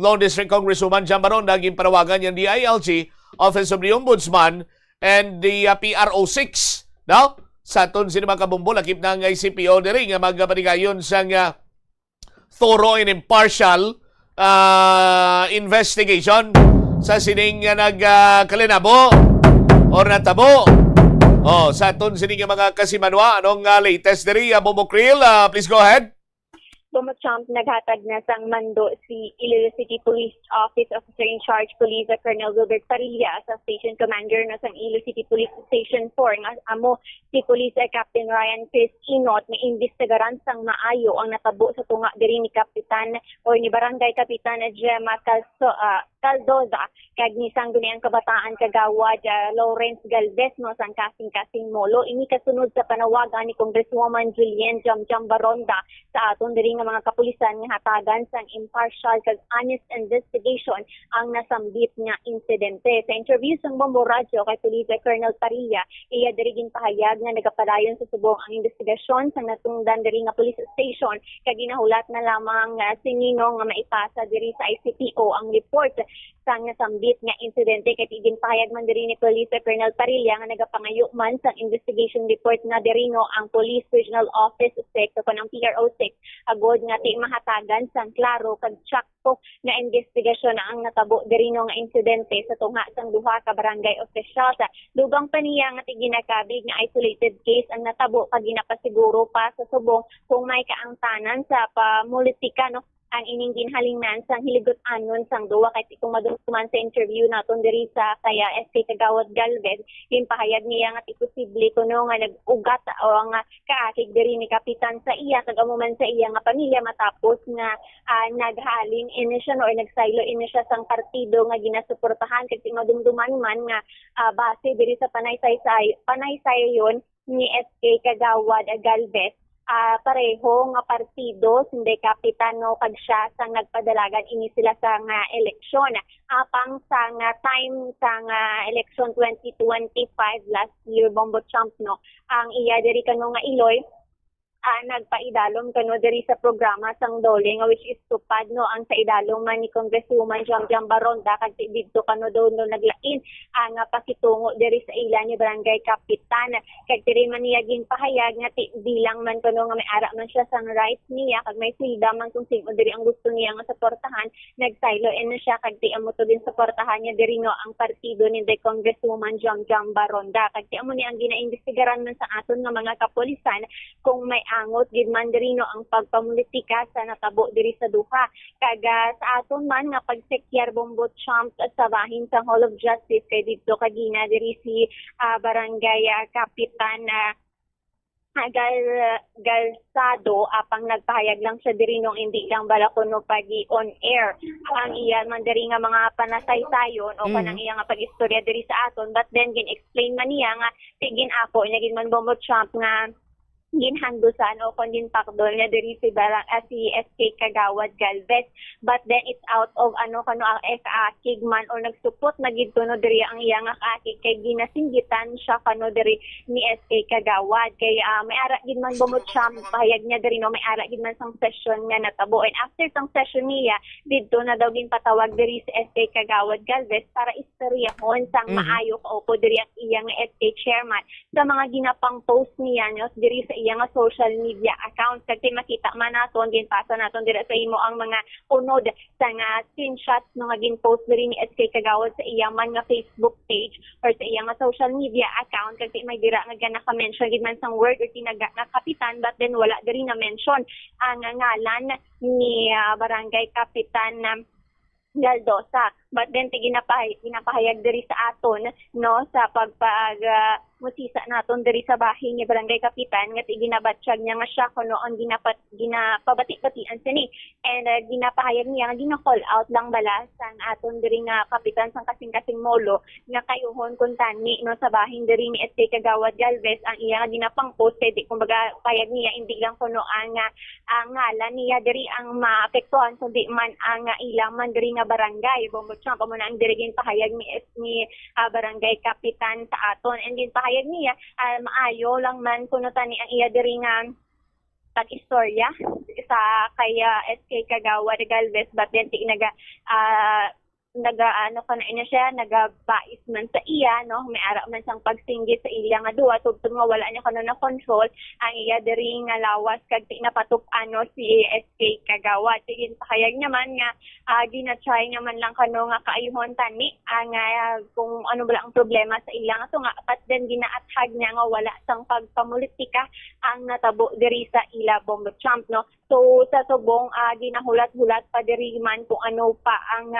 [SPEAKER 12] Lone District Congresswoman Jan Baron naging parawagan yung DILG Office of the Ombudsman and the PRO6 no sa aton sino mga kabumbo lakip ng ICPO diri nga magpanigayon sang thorough and impartial investigation sa sining nagkalinabo or natabo. Sa aton sining mga Kasimanwa, anong latest diri, Bobo Krill? Please go ahead.
[SPEAKER 14] Bumachamp, naghatag na sang mando si Iloilo City Police Office Officer in Charge Police Colonel Wilbert Parilla sa Station Commander na sang Iloilo City Police Station 4 nga amo si Police Captain Ryan Chris Inot na imbestigaran sang maayo ang natabo sa tunga diri ni Kapitan o ni Barangay Kapitan Gemma Caldoza kag ni sang dunayang kabataan kagawad Lawrence Galvez no sang kasing molo ini kasunod sa panawagan ni Congresswoman Julian Jam Baronda sa aton diri nga mga kapulisan nga hatagan sang impartial kag honest investigation ang nasambit nga insidente. Sa interview sang Bombo Radio kay Police Colonel Parilla, iya diri ginpahayag nga nagapadayon sa subong ang investigasyon sang natungdan diri nga police station kag ginahulat na lamang sinino nga maipasa diri sa ICPO ang report sang nasambit nga insidente kay ginpahayag man diri ni Police Colonel Parilla nga nagapangayo man sang investigation report nga diri no ang Police Regional Office Sector ng PRO6 agod nga ti mahatagan sang klaro kag sakto nga investigasyon ang natabo diri no nga insidente sa tunga sang duha ka barangay officials. Dugang pa niya nga ti ginakabig nga isolated case ang natabo kag ginapasiguro pa sa subong kung may kaangtanan sa pamulitika no ang ining ginhalingnan sang hiligot-anon sang duwa kay kung maduman sa interview naton diri sa kaya SK Kagawad Galvez ginpahayag niya nga posible kuno nga nag-ugat o nga kaakig diri ni kapitan sa iya kag amuman sa iya nga pamilya matapos nga naghaling ini siya no or nagsaylo ini siya sang partido nga ginasuportahan kag madumduman man nga base diri sa panaysayon ni SK Kagawad Galvez. Pareho nga partido hindi kapitano kag siya sang nagpadalagan ini sila sa nga eleksyon apang sa nga time sa nga election 2025 last year Bombo Trump no ang iya diri kano nga Iloy nagpaidalom kano diri sa programa sang Dole nga which is tupad no ang sa idalom man ni Congresswoman Jam Baronda kag didto kano daw no naglain ang pakitungo diri sa ila ni Barangay Kapitan kag diri man niya ginpahayag nga bilang man kano nga may ara man siya sang rights niya kag may silda man kung sino diri ang gusto niya nga suportahan nagsaylo na siya kag di amo to din suportahan niya diri no ang partido ni Congresswoman Jam Baronda kag di amo ni ang ginaimbestigaran man sa aton nga mga kapulisan kung may angot gid man diri no ang pagpamulitika sa natabo diri sa duha kag sa aton man nga pagsekyar Bombo Trump sa bahin sa Hall of Justice kay didto kagina diri si Barangay Kapitan Galsado apang nagpahayag lang siya diri nung hindi lang bala kuno pagi on air ang iya man diri nga mga panasaysayon o kanang iya nga pagistorya diri sa aton but then gin-explain man niya nga tigin ako gin man Bombo Trump nga ginhandusan o kung pakdol na diri si SK Kagawad Galvez but then it's out of ang kaakig man o nagsupot na gid no diri ang iya nga kaakig kay ginasinggitan siya kano diri ni SK Kagawad kay may ara gid man Bomochamp pahayag niya diri no may ara gid man sang session nga natabo and after sang session niya didto na daw ginpatawag diri si SK Kagawad Galvez para istoryahon sang maayo kaupo diri ang iya nga SK chairman sa mga ginapang post niya no diri sa iya nga social media account kag makita man naton ginpasa naton dira sa imo ang mga unod sa nga screenshots no nga ginpost diri ni SK Kagawad sa iya man nga Facebook page or sa iya nga social media account kag may dira nga naka-mention gid man sang word or tinaga nga kapitan but then wala diri na mention ang ngalan ni Barangay Kapitan Galdosa but then ginapahayag diri sa aton no sa musisa naton diri sa bahin ni barangay kapitan nga ginabatsyag niya nga siya kuno ang ginapabati-batian sini and ginapahayag niya nga gina-call out lang bala sang aton diri nga kapitan sang kasing-kasing molo nga kayuhon kun tani no sa bahin diri ni SK Kagawad Galvez ang iya nga ginapang-post di kumbaga payag niya hindi lang kuno ang ngalan niya diri ang maapektuhan kundi man ang ilang man diri nga barangay Bombochamp mo na ang diri pahayag ni barangay kapitan sa aton and din pahayag niya maayo lang man kuno tani ang iya diri nga pag-istorya sa kaya SK Kagawad Galvez but then nagabais man sa iya no may ara man sang pagsinggit sa iya nga duwa tugtong nga wala niya kuno na control ang iya diri nga lawas kag napatup-an no si SK Kagawad tigin pahayag naman nga gina-try naman lang kano nga kaayuhon tani ang kung ano ba ang problema sa ila nga so nga but then ginaathag niya nga wala sang pagpamulitika ang natabo diri sa ila Bombochamp no so sa subong ginahulat-hulat pa diri man kung ano pa ang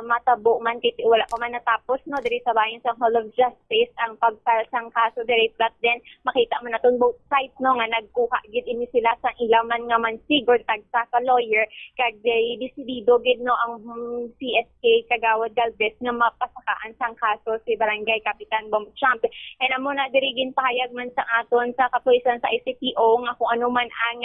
[SPEAKER 14] matabo man kiti wala pa man natapos no diri sa bahin sa Hall of Justice ang pagfile sang kaso diri but then makita man naton both sides no nga nagkuha gid ini sila sa ilaman nga man sigurd tagsa ka lawyer kag desidido gid no ang CSK Kagawad Galvez nga mapasakaan sang kaso si Barangay Kapitan Bombochamp and amo na diri gin pahayag man sa aton sa kapulisan sa ICPO nga kung ano man ang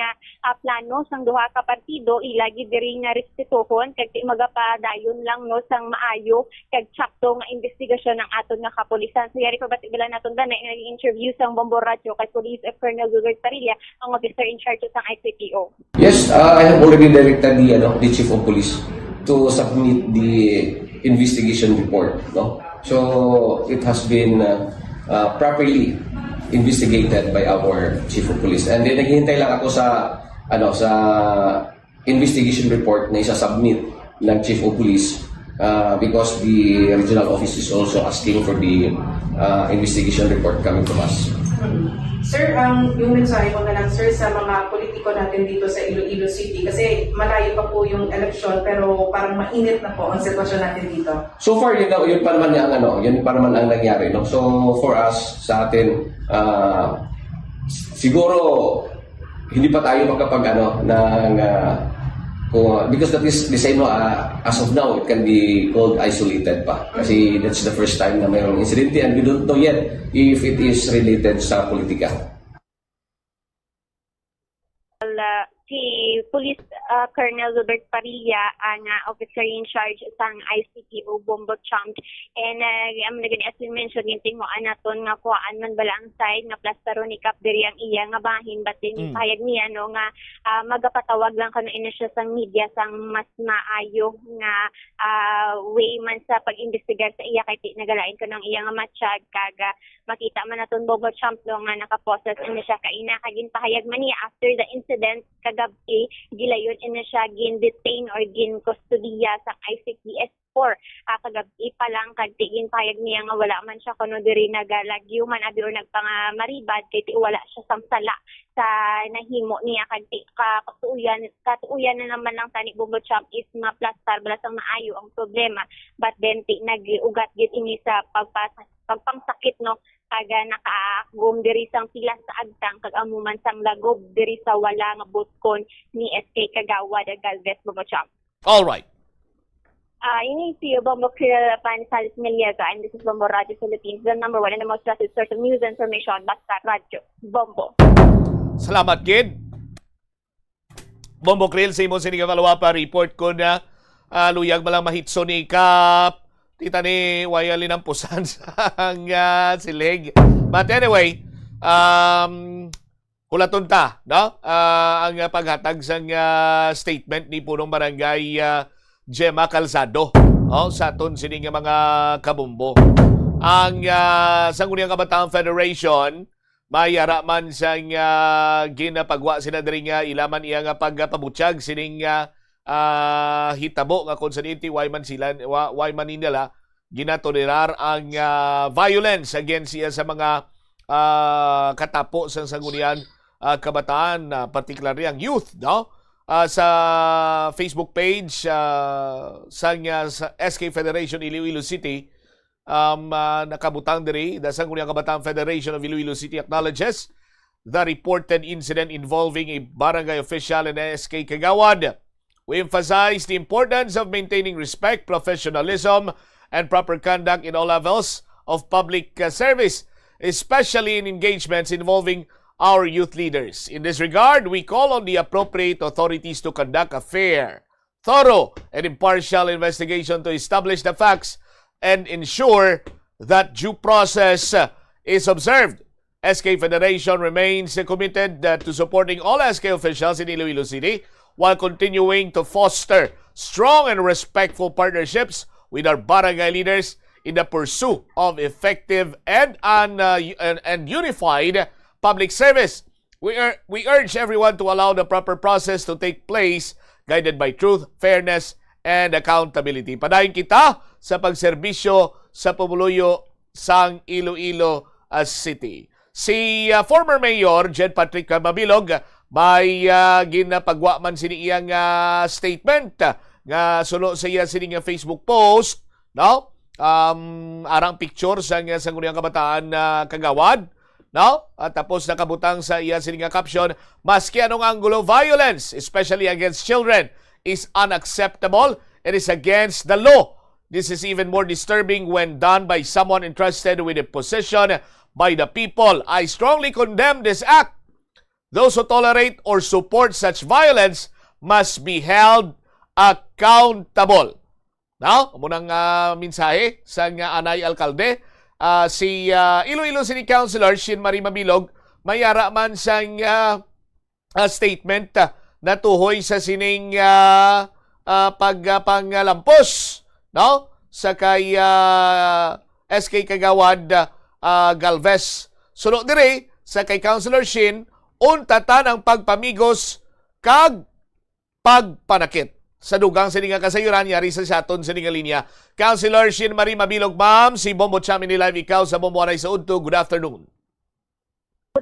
[SPEAKER 14] plano sang duha ka partido ilagi diri nga respetuhon kag di magapadayon lang no sang maayo kag tsakto nga investigasyon ng aton nga kapulisan. So yari pa batibala naton danay nga interview sang Bombo Radio kay Police Colonel Gilbert Parilla ang officer in charge sang ICPO.
[SPEAKER 15] Yes, I have already directed the Chief of Police to submit the investigation report. No? So it has been properly investigated by our Chief of Police. And then naghihintay lang ako sa investigation report na isa-submit ng Chief of Police because the regional office is also asking for the investigation report coming from us.
[SPEAKER 16] Sir, yung mensahe ko na lang, sir, sa mga politiko natin dito sa Iloilo City kasi malayo pa po yung eleksyon pero parang mainit na po ang sitwasyon natin dito.
[SPEAKER 15] So far, yun pa naman ang nangyari. No? So for us, sa atin, siguro hindi pa tayo because that is the same as of now it can be called isolated pa kasi that's the first time na mayroong incident and we don't know yet if it is related sa politika.
[SPEAKER 14] Si Police Colonel Gilbert Parilla ang officer in charge sang ICPO Bombochamp and as you mentioned ginting mo anaton nga kuan man bala ang side nga plastaro ni Kap diri ang iya nga bahin but din payag niya no nga magapatawag lang kano ina siya sang media sang mas maayo nga way man sa pag-imbestigar sa iya kay nagalain ko nang iya nga matsyag kaga makita man naton Bombochamp no nga nakaprocess ina siya kaina kagin pahayag man niya after the incident kagabi gilayon ina siya gin-detain or gin-kustodiya sa ICPS-4 kagabi pa lang kagtigin payag niya nga wala man siya kuno diri nagalagyo man abi or nagpangamaribad kay wala siya samsala sa nahimo niya katuuyan na naman lang tani Bombochamp is maplastar bala sang maayo ang problema but then nag-ugat gid ini sa pagpangsakit no kaga nakaagom diri sang pilas sa agtang kag amuman sang lagob diri sa wala nga butkon ni SK Kagawad Galvez Bombochamp.
[SPEAKER 12] All right.
[SPEAKER 14] Ini si Bombo Panisales Meliaga and this is Bombo Radio Philippines, the number one and the most trusted source of news and information, basta radyo. Bombo.
[SPEAKER 12] Salamat, Kid. Bombo Krill, sa imong sinigawalawa pa report ko na luyag malang mahitso ni Kap. Tita ni Wayali ng pusan sang silig. But anyway, hulaton ta, no? Ang paghatag sang statement ni punong barangay Gemma Calzado sa aton sining mga kabumbo. Ang Sangguniang Kabataan Federation mayara man sang ginapagwa sila diri nga ilaman iya nga pagpabutyag sining hitabo nga kung sa why man nila ginatolerar ang violence against siya sa mga katapo sa sanggunian kabataan, particularly ang youth, no? sa Facebook page sa SK Federation Iloilo City. Nakabutang diri dasang Uniang Kabataan Federation of Iloilo City acknowledges the reported incident involving a barangay official in SK Kagawad. We emphasize the importance of maintaining respect, professionalism, and proper conduct in all levels of public service, especially in engagements involving our youth leaders. In this regard, we call on the appropriate authorities to conduct a fair, thorough, and impartial investigation to establish the facts and ensure that due process is observed. SK Federation remains committed to supporting all SK officials in Iloilo City while continuing to foster strong and respectful partnerships with our barangay leaders in the pursuit of effective and unified public service. We urge everyone to allow the proper process to take place, guided by truth, fairness, and accountability. Padayon kita sa pagserbisyo sa pamuluyo sang Iloilo City. Si former Mayor Jed Patrick Mabilog may ginapagwa man sini iyang statement nga sulo sa iya sini nga Facebook post, no? Arang picture sang Sangguniang Kabataan Kagawad, no? At tapos nakabutang sa iya sini nga caption, maski anong anggulo, violence, especially against children, is unacceptable. It is against the law. This is even more disturbing when done by someone entrusted with a position by the people. I strongly condemn this act. Those who tolerate or support such violence must be held accountable. Now, munang mensahe sa Anay Alcalde, si Iloilo City Councilor Shin Marie Mabilog mayara man sang statement na tuhoy sa sining panglampos, no? Sa kay SK Kagawad Galvez. Suno dire sa kay Councilor Shin, untatan ang pagpamigos kag pagpanakit. Sa dugang sininga kasayuran, yari sa saton sininga linya. Councilor Shin Marie Mabilog, ma'am, si Bombo Chamini Live, ikaw sa Bombo Anay sa Udto. Good afternoon.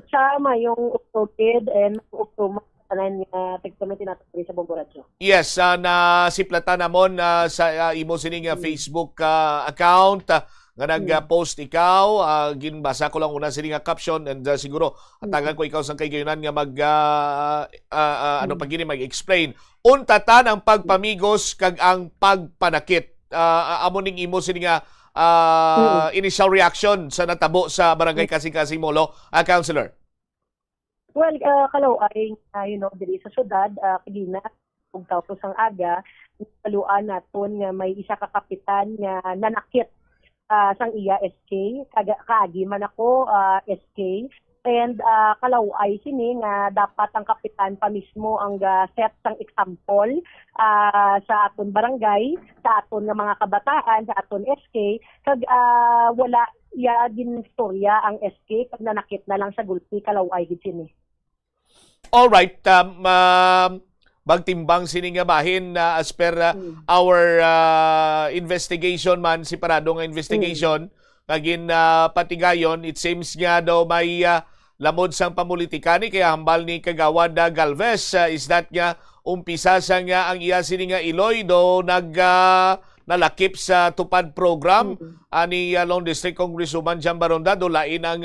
[SPEAKER 17] Chama yung Uktokid and Uktoma tanan nga tigkomite nato sa Bombo Radio.
[SPEAKER 12] Yes, nasiplatan namon sa imo sining Facebook account nga nag-post ikaw. Ginbasa ko lang una sining caption and siguro atagan ko ikaw sang kaygayonan nga mag-explain. Untatan ang pagpamigos kag ang pagpanakit. Amo ning imo sining initial reaction sa natabo sa Barangay Kasing-Kasing Molo, Councilor.
[SPEAKER 17] Well, kalaw ay diri sa syudad kagina ug tapos ang aga kaluan naton nga may isa ka kapitan nga nanakit sang iya SK kaagi man ako SK and kalaw ay sini nga dapat ang kapitan pa mismo ang set sang example sa aton barangay, sa aton nga mga kabataan, sa aton SK kag wala iya din istorya ang SK kag nanakit na lang sa gulpi kalaw ay gid sini.
[SPEAKER 12] All right, bagtimbang sini nga bahin as per our investigation man, separado nga investigation, kagin patigayon, it seems nga daw may lamod sang pamulitikani kaya hambal ni Kagawad Galvez is that nga umpisa sa nga ang iya sini nga Iloy do nalakip sa tupad program ani Long District Congresswoman Jan Baronda do lain ang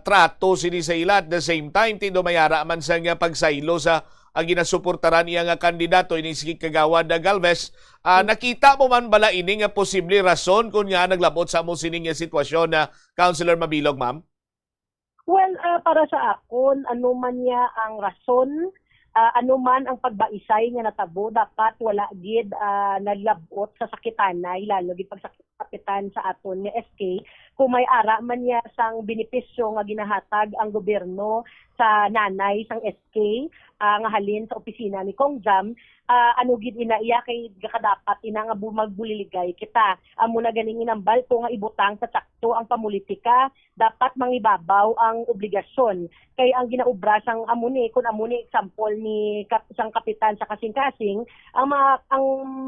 [SPEAKER 12] trato sini sa ila at the same time tindo mayara man sa nga pagsaylo sa ginasuportaran iya nga kandidato ini si Kagawad Galvez. Nakita mo man bala ini nga posible rason kung nga naglabot sa mo sining nga sitwasyon na Councilor Mabilog, ma'am?
[SPEAKER 17] Well, para sa akon, ano man niya ang rason, ano man ang pagbaisay nga natabo, dapat wala gid naglabot sa sakitanay, lalo gid pagsakitan sa aton nga SK, kung may ara man niya sang benepisyo nga ginahatag ang gobyerno sa nanay sang SK, nga halin sa opisina ni Kong Jam, ano gid inaiya kay kadapat ina nga magbuliligay kita. Amo na ganing inambal ko nga ibutang sa sakto ang pamulitika, dapat mangibabaw ang obligasyon. Kay ang ginaubra sang amuni kun amuni example ni sang kapitan sa kasing-kasing, ang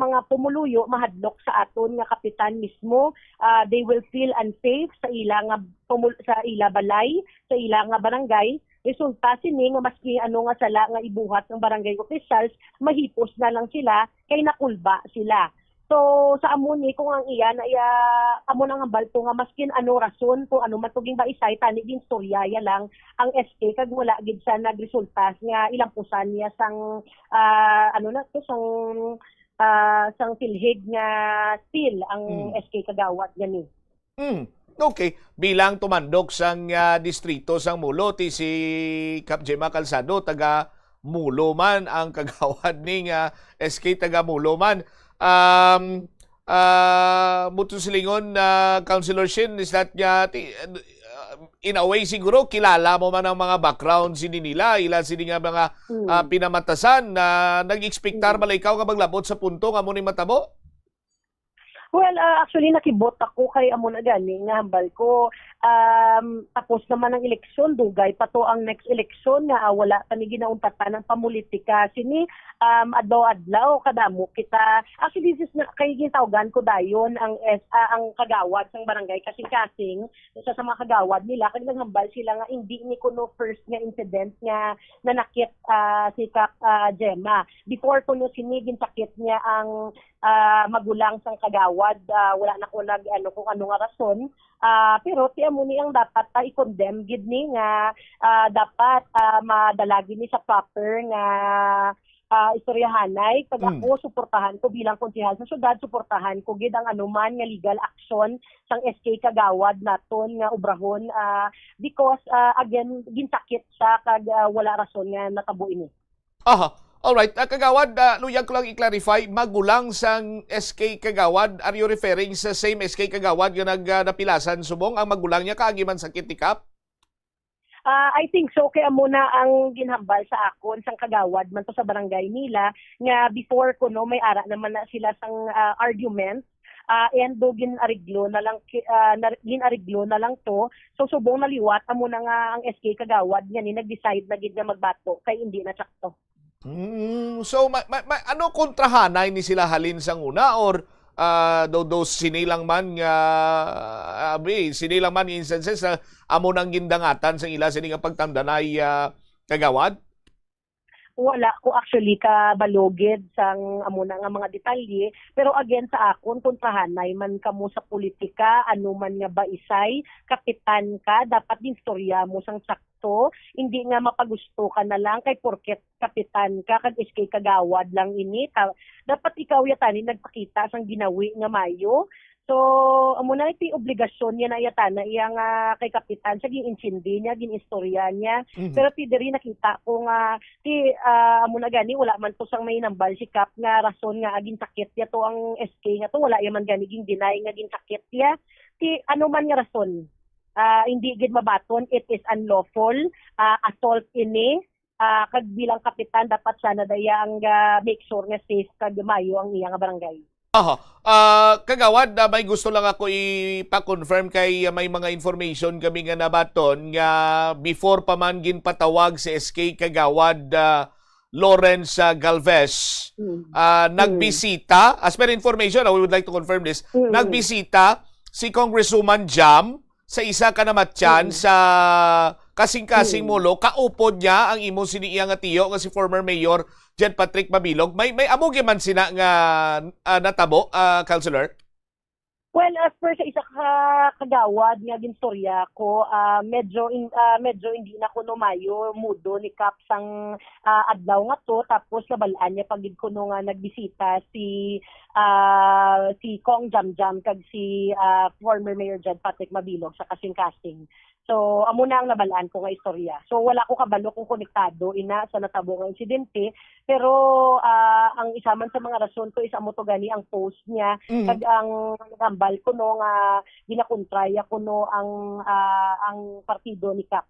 [SPEAKER 17] mga pumuluyo mahadlok sa aton nga kapitan mismo, they will feel unsafe sa ila nga sa ila balay, sa ila nga barangay. resulta sini nga maski ano nga sala nga ibuhat ng barangay officials, mahipos na lang sila kay nakulba sila. So sa amo ni kung ang iyan ay amo nang hambal to nga maskin ano rason kung ano matuging ba isay tani din storyaya lang ang SK kag wala gid sa nagresulta nga ilang pusan niya sang ano na to sang pilhig nga still ang SK Kagawad gani.
[SPEAKER 12] Okay, bilang tumandok sang distrito sang Mulo ti si Kap Gemma Calzado taga Mulo man ang kagawad ning SK taga Mulo man. Muto silingon Councilor Shin is that in a way siguro kilala mo man ang mga background sini nila ilan sini nga mga pinamatasan na nag-expectar malay ikaw nga maglabot sa punto nga mo ni matabo.
[SPEAKER 17] Well, actually nakibot ako kay amo na gani nga hambal ko tapos naman ang eleksyon dugay pa to ang next election nga wala kami ginauntatan ng pamulitika sini adlaw kadamo kita actually this is kay gitawgan ko dayon ang kagawad sang barangay kasing-kasing sa mga kagawad nila kay naghambal sila nga hindi ni kuno first nga incident nga nanakit si Kap Gemma before kuno sini ginsakit niya ang magulang sang kagawad wala na ko nag ano kung ano nga rason pero ti amo ni ang dapat i-condemn gid ni nga dapat madalagi ni sa proper nga istoryahanay pag ako suportahan ko bilang konsehal sa syudad suportahan ko gid ang anuman nga legal action sang SK Kagawad naton nga obrahon because again ginsakit sa kag wala rason nga natabo ini.
[SPEAKER 12] Alright, Kagawad, luyag ko lang i-clarify, magulang sang SK Kagawad, are you referring sa same SK Kagawad nga napilasan subong ang magulang niya kaagiman sakit ni Kap?
[SPEAKER 17] I think so kaya muna ang ginhambal sa akon sang Kagawad man to sa barangay nila nga before ko no may ara naman na sila sang argument and do ginariglo na lang to so subong naliwat amo na nga ang SK Kagawad nga ni nag-decide na gid nga magbato kay hindi na sakto.
[SPEAKER 12] So ano kontrahanay ni sila halin sang una or those sinilang man instances na amo nang gindangatan sa ila sini nga pagtandanay Kagawad?
[SPEAKER 17] Wala ko actually kabalogid sang amo na nga mga detalye pero again sa akon kontrahanay man kamo sa politika ano man nga ba isay kapitan ka dapat din storya mo sang sakto hindi nga mapagusto ka na lang kay porket kapitan ka kag SK Kagawad lang ini dapat ikaw yatani nagpakita sang ginawi nga mayo. So, amo na iti obligasyon niya na yatana iya nga kay kapitan sa gin-insindi niya, gin-istorya niya. Pero ti diri nakita ko nga amo na gani wala man to sang may nambal si Kap nga rason nga agin sakit ya to ang SK nga to wala yaman gani gin deny nga gin sakit ya. Ti ano man nga rason. Hindi gid mabaton, it is unlawful, assault ini. Kag bilang kapitan dapat sana daya ang make sure nga safe kag mayo ang iya nga barangay.
[SPEAKER 12] Kagawad, may gusto lang ako ipa-confirm kay may mga information kami nga nabaton nga before pa man ginpatawag si SK Kagawad Lawrence Galvez nagbisita, as per information, we would like to confirm this, nagbisita si Congresswoman Jam sa isa ka namatyan sa kasing-kasing Mulo, kaupod niya ang imo siniya nga tiyo nga si former Mayor Jan Patrick Mabilog. May amugi man sina nga natabo, Councilor?
[SPEAKER 17] Well, as per sa isa ka kagawad nga ginstorya ko, medyo hindi na ko mayo mudo ni Kap sang adlaw nga to tapos nabalaan niya pagid ko nga nagbisita si Kong Jamjam kag si former Mayor Jan Patrick Mabilog sa kasing-kasing. So, amo na ang nabalaan ko nga istorya. So, wala ko kabalo kung konektado ina sa natabo nga insidente. Pero, ang isa man sa mga rason ko, isa mo to gani ang post niya. Kag ang nagambal ko no, nga ginakontraya ko no, ang partido ni Kap.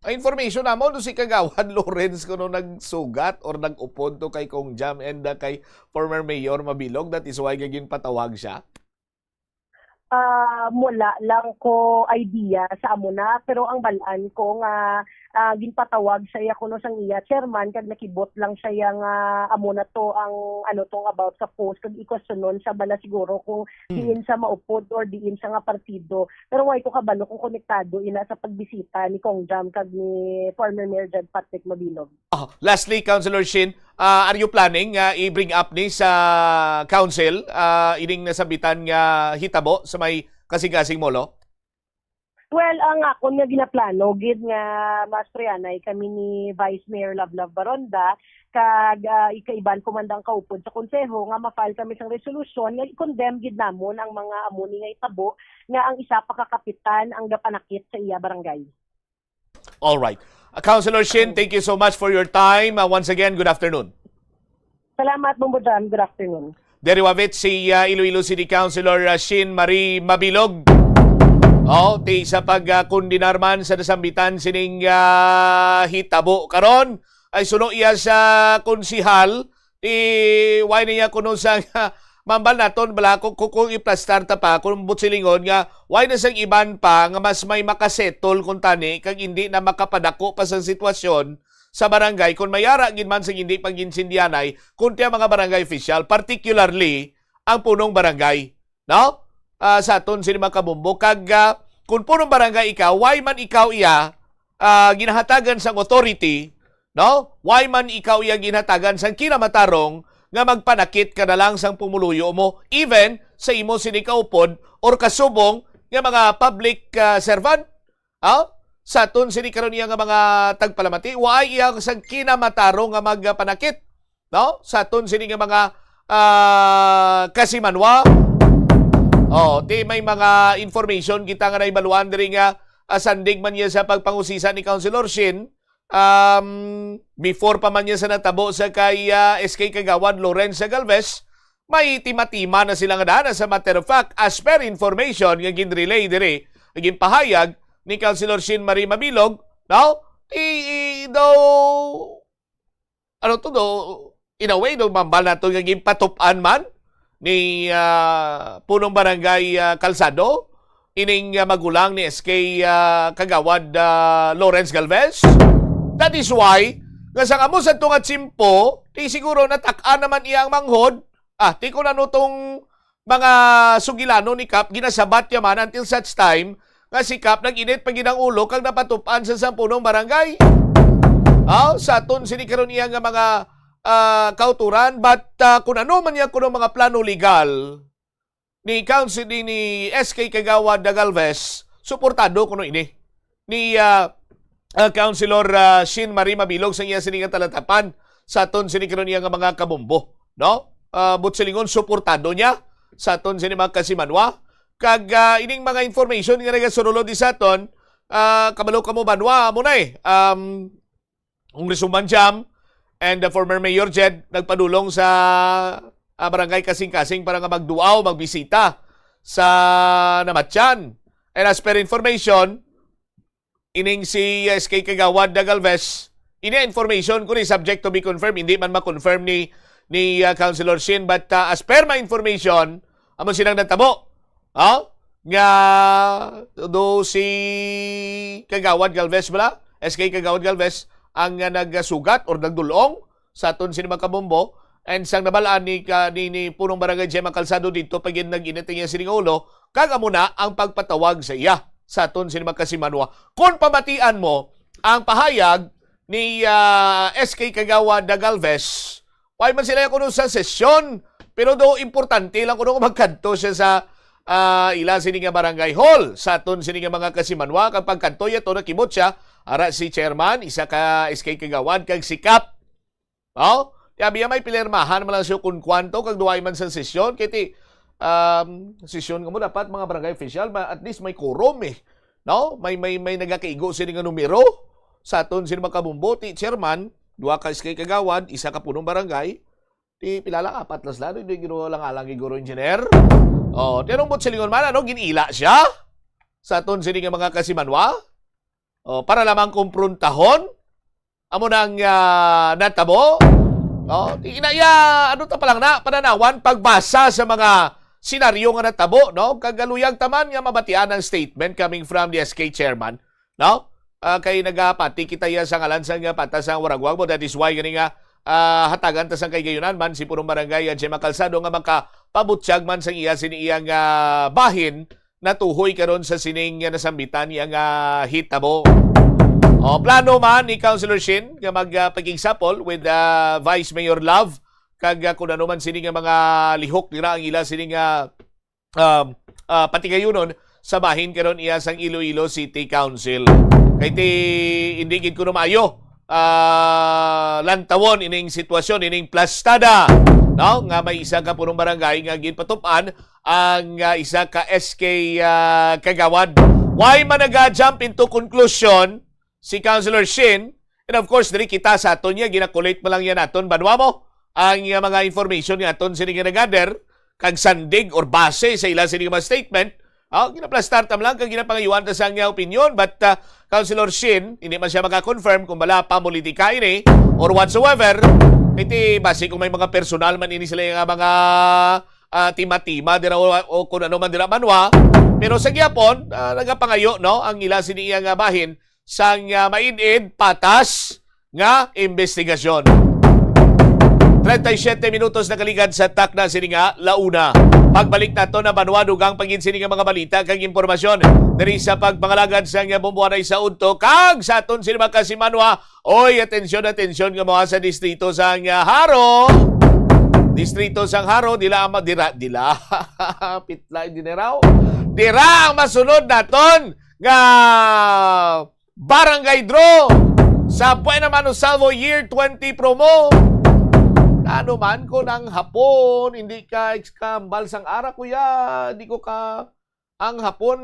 [SPEAKER 12] Information na mo, si Kagawad Lawrence ko no nagsugat or nag-upod to kay Kong Jam and kay former Mayor Mabilog. That is why gaging patawag siya.
[SPEAKER 17] mula lang ko idea sa amo na, pero ang balaan ko nga ginpatawag sa iya kuno sang iya chairman kag nakibot lang siya nga amo na to ang tong about sa post kag i-questionon sa bala siguro kung diin sa maupod or diin sa nga partido, pero way ko kabalo kung konektado ina sa pagbisita ni Kong Jam kag ni former Mayor Jed Patrick Mabilog.
[SPEAKER 12] Lastly, Councilor Shin, are you planning i-bring up ni sa council ining nasabitan nga hitabo sa may kasing-kasing molo?
[SPEAKER 17] Well, ang ako nga ginaplano, gid nga mas priyanay kami ni Vice Mayor Lablab Baronda, kag ikaiban komandang kaupod sa konseho nga ma-file kami sang resolusyon nga i-condemn gid namon ang mga amuni nga itabo nga ang isa pa ka kapitan ang gapanakit sa iya barangay.
[SPEAKER 12] All right. Councilor Shin, thank you so much for your time. Once again, good afternoon.
[SPEAKER 17] Salamat, Bombo Jam. Good afternoon.
[SPEAKER 12] Deriwavit si Iloilo City Councilor Shin Marie Mabilog. Sa pagkundinar man sa nasambitan sining hitabo karon ay suno iya sa konsihal why niya kuno sa mambal naton bala kung iplastar ta pa kung butsilingon nga why na sang iban pa nga mas may makasetol kung tani kag hindi na makapadako pa sa sitwasyon sa barangay kung mayara gid man sa hindi pag-insindyanay kunti ang mga barangay official, particularly ang punong barangay, no? Sa aton sini mga kabumbo kag kung punong barangay ikaw, why man ikaw iya ginahatagan sang authority, no? Why man ikaw iya ginahatagan sang kinamatarong nga magpanakit ka na lang sang pumuluyo mo, even sa imo sini kaupod or kasubong nga mga public servant, sa aton sini karon iya nga mga tagpalamati, why iya sang kinamatarong nga magpanakit, no? Sa aton sini nga mga kasimanwa. Di may mga information kita nga naibaluan diri nga sandig man niya sa pagpangusisa ni Councilor Shin before pa man niya sa natabo sa kay SK Kagawad Lorenz Galvez, may timatima na sila nga daan. As a matter of fact, as per information nga ginrelay diri, naging pahayag ni Councilor Shin Marie Mabilog, no? In a way, mambal na ito naging patupan man ni punong barangay Calzado, ining magulang ni SK Kagawad Lorenz Galvez. That is why, nga sa kamo sa tungat simpo, siguro natak-an naman iyang manghod, di ko na nutong mga sugilano ni Kap, ginasabat yaman until such time, nga si Kap nag-init pag ginang ulo kang napatupan sa punong barangay. Sa aton sinikaroon niya nga mga kauturan, but kung ano man niya kuno mga plano legal ni Council ni SK Kagawad Galvez, suportado kuno ini ni Councilor Shin Marie Mabilog sa iya sininga talatapan sa aton sinikaroon niya nga mga kabumbo, no? Butsilingon suportado niya sa aton sini mga kasimanwa kag ining mga information nga nagasulod di sa aton kabalo kamo banwa mo na Congressman Jam and the former Mayor Jed nagpadulong sa barangay kasing-kasing para nga magduaw, magbisita sa Namatyan. And as per information, ining si SK Kagawad Galvez, ini information ko ni subject to be confirmed, hindi man ma-confirm ni Councilor Shin, but as per my information, amon silang natabo, nga do si Kagawad Galvez bala, SK Kagawad Galvez, ang nagsugat or nagdulong sa aton sini mga kabombo, and sang nabalaan ni punong barangay Gemma Calzado dito pag nag-init niya sining ulo, kag amo na ang pagpatawag sa iya sa aton sini mga kasimanwa. Kung pamatian mo ang pahayag ni SK Kagawad Galvez, why man sila kuno sa sesyon, pero do importante lang kuno magkanto siya sa ila sini nga barangay hall sa aton sini nga mga kasimanwa. Kapag kanto yato nakimot siya ara si chairman, isa ka SK Kagawad kag sikap. Yabi may pilirmahan man lang siya kung kwanto kag duway man sa sesyon. Kiti sesyon nga mo dapat mga barangay official at least may quorum no? May nagakaigo sini nga numero sa aton sini mga kabumbo. Ti chairman, duwa ka SK Kagawad, isa ka punong barangay. Ti pilala apat las lalo, hindi ginawa lang alang iguro engineer. Tinong bot silingon man, ginila siya sa aton sini nga mga kasimanwa. Para lamang kumpruntahon amo nang natabo. Inaya, ano ta palang na pananawan pagbasa sa mga senaryo nga natabo, no? Kagaluyang taman nga mabatian ang statement coming from the SK chairman, no? Kay nagapati kita ya sa ngalan sa nga patas ang waragwag mo. That is why gani nga hatagan tas ang kay gayunan man si purong barangay Gemma Calzado nga makapabutyag man sa iya siniyang bahin na tuhoy karon sa sining nasambitan yang hitabo. O plano man ni Councilor Shin nga magpakigsapol with Vice Mayor Love kag kung ano man sini nga mga lihok nira ang ila sini nga patigayunon sa bahin karon iya sang Iloilo City Council. Kay hindi gid ko maayo lantawon ining sitwasyon ining plastada, no? Nga may isa ka punong barangay nga ginpatupan ang isa ka SK kagawad. Why man naga-jump into conclusion si Councilor Shin? And of course, diri kita sa aton niya, ginakulate mo lang yan aton, banwa mo ang mga information ni aton sini ginagather, kag sandig or base sa ilang sini mga statement. Ginaplastar tam lang, kag ginapangayuan ta sa nga opinion, but Councilor Shin, hindi man siya makakonfirm kung bala pamulitika ini or whatsoever. Kaya base kung may mga personal man ini sila yung mga tima-tima dira o kung ano man dira manwa. Pero sa gyapon, nagapangayo no ang ila sini nga bahin sang mainid patas nga investigasyon. 37 minutos na kaligad sa takna sini nga launa. Pagbalik nato na banwa dugang pagin sini nga mga balita kag impormasyon diri sa pagpangalagad sa nga bombuanay sa udto kag sa aton sini kasi manwa. Oy, atensyon nga mga sa distrito sa nga Haro. Distrito sang Haro dila pitlay dineraw. Dira ang masunod naton nga barangay draw sa Buena Mano Salvo Year 20 promo. Ano man ko ng hapon, hindi ka kambal sang ara kuya, hindi ko ka ang hapon,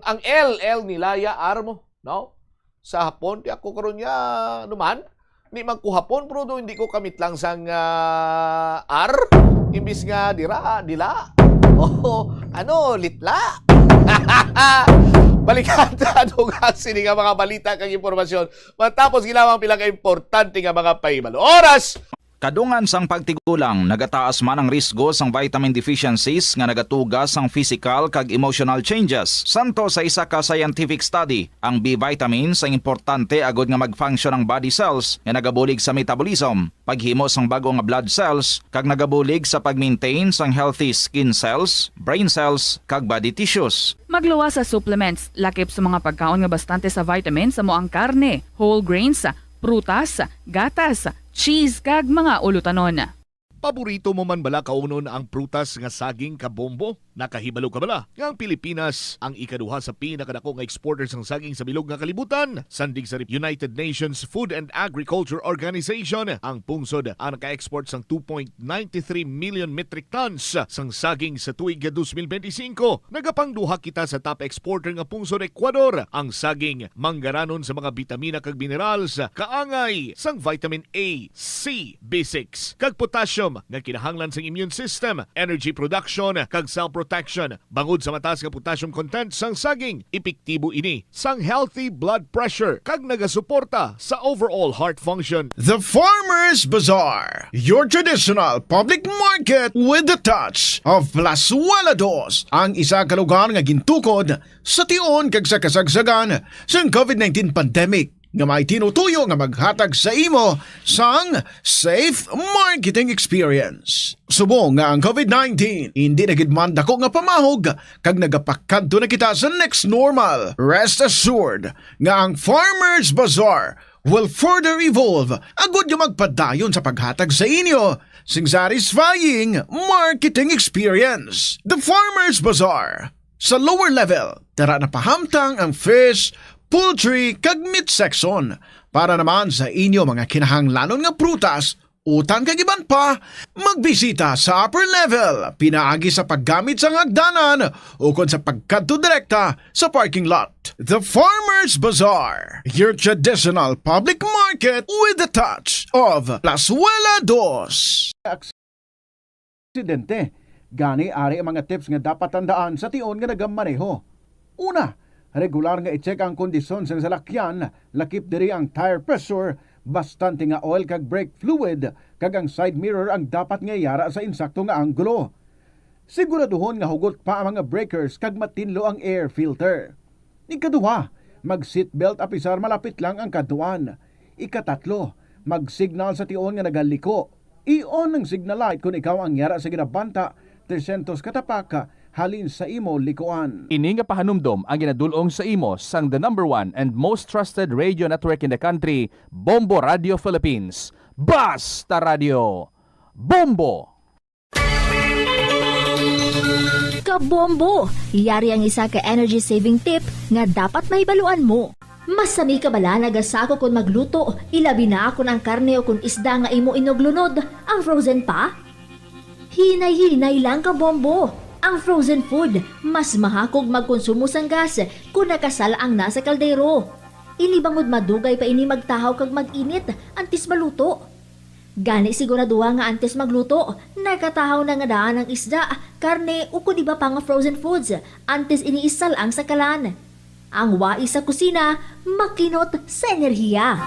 [SPEAKER 12] ang L nilaya armo, no? Sa hapon, di ako karon niya, ano man, hindi man ko hapon, pero hindi ko kamit lang sang R, imbis nga dila. Litla. Balikan ano nga sini nga mga balita kag impormasyon matapos gilawang pila ka importante nga mga pahibalo. Oras!
[SPEAKER 18] Kadungan sang pagtigulang, nagataas man ang risgo sang vitamin deficiencies nga nagatugas sang physical kag emotional changes. Santo sa isa ka scientific study, ang B vitamins ang importante agod nga mag-function ang body cells nga nagabulig sa metabolism, paghimo sang bago nga blood cells, kag nagabulig sa pag-maintain sang healthy skin cells, brain cells, kag body tissues.
[SPEAKER 19] Magluwa sa supplements, lakip sa mga pagkaon nga bastante sa vitamins sa moang karne, whole grains, prutas, gatas, cheese kag mga ulutanon.
[SPEAKER 12] Paborito mo man bala kaunon ang prutas nga saging kabombo? Nakahibalo ka bala? Nga ang Pilipinas ang ikaduha sa pinakadako nga exporters ng saging sa bilog nga kalibutan. Sandig sa United Nations Food and Agriculture Organization, ang pungsod ang naka-export sang 2.93 million metric tons sang saging sa tuig 2025. Nagapangduha kita sa top exporter nga pungsod Ecuador. Ang saging manggaranon sa mga bitamina kag minerals, kaangay sang vitamin A, C, B6 kag potassium nga kinahanglan sa immune system, energy production kag cell protection. Bangod sa mataas nga potassium content sang saging, epektibo ini sang healthy blood pressure kag nagasuporta sa overall heart function.
[SPEAKER 6] The Farmers Bazaar, your traditional public market with the touch of Plazuela Dos, ang isa ka lugar nga gintukod sa tion kag sa kasagsagan sa COVID-19 pandemic nga may tinutuyo nga maghatag sa imo sang safe marketing experience. Subong nga ang COVID-19 hindi nagidman dako nga pamahog kag nagapakadto na kita sa next normal. Rest assured nga ang Farmers Bazaar will further evolve agud nga magpadayon sa paghatag sa inyo sing satisfying marketing experience. The Farmers Bazaar. Sa lower level, tara na pahamtang ang fish, poultry kag meat section para naman sa inyo mga kinahanglanon nga prutas, utan kag iban pa, magbisita sa upper level, pinaagi sa paggamit sa hagdanan o kon sa pagkadto direkta sa parking lot. The Farmers Bazaar, your traditional public market with the touch of Plazuela Dos. Aksidente, gani ari ang mga tips nga dapat tandaan sa tion nga nagamaneho. Una, regular nga i-check ang kondisyon sa salakyan, lakip diri ang tire pressure, bastante nga oil kag brake fluid, kag ang side mirror ang dapat nga yara sa insakto nga anggulo. siguraduhon nga hugot pa ang mga breakers kag matinlo ang air filter. Ikaduha, mag-seatbelt apisar malapit lang ang kaduan. Ikatatlo, mag-signal sa tion nga nagaliko. I-on ang signal light kung ikaw ang yara sa ginabanta 300 katapaka halin sa imo likuan.
[SPEAKER 13] Ini nga pahanumdom ang ginadulong sa imo sang the number 1 and most trusted radio network in the country, Bombo Radio Philippines. Basta Radio! Bombo!
[SPEAKER 20] Kabombo! Yari ang isa ka energy saving tip nga dapat mahibaluan mo. Masami ka bala nagasako kung magluto, ilabi na kung ang karne o kung isda nga imo inoglunod, ang frozen pa? Hinay-hinay lang kabombo! Ang frozen food, mas mahakog magkonsumo sang gas kung nakasala ang nasa kaldero. Inibangod madugay pa ini magtahaw kag mag-init antes maluto. Gani siguraduha nga antes magluto, nakatahaw na nga daan ang isda, karne o kung iba pa nga frozen foods antes iniisal ang sakalan. Ang wais sa kusina, makinot sa enerhiya.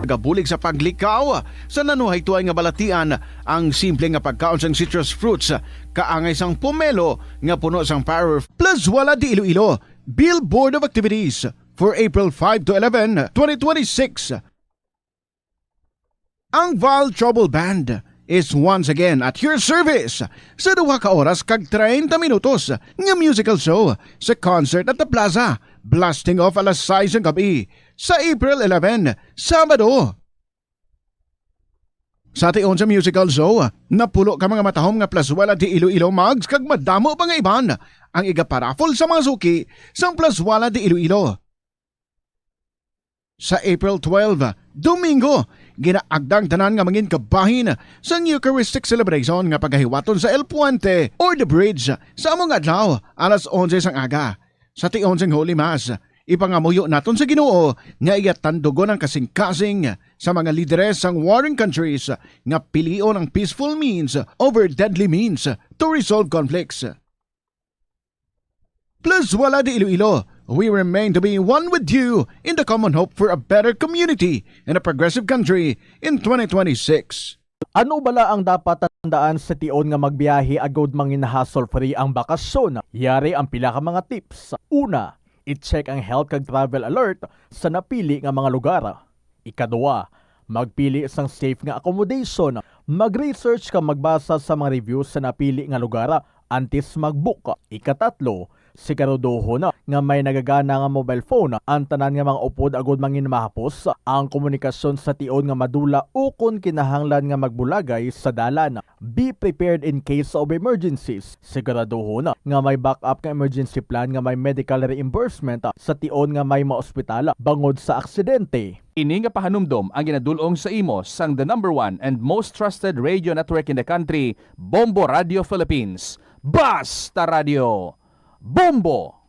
[SPEAKER 6] Gabulig sa paglikaw sa nanuhay tuay nga balatian ang simple nga pagkaon sang citrus fruits kaangay sang pomelo nga puno sang power plus wala di Iloilo Billboard of Activities for April 5 to 11, 2026. Ang Val Trouble Band is once again at your service sa 2 ka oras kag 30 minutos nga musical show sa concert at the Plaza, blasting off alas 6 ng gabi sa April 11, Sabado. Sa tion sa musical show, napulo ka mga matahom nga plaswala di Iloilo mags kag madamo pa nga iban ang igaparafol sa mga suki sang plaswala di Iloilo. Sa April 12, Domingo, ginaagdang tanan nga mangin kabahin sa Eucharistic celebration nga paghahiwaton sa El Puente or the Bridge sa among adlaw alas 11 sang aga. Sa tion sang Holy Mass, ipangamuyo naton sa Ginoo nga iyatandugon ang kasing-kasing sa mga lideres sang warring countries nga pilion ang peaceful means over deadly means to resolve conflicts. Plus wala di Iloilo, we remain to be one with you in the common hope for a better community and a progressive country in 2026.
[SPEAKER 23] Ano bala ang dapat tandaan sa tion nga magbiyahe agod mangin hassle-free ang bakasyon? Yari ang pila ka mga tips. Una, i-check ang health kag travel alert sa napili nga mga lugar. Ikaduwa, magpili isang safe nga accommodation. Mag-research ka magbasa sa mga reviews sa napili nga lugar antes mag-book. Ikatatlo, siguraduho na nga may nagagana nga mobile phone ang tanan nga mga upod agod mangin mahapos ang komunikasyon sa tion nga madula o kung kinahanglan nga magbulagay sa dalan. Be prepared in case of emergencies. Siguraduho na nga may backup nga emergency plan nga may medical reimbursement sa tion nga may maospital bangod sa aksidente.
[SPEAKER 13] Ini nga pahanumdom ang ginadulong sa imo sang the number 1 and most trusted radio network in the country, Bombo Radio Philippines. Basta Radio! Bombo!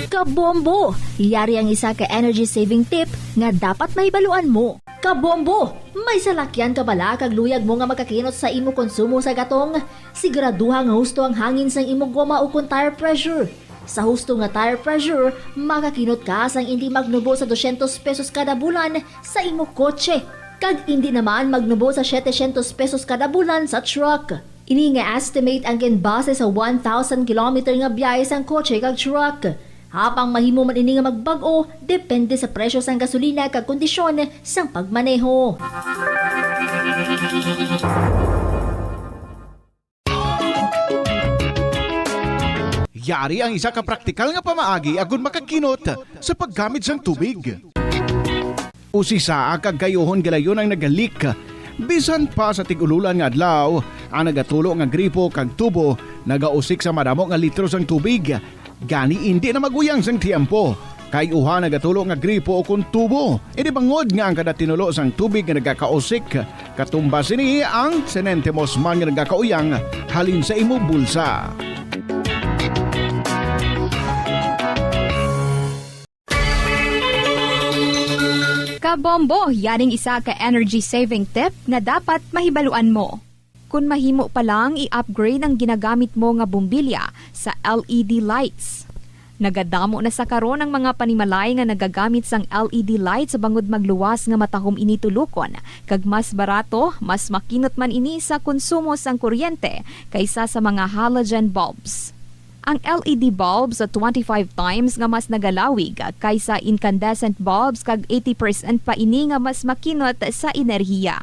[SPEAKER 20] Kabombo! Yari ang isa ka energy saving tip nga dapat mahibaluan mo. Kabombo! May salakyan ka bala kag luyag mo nga makakinot sa imo konsumo sa gatong? Siguraduha nga husto ang hangin sang imo goma o kung tire pressure. Sa husto nga tire pressure, makakinot ka sang hindi magnubo sa 200 pesos kada bulan sa imo kotse. Kag hindi naman magnubo sa 700 pesos kada bulan sa truck. Ini nga estimate ang ginbase sa 1,000 kilometer nga biyahe sang kotse kag truck. Hapang mahimo man ini nga magbag-o, depende sa presyo sang gasolina kag kondisyon sang pagmaneho.
[SPEAKER 6] Yari ang isa ka praktikal nga pamaagi agud makakinot sa paggamit sang tubig. Usisa kag kayuhon galayon ang nagalik. Bisan pa sa tig-ululan nga adlaw, ang nagatulo nga gripo kag tubo nagausik sa madamo nga litro sang tubig. Gani hindi na maguyang sang tiempo. Kay uha nagatulo nga gripo o kun tubo. Idi bangod nga ang kada tinulo sang tubig nga nagakausik. Katumbas ini ang senentimos man nga nagakauyang halin sa imo bulsa.
[SPEAKER 24] Kabombo, yaring isa ka energy saving tip nga dapat mahibaluan mo. Kung mahimo pa lang i-upgrade ang ginagamit mo nga bumbilya sa LED lights. Nagadamo na sa karon ang mga panimalay nga nagagamit sang LED light sa bangod magluwas nga matahom ini tulukon. Kag mas barato, mas makinot man ini sa konsumo sang kuryente kaysa sa mga halogen bulbs. Ang LED bulbs sa 25 times nga mas nagalawig kaysa incandescent bulbs kag 80% pa ini nga mas makinot sa enerhiya.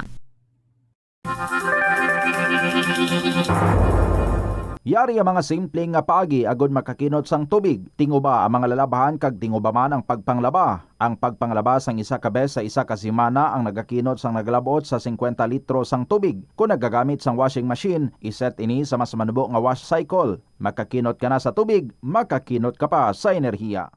[SPEAKER 18] Yari ang mga simpleng nga paagi agod makakinot sang tubig. Tinguba ang mga lalabahan kag tinguba man ang pagpanglaba. Ang pagpanglaba sang isa ka bes sa isa ka semana ang nagakinot sang nagalabot sa 50 litro sang tubig. Kung nagagamit sang washing machine, iset ini sa mas manubo nga wash cycle. Makakinot ka na sa tubig, makakinot ka pa sa enerhiya.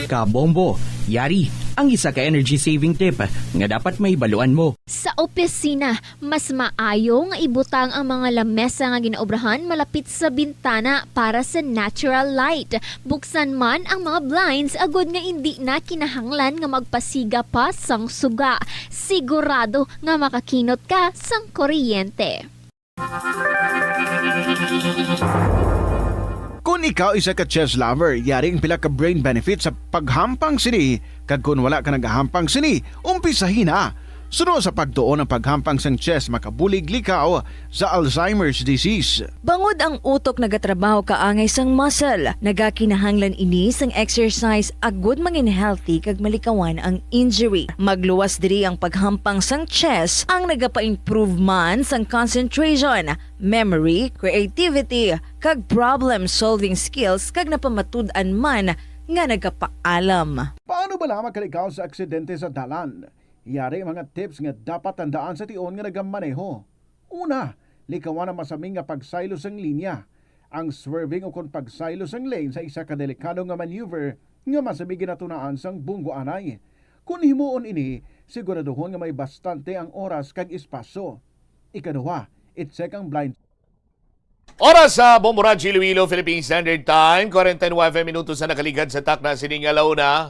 [SPEAKER 3] Kabombo, yari ang isa ka energy saving tip nga dapat may baluan mo.
[SPEAKER 20] Sa opisina, mas maayo nga ibutang ang mga lamesa nga ginaobrahan malapit sa bintana para sa natural light. Buksan man ang mga blinds agod nga hindi na kinahanglan nga magpasiga pa sang suga. Sigurado nga makakinot ka sang kuryente.
[SPEAKER 6] Kung ikaw isa ka chess lover, yaring pila ka brain benefit sa paghampang sini. Kag kung wala ka nagahampang sini, umpisahin na. Sunod sa pagtuon ng paghampang sang chess, makabulig likaw sa Alzheimer's disease.
[SPEAKER 4] Bangod ang utok nagatrabaho kaangay sang muscle, nagakinahanglan ini sang exercise agud mangin healthy kag malikawan ang injury. Magluwas diri ang paghampang sang chess ang nagapa-improve man sang concentration, memory, creativity, kag problem-solving skills kag napamatud-an man nga nagapaalam.
[SPEAKER 6] Paano ba lamang kalikaw sa aksidente sa dalan? Yari mga tips nga dapat tandaan sa tion nga nagamaneho. Una, likawan ang masaming nga pagsaylo sang linya. Ang swerving o kung pagsaylo sang lane sa isa ka delikado nga maneuver nga masaming ginatunaan sang bunggo anay. Kung himuon ini, siguraduhon nga may bastante ang oras kag espasyo. Ikaduha, i-check ang blind.
[SPEAKER 12] Oras sa Bomboradio Iloilo, Philippine Standard Time, 49 minutos na nakaligad sa takna sining alauna.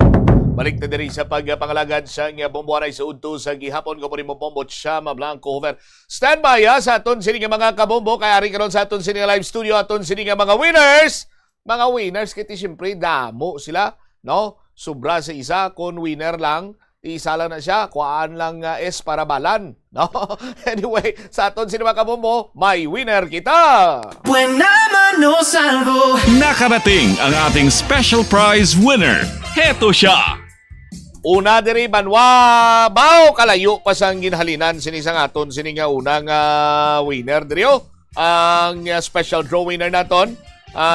[SPEAKER 12] Balik na diri sa pagpangalagad sa bomboaray sa udto sa gihapon ko po rin mo Bombo Chama Blanco Hover. Stand by sa aton sining mga kabombo, kaya rin karon sa aton sining live studio, aton sining mga winners. Mga winners, kiti siyempre damo sila, no? Sobra sa isa, kung winner lang, isa lang na siya, kuhaan lang S para balan. No? Anyway, sa aton sining mga kabombo, may winner kita!
[SPEAKER 2] Nakarating ang ating special prize winner. Heto siya!
[SPEAKER 12] Una diri banwa bao kalayo pa sang ginhalinan sini sang aton sini nga unang winner diri ang special draw winner naton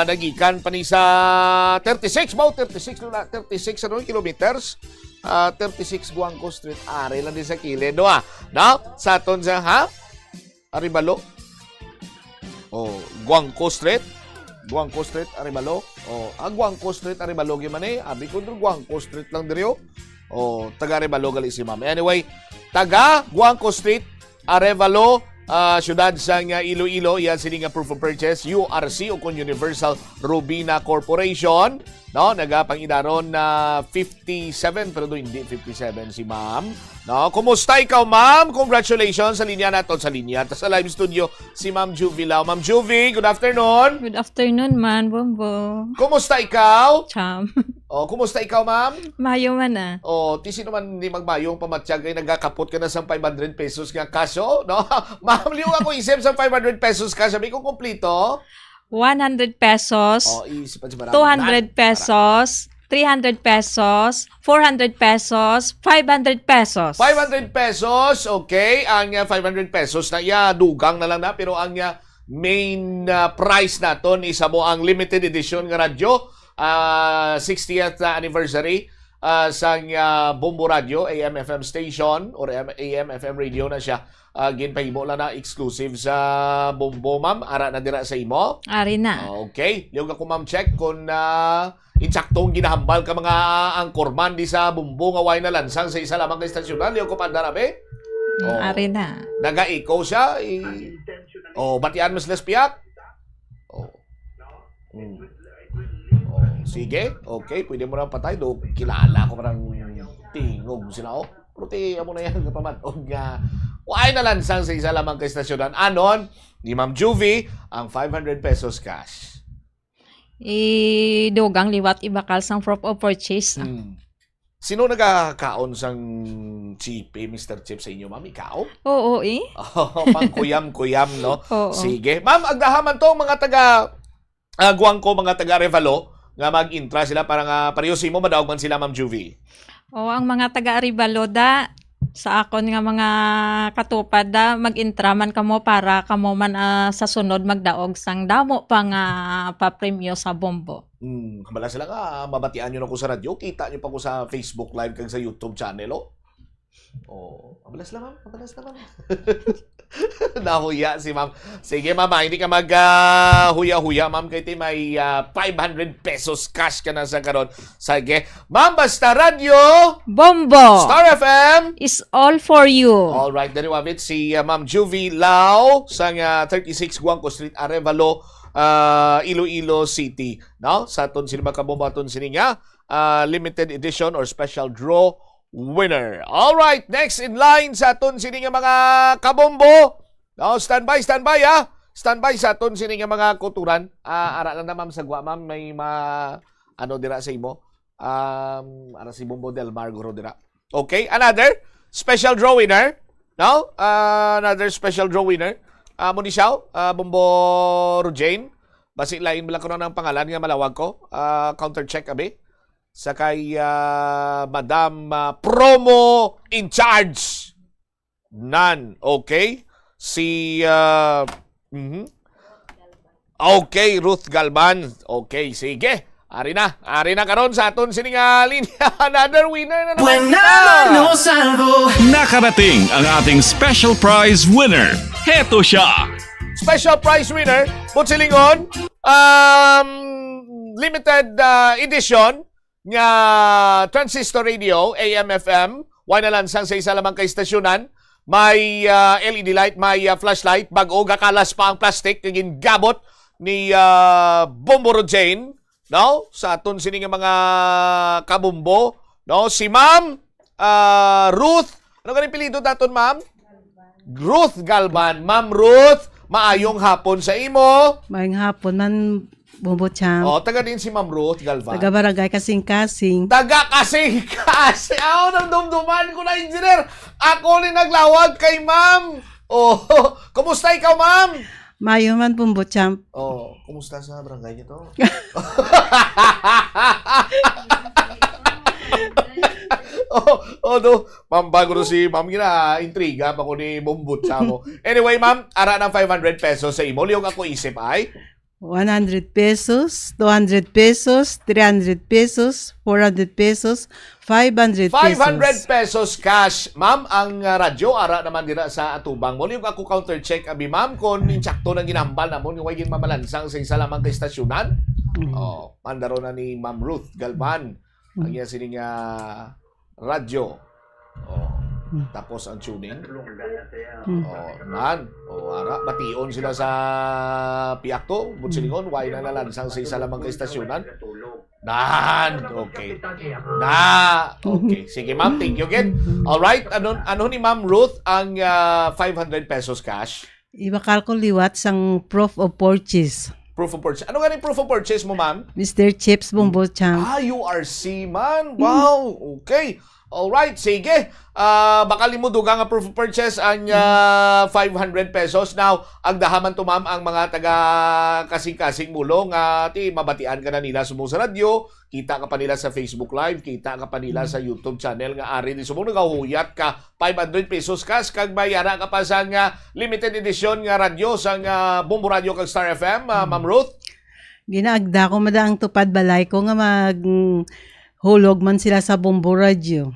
[SPEAKER 12] nagikan pa ni sa 36 kilometers 36 Guangco Street ari lang din sa kilid no sa aton sa Aribalo Guangco Street Aribalo Guangco Street Aribalo gyman abi ko Guangco Street lang diri taga Arevalo gali si ma'am. Anyway, taga Guangco Street, Arevalo, syudad sa Iloilo, yan sining proof of purchase, URC o kung Universal Robina Corporation. No, nagapangidaron na 57 pero hindi 57 si ma'am. No, kumusta ikaw ma'am? Congratulations sa linya naton sa linya. Sa live studio si Ma'am Juvie Lao. Ma'am Juvie, good afternoon.
[SPEAKER 21] Good afternoon man, Bombo.
[SPEAKER 12] Kumusta ikaw?
[SPEAKER 21] Cham.
[SPEAKER 12] Kumusta ikaw ma'am?
[SPEAKER 21] Mayo man
[SPEAKER 12] tisi naman hindi magmayong pamatsyag ay nagkakapot ka na sa 500 pesos nga kaso, no? Ma'am, liw ako isip sa 500 pesos ka. Sabi ko kumplito.
[SPEAKER 21] 100 pesos, 200 pesos, 300 pesos, 400 pesos, 500 pesos.
[SPEAKER 12] 500 pesos, okay. Ang 500 pesos na dugang na lang na. Pero ang main price naton isa mo ang limited edition nga radyo. 60th anniversary sa Bombo Radio, AM/FM station or AM/FM radio na siya. Ginpahimo lang na exclusive sa Bombo, ma'am. Ara na dira sa imo?
[SPEAKER 21] Ari na.
[SPEAKER 12] Okay. Liog ako, ma'am, check kung insaktong ginahambal ka mga angkorman di sa Bombo nga way na lansang sa isa lamang ka istasyonan. Liog ko pandarabe?
[SPEAKER 21] Ari na.
[SPEAKER 12] Naga-ikaw siya. Batian mas lespiak? Sige. Okay. Pwede mo na patay. Kilala ko parang tingog sila. Pero amo na yan kapamanog nga. Why na lansang sa isa lamang ka istasyonan? Anon, ni Ma'am Juvie, ang 500 pesos cash.
[SPEAKER 21] Idugang liwat ibakal sang proof of purchase.
[SPEAKER 12] Sino nagkakaon sang chipe, Mr. Chip, sa inyo, ma'am? Ikaw?
[SPEAKER 21] Oo, eh.
[SPEAKER 12] Pang-kuyam-kuyam, no?
[SPEAKER 21] Oo.
[SPEAKER 12] Sige. Ma'am, agdahaman to mga taga Guangco, mga taga Revalo, nga mag-intra sila para nga parehosimo madaog man sila, Ma'am Juvie.
[SPEAKER 21] Oo, ang mga taga-Arivalo da, sa akon nga mga katupad da, mag-intraman kamo para kamo man sa sunod magdaog sang damo pa nga papremyo sa bombo.
[SPEAKER 12] Kabala sila nga, mabatian nyo na ko sa radyo, kita nyo pa ko sa Facebook Live kag sa YouTube channel, oh. Kabalas lang, ma'am. Kabalas naman. Nahuya si ma'am. Sige, mama, hindi ka mag-huya-huya, ma'am. Kaya may 500 pesos cash ka na sa karon. Sige. Ma'am, basta radyo!
[SPEAKER 21] Bombo!
[SPEAKER 12] Star FM!
[SPEAKER 21] Is all for you.
[SPEAKER 12] Alright, dari wabit si Ma'am Juvie Lau sa 36 Guangco Street, Arevalo, Iloilo City. No? Sa aton sini makabomba aton sini nga limited edition or special draw winner. All right, next in line sa aton sini nga mga kabombo. No, standby ha. Standby sa aton sini nga mga kuturan. Ara lang na ma'am sa gwa, ma'am, may ano dira sa imo. Ara si Bombo del Margoro dira. Okay, another special draw winner. No? Another special draw winner. Muni siya, Bombo Rujane. Basi lain mo lang ko na ng pangalan nga malawag ko. Counter check abi. Sa kay Madam Promo in charge. Nan. Okay. Si Okay, Ruth Galban. Okay, sige. Ari na karon sa aton sining linya. Another winner na naman.
[SPEAKER 2] Nakarating ang ating special prize winner. Heto siya.
[SPEAKER 12] Special prize winner, Butsilingon, limited edition nga transistor radio, AM/FM, why na lansang sa isa lamang kay stasyonan, may LED light, may flashlight, bag-o gakalas pa ang plastic, naging gabot ni Bombo Rojane, no? Sa aton sini nga mga kabumbo, no? Si Ma'am Ruth, ano ganang pilido daton, Ma'am? Ruth Galban. Ma'am Ruth, maayong hapon sa imo.
[SPEAKER 1] Maayong hapon man, Bombo Champ.
[SPEAKER 12] Taga din si Ma'am Ruth Galvan.
[SPEAKER 1] Taga barangay Kasing-Kasing.
[SPEAKER 12] Taga Kasing-Kasing. Nang dumduman ko na, engineer. Ako ni naglawag kay Ma'am. Kumusta ikaw, Ma'am?
[SPEAKER 1] Mayo man, Bombo Champ.
[SPEAKER 12] Kumusta sa barangay niyo to? No. Ma'am, bago na si Ma'am, intriga pa ko ni Bombot sa mo. Anyway, Ma'am, ara ng 500 pesos sa imo. Liyong ako isip ay?
[SPEAKER 1] 100 pesos, 200 pesos, 300 pesos, 400 pesos, 500 pesos.
[SPEAKER 12] 500 pesos cash. Ma'am, ang radyo, ara naman dira sa atubang mo. Liyong ako counter check, abi, Ma'am, kung insakto ng ginambal na mo, yung wagin mamalansang sa isa lamang kay stasyonan. Mandaro na ni Ma'am Ruth Galvan. Ang iya sining radyo. Tapos ang tuning. Ara, bation sila sa Piakto, Butsilingon, why na nalansang sa isa lamang kay stasyonan. Okay. Okay. Sige, Ma'am, thank you again. Alright, ano ni Ma'am Ruth ang 500 pesos cash?
[SPEAKER 1] Ibakal ko liwat sang proof of purchase.
[SPEAKER 12] Proof of purchase. Ano nga proof of purchase mo, Ma'am?
[SPEAKER 1] Mr. Chips Bombo Champ.
[SPEAKER 12] URC, man. Wow. Okay. Alright, sige. Baka limuduga nga proof of purchase ang 500 pesos. Now, agdahaman to, Ma'am, ang mga taga kasing-kasing mulong. Mabatian ka na nila sa radyo. Kita ka pa nila sa Facebook Live. Kita ka pa nila sa YouTube channel nga ari ni sumong nagahuyat ka 500 pesos kas kag bayara ka pa sa limited edition nga radyo sa Bombo Radio kag Star FM, Ma'am Ruth.
[SPEAKER 1] Ginaagda ko madaang tupad balay ko nga hulog man sila sa Bombo Radio.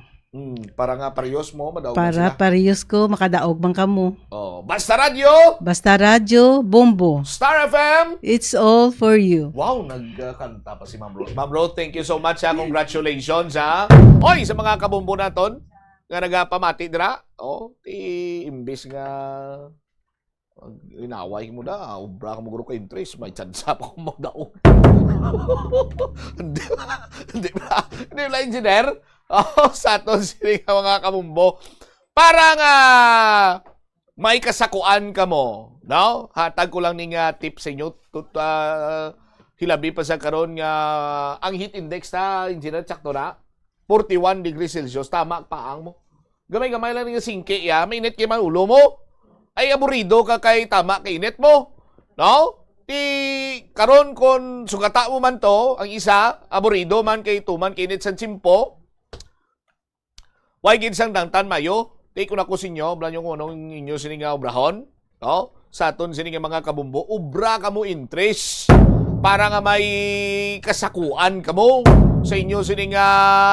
[SPEAKER 12] Para nga parehos mo, madaog
[SPEAKER 1] para
[SPEAKER 12] sila.
[SPEAKER 1] parehos ko, makadaog man kamo.
[SPEAKER 12] Basta Radio!
[SPEAKER 1] Basta Radio, Bombo.
[SPEAKER 12] Star FM!
[SPEAKER 1] It's all for you.
[SPEAKER 12] Wow, nagkanta pa si Ma'am Ruth. Ma'am Ruth, thank you so much. Congratulations, ha? Oy, sa mga kabumbo naton, nga nagapamati dira. Imbis nga inaway mo na, ubra ka mo ka interest, may tsansa pa kung magdaog. Hindi ba, engineer? Sa aton sila mga kabumbo. Para nga may kasakuan ka mo. No? Hatag ko lang ning tip sa inyo. Hilabi pa sa karon nga ang heat index ta engineer sakto na 41 degrees Celsius, tama paang mo. Gamay-gamay lang nga singke ya, mainit kay man ulo mo. Ay aburido ka kay tama kay init mo. No? Ti karon kon sugata mo man to, ang isa aburido man kay tuman kay init sa tsimpo. Why gid sang dangtan mayo? Take ko na ko sinyo, blan yung unong inyo sini nga obrahon. No? Sa aton sini nga mga kabumbo, ubra ka mo interest para nga may kasakuan ka mo sa inyo sini nga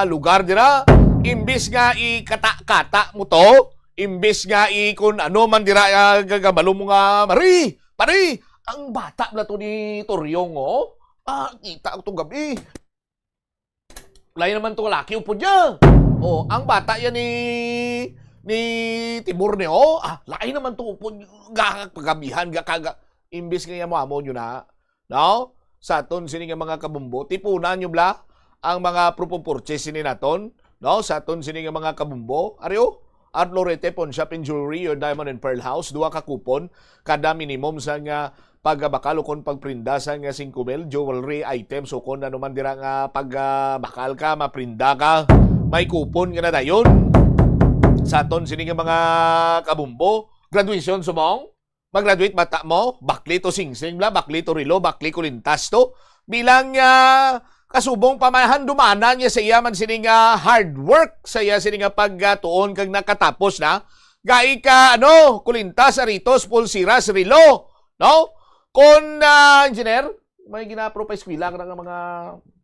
[SPEAKER 12] lugar dira. Imbis nga ikata-kata mo to, imbis nga kun ano man dira gagabalo mo nga mari, pare, ang bata na to ni Toryong, oh. Kita ko itong gabi. Lain naman to laki upod niya. Oh, ang bata yan ni Tibor ni, oh. Lain naman to upod gagabihan, gakaga. Imbis nga mo amo nyo na. No? Sa aton sini nga mga kabumbo, tipunan nyo bla ang mga proof of purchase sini naton. No, sa aton sini nga mga kabumbo, ariyo, Art Lorete Pawn Shop and Jewelry, your Diamond and Pearl House, 2 ka kupon, kada minimum sa nga pagbakal kon pagprinda sa nga 5,000 jewelry items, so kon ano man dira nga pagbakal ka, maprinda ka, may kupon nga na dayon. Sa aton sini nga mga kabumbo, graduation sumong, mag-graduate bata mo, bakli to singsing bla, bakli to rilo, bakli kulintas to, bilang kasubong pamahan dumana niya sa iya man sining hard work sa iya sining pagtuon kag nakatapos na gai ka kulintas aritos pulsiras rilo, no? Kon engineer may ginapro pa eskwela ka nga mga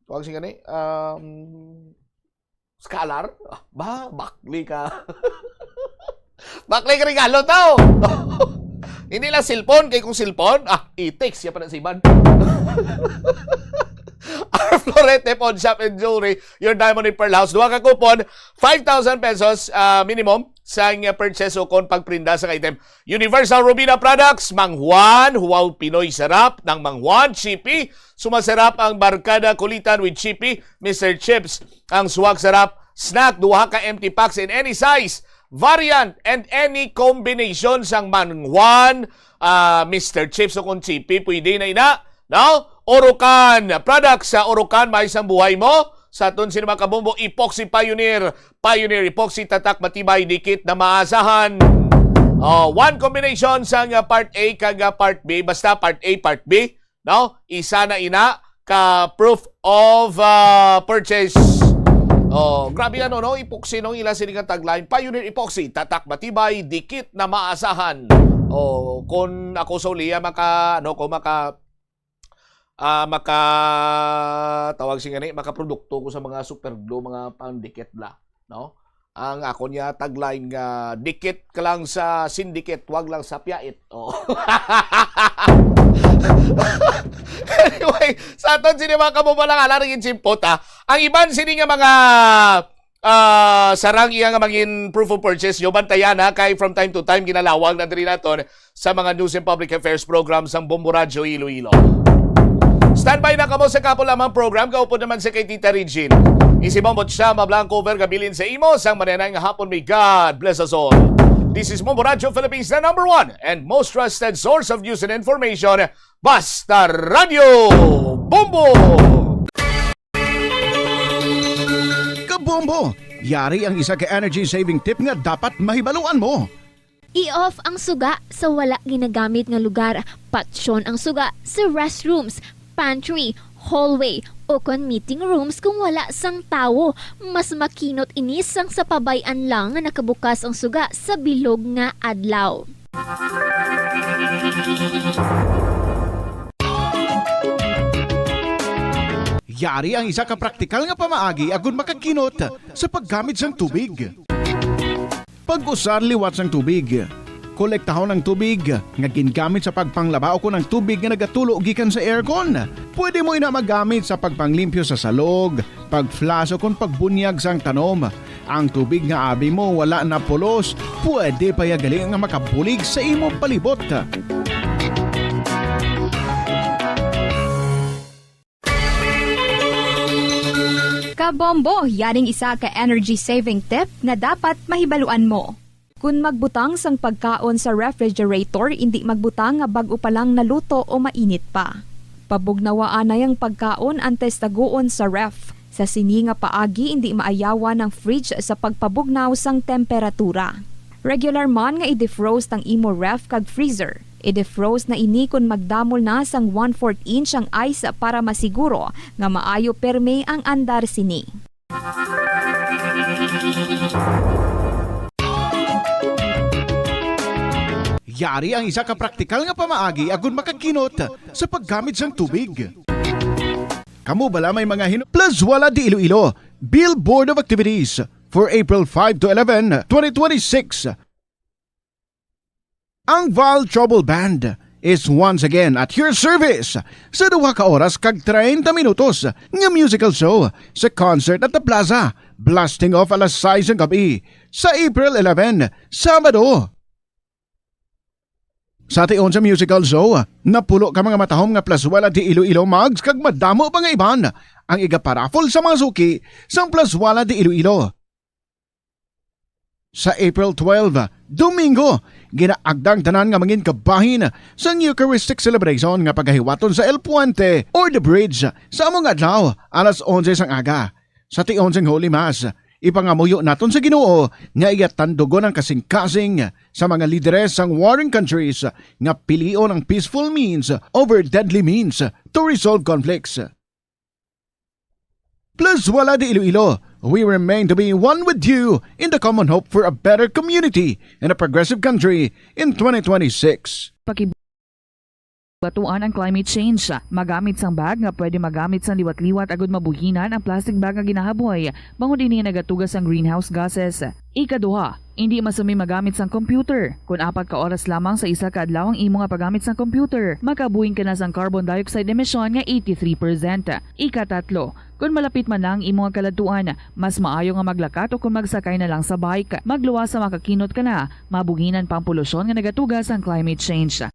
[SPEAKER 12] tawag sing gani scholar bakli ka. Bakli ka regalo tao. Hindi lang cellphone kay kung cellphone i-text siya pa na si Iban. Our Florete Pawn Shop and Jewelry, your Diamond and Pearl House, 2 ka kupon, 5,000 pesos minimum sa purchase o kon pagprinda sa item. Universal Robina Products, Mang Juan, Huaw Pinoy Sarap ng Mang Juan, Chippy, sumasarap ang barkada kulitan with Chippy, Mr. Chips, ang suwag sarap, snack, 2 ka empty packs in any size, variant, and any combination sang Mang Juan, Mr. Chips o kon Chippy, pwede na ina, no? Orocan products sa Orocan may isang buhay mo. Sa aton sino mga kabombo, Epoxy Pioneer. Pioneer Epoxy, tatak matibay, dikit na maasahan. One combination sa part A kag part B. Basta part A, part B. No? Isa na ina ka proof of purchase. Grabe no? Epoxy nung ila siningang tagline. Pioneer Epoxy, tatak matibay, dikit na maasahan. Kung ako sa uliya, tawag sing gani makaprodukto ko sa mga super glue, mga pandikit bla, no? Ang ako niya tagline nga dikit ka lang sa syndicate, wag lang sa piyait. Anyway, sa aton sini mga kabubalang alaring simpot ang iban sini nga mga sarang iya nga maging proof of purchase yo bantayan kay from time to time ginalawag na diri naton sa mga news and public affairs programs sang Bombo Radio Iloilo. Standby na kamo sa kapo lamang program. Kaupod naman sa kay Tita Regine. Isibambot siya, mablang cover gabilin sa imo. Sang mananay nga hapon, may God bless us all. This is Bombo Radio Philippines, the #1 and most trusted source of news and information. Basta Radio Bombo!
[SPEAKER 6] Kabombo! Yari ang isa ka energy saving tip nga dapat mahibaluan mo.
[SPEAKER 20] I-off ang suga sa wala ginagamit nga lugar. Patsyon ang suga sa restrooms, pantry, hallway, o kon meeting rooms kung wala sang tawo. Mas makinot inis sang sa pabayan lang nga nakabukas ang suga sa bilog nga adlaw.
[SPEAKER 6] Yari ang isa ka praktikal nga pamaagi agon makakinot sa paggamit sang tubig. Pag-usar liwat sang tubig. Kolektahon ng tubig nga gingamit sa pagpanglaba o ng tubig nga nagatulo gikan sa aircon. Pwede mo ina magamit sa pagpanglimpyo sa salog, pagflash o kung pagbunyag sang tanom. Ang tubig nga abi mo wala na pulos, pwede pa yagali nga makabulig sa imong palibot.
[SPEAKER 24] Kabombo, yaring isa ka energy saving tip nga dapat mahibaluan mo. Kung magbutang sang pagkaon sa refrigerator, hindi magbutang nga bago pa lang naluto o mainit pa. Pabugnawaan na yung pagkaon antes taguon sa ref. Sa sini nga paagi hindi maayawa ng fridge sa pagpabugnaw sang temperatura. Regular man nga i-defrost ang imo ref kag freezer. I-defrost na ini kung magdamol na sang 1/4 inch ang ice para masiguro nga maayo perme ang andar sini.
[SPEAKER 6] Yari ang isa ka praktikal nga pamaagi agon makakinot sa paggamit sang tubig. Kamu bala may mga Plus Wala di Iloilo Billboard of Activities for April 5 to 11, 2026. Ang Val Trouble Band is once again at your service sa 2 ka oras kag 30 minutos nga musical show sa concert at the Plaza, blasting off alas 6 ng gabi sa April 11, Sabado. Sa tion sa musical show, napulo ka mga matahom nga Plus Wala di Iloilo mags kag madamo pa nga iban ang igaparafol sa mga suki sa Plus Wala di Iloilo. Sa April 12, Domingo, ginaagdang tanan nga mangin kabahin sa Eucharistic celebration nga paghahiwaton sa El Puente or the Bridge sa among adlaw alas 11 sang aga. Sa tion sang Holy Mass, ipangamuyo naton sa Ginoo nga iyatandugon ang kasing-kasing sa mga lideres sang warring countries nga pilion ang peaceful means over deadly means to resolve conflicts. Plus Wala di Iloilo, we remain to be one with you in the common hope for a better community and a progressive country in 2026.
[SPEAKER 19] Batuan ang climate change. Magamit sang bag nga pwede magamit sang liwat-liwat agud mabuhinan ang plastic bag nga ginahaboy. Bangod ini nagatugas ang greenhouse gases. Ikaduha, hindi masumi magamit sang computer. Kung 4 ka oras lamang sa isa ka adlaw ang imo nga paggamit sang computer, makabuhing ka na sang carbon dioxide emission nga 83%. Ikatatlo, kung malapit man lang imo nga kaladuan, mas maayo nga maglakat o kung magsakay na lang sa bike. Magluwas sa makakinot ka na, mabuhinan pang polusyon nga nagatugas ang climate change.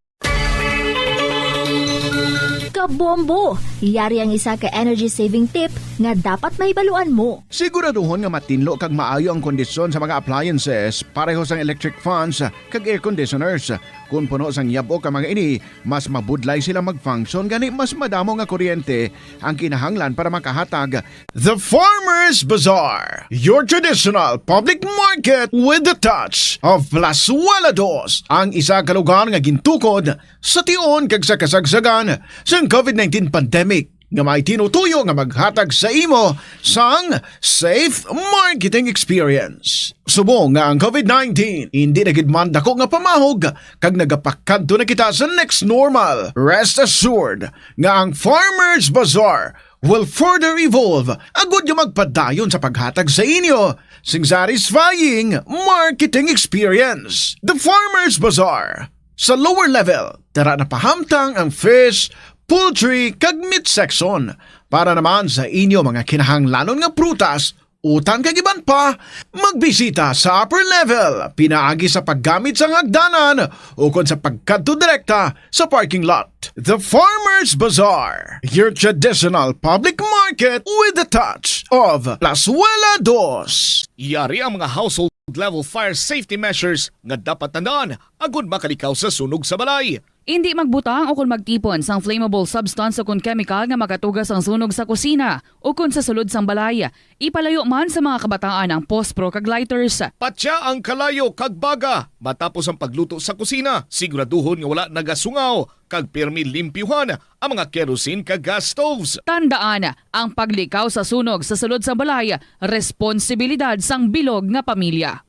[SPEAKER 20] Kabombo! Yari ang isa ka energy saving tip nga dapat mahibaluan mo.
[SPEAKER 6] Siguraduhon nga matinlo kag maayo ang kondisyon sa mga appliances pareho sang electric fans kag air conditioners. Kung puno sang yabo ka mga ini, mas mabudlay sila mag-function gani mas madamo nga kuryente ang kinahanglan para makahatag. The Farmers Bazaar, your traditional public market with the touch of Plus Wala dos. Ang isa ka lugar nga gintukod sa tion kag sa kasagsagan sa COVID-19 pandemic nga may tinutuyo nga maghatag sa imo sang safe marketing experience. Subong nga ang COVID-19 hindi nagidman dako nga pamahog kag nagapakadto na kita sa next normal. Rest assured nga ang Farmers Bazaar will further evolve agud yung magpadayon sa paghatag sa inyo sing satisfying marketing experience. The Farmers Bazaar. Sa lower level, tara na pahamtang ang fish, poultry kag meat section para naman sa inyo mga kinahanglanon nga prutas, utang kag iban pa, magbisita sa upper level, pinaagi sa paggamit sa hagdanan o kung sa pagkadto direkta sa parking lot. The Farmers Bazaar, your traditional public market with a touch of Plus Wala dos.
[SPEAKER 12] Yari ang mga household level fire safety measures nga dapat tandaan agud makalikaw sa sunog sa balay.
[SPEAKER 19] Hindi magbutang o kung magtipon sang flammable substance o kung chemical nga makatugas ang sunog sa kusina o kung sa sulod sang balay. Ipalayo man sa mga kabataan ang pospro kag lighters.
[SPEAKER 12] Patya ang kalayo kag baga matapos ang pagluto sa kusina. Siguraduhon nga wala nagasungaw kag pirmi limpyuhan ang mga kerosene kag gas stoves.
[SPEAKER 19] Tandaan, ang paglikaw sa sunog sa sulod sa balay, responsibilidad sang bilog nga pamilya.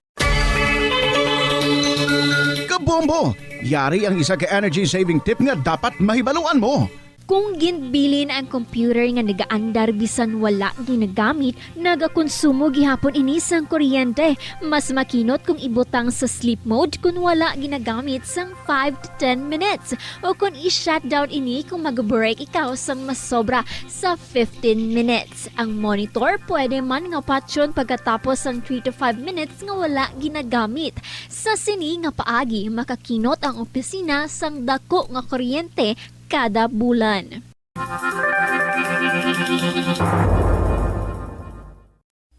[SPEAKER 6] Kabombo! Yari ang isa ka energy saving tip nga dapat mahibaluan mo.
[SPEAKER 20] Kung ginbilin ang computer nga nagaandar bisan wala ginagamit, nagakonsumo gihapon ini sang kuryente. Mas makinot kung ibutang sa sleep mode kung wala ginagamit sang 5 to 10 minutes. O kung i-shutdown ini kung mag-break ikaw sang mas sobra sa 15 minutes. Ang monitor pwede man nga patyon pagkatapos sang 3 to 5 minutes nga wala ginagamit. Sa sini nga paagi, makakinot ang opisina sang dako nga kuryente kada bulan.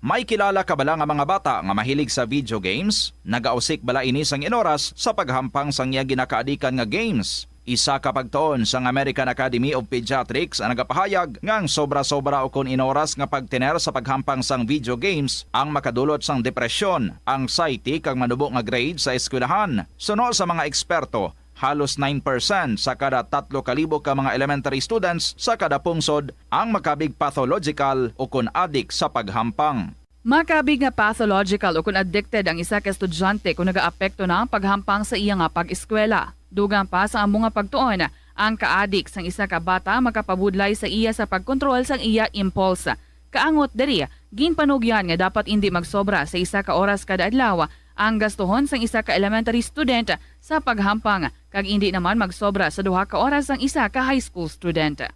[SPEAKER 18] May kilala ka bala nga mga bata nga mahilig sa video games? Nagausik bala ini sang inoras sa paghampang sang iya ginakaadikan nga games? Isa ka pagtuon sang American Academy of Pediatrics ang nagapahayag ngang sobra-sobra o kun inoras nga pagtiner sa paghampang sang video games ang makadulot sang depresyon, anxiety kag manubo nga grade sa eskwelahan. Suno sa mga eksperto, halos 9% sa kada 3,000 ka mga elementary students sa kada pungsod ang makabig pathological o kun addict sa paghampang.
[SPEAKER 19] Makabig nga pathological o kung addicted ang isa ka estudyante kung nagaapekto na ang paghampang sa iya nga pag-eskwela. Dugang pa sa among nga pagtuon, ang ka-addict sang isa ka bata makapabudlay sa iya sa pagkontrol sang iya impulse. Kaangot diri, ginpanugyan nga dapat hindi magsobra sa isa ka oras kada adlaw ang gastuhon sang isa ka elementary student sa paghampang kag hindi naman magsobra sa 2 ka oras ang isa ka high school student.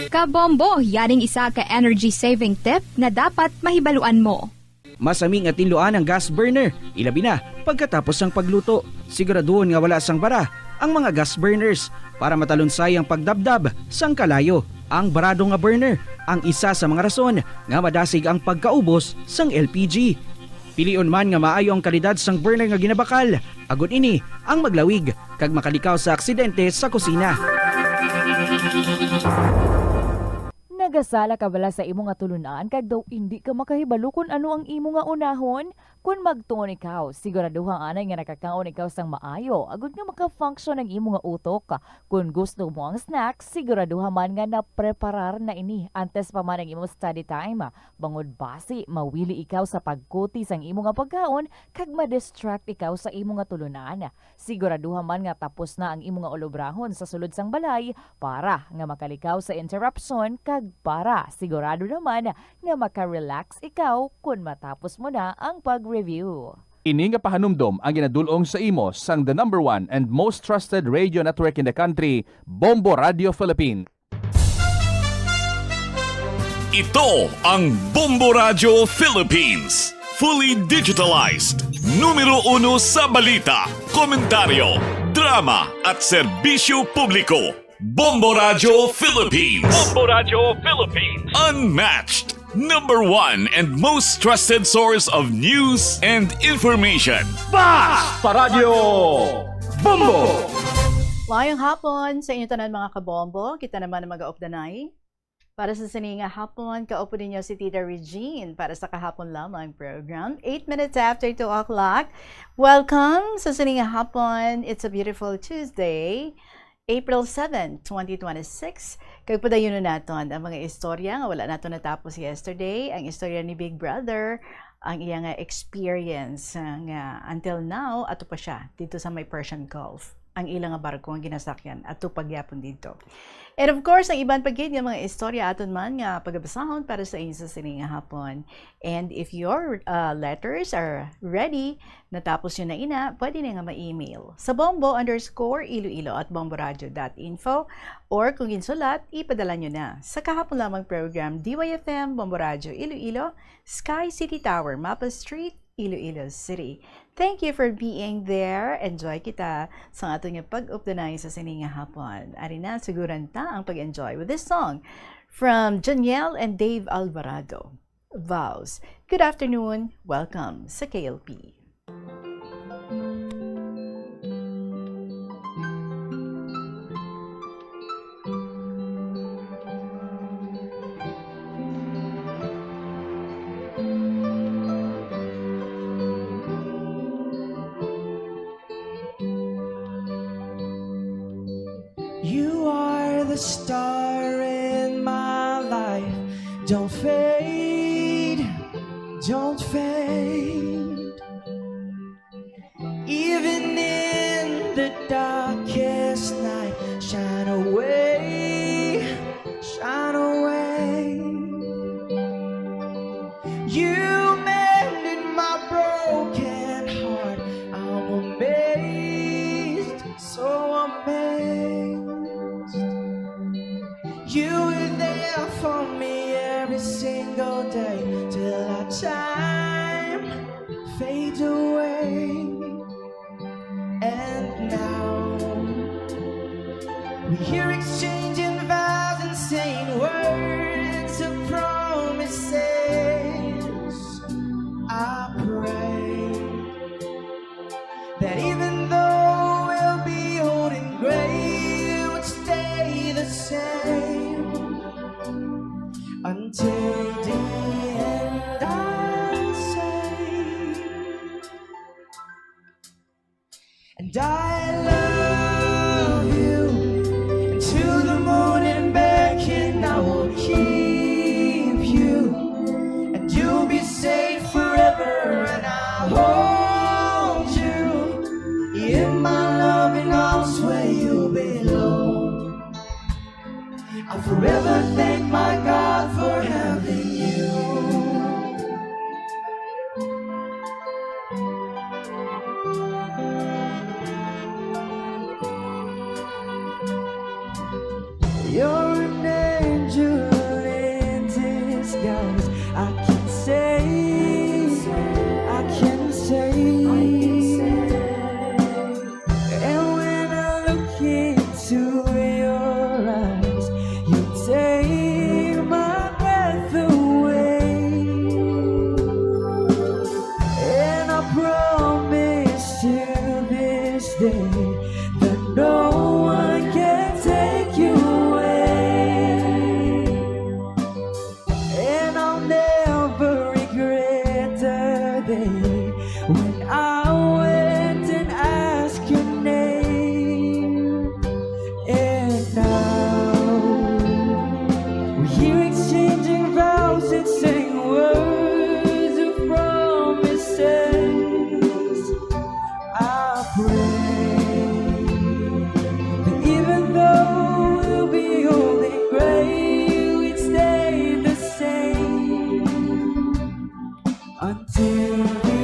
[SPEAKER 24] Kabombo, yaring isa ka energy saving tip nga dapat mahibaluan mo.
[SPEAKER 3] Masaming at tinluan ang gas burner, ilabi na pagkatapos ng pagluto. Siguraduhon nga wala sang bara ang mga gas burners para matalunsay ang pagdabdab sang kalayo. Ang barado nga burner ang isa sa mga rason nga madasig ang pagkaubos sang LPG. Pilion man nga maayo ang kalidad sang burner nga ginabakal, agud ini ang maglawig kag makalikaw sa aksidente sa kusina.
[SPEAKER 5] Nagasala ka bala sa imo nga tulunan kag daw hindi ka makahibalo kung ano ang imo nga unahon? Kung magtuon ikaw, siguraduhang anay nga nakakaon ikaw sang maayo, agud nga maka-function ang imo nga utok. Kung gusto mo ang snacks, siguraduhan man nga na-preparar na ini antes pa man ang imo study time. Bangod basi, mawili ikaw sa pagkuti sang imo nga pagkaon kag ma-distract ikaw sa imo nga tulunan. Siguraduhan man nga tapos na ang imo nga olobrahon sa sulod sang balay para nga makalikaw sa interruption kag para sigurado naman nga maka-relax ikaw kung matapos mo na ang pag-review.
[SPEAKER 13] Ini nga pahanumdom ang ginadulong sa imo sang the number 1 and most trusted radio network in the country, Bombo Radio Philippines.
[SPEAKER 7] Ito ang Bombo Radio Philippines. Fully digitalized. Numero 1 sa balita, komentaryo, drama at serbisyo publiko. Bombo Radio Philippines. Bombo Radio Philippines. Unmatched. Number 1 and most trusted source of news and information.
[SPEAKER 10] Basta Radio Bombo!
[SPEAKER 22] Mayong hapon sa inyo tanan mga kabombo. Kita naman na mag-aopdanay. Para sa sininga hapon, kaupo ninyo si Tita Regine para sa kahapon lamang program. 8 minutes after 2 o'clock. Welcome sa sininga hapon. It's a beautiful Tuesday. April 7, 2026. Kag padayon na naton ang mga istorya nga wala nato natapos yesterday. Ang istorya ni Big Brother, ang iyang experience nga until now ato pa siya dito sa may Persian Gulf. Ang ilang nga barko ang ginasakyan ato pagyapon dito. And of course, ang iban pagid nga mga istorya aton man nga pagabasahon para sa inyo sa sininga hapon. And if your letters are ready, natapos yun na ina, pwede na nga ma-email sa bombo_iloilo@bomboradio.info or kung insulat, ipadala nyo na sa kahapon lamang program DYFM Bombo Radio Iloilo, Sky City Tower, Mapa Street, Iloilo City. Thank you for being there. Enjoy kita sa ating pag-updanay sa sininga hapon. Ari na, siguran ta ang pag-enjoy with this song from Janiel and Dave Alvarado, Vows. Good afternoon. Welcome sa KLP.
[SPEAKER 10] You are the star in my life. Don't fade, don't fade. Even in the darkest night, shine away, shine away. You mended my broken heart. I'm amazed, so amazed. You were there for me every single day till our time fades away. And now we hear exchanging vows and saying words of promises. I pray that even though until the end I'll say, and I love you to the moon and back, and I will keep you, and you'll be safe forever, and I hold you in my loving arms where you belong. I'll forever thank my God for having you. You're an angel in disguise. I can say, I can say. And when I look into your eyes, you take my breath away. And I promise till this day that no one can take you away. And I'll never regret the day when I went and asked your name. And now we're here exchanging vows and saying words of promises. I pray that even though we'll be old and gray, we'd stay the same until the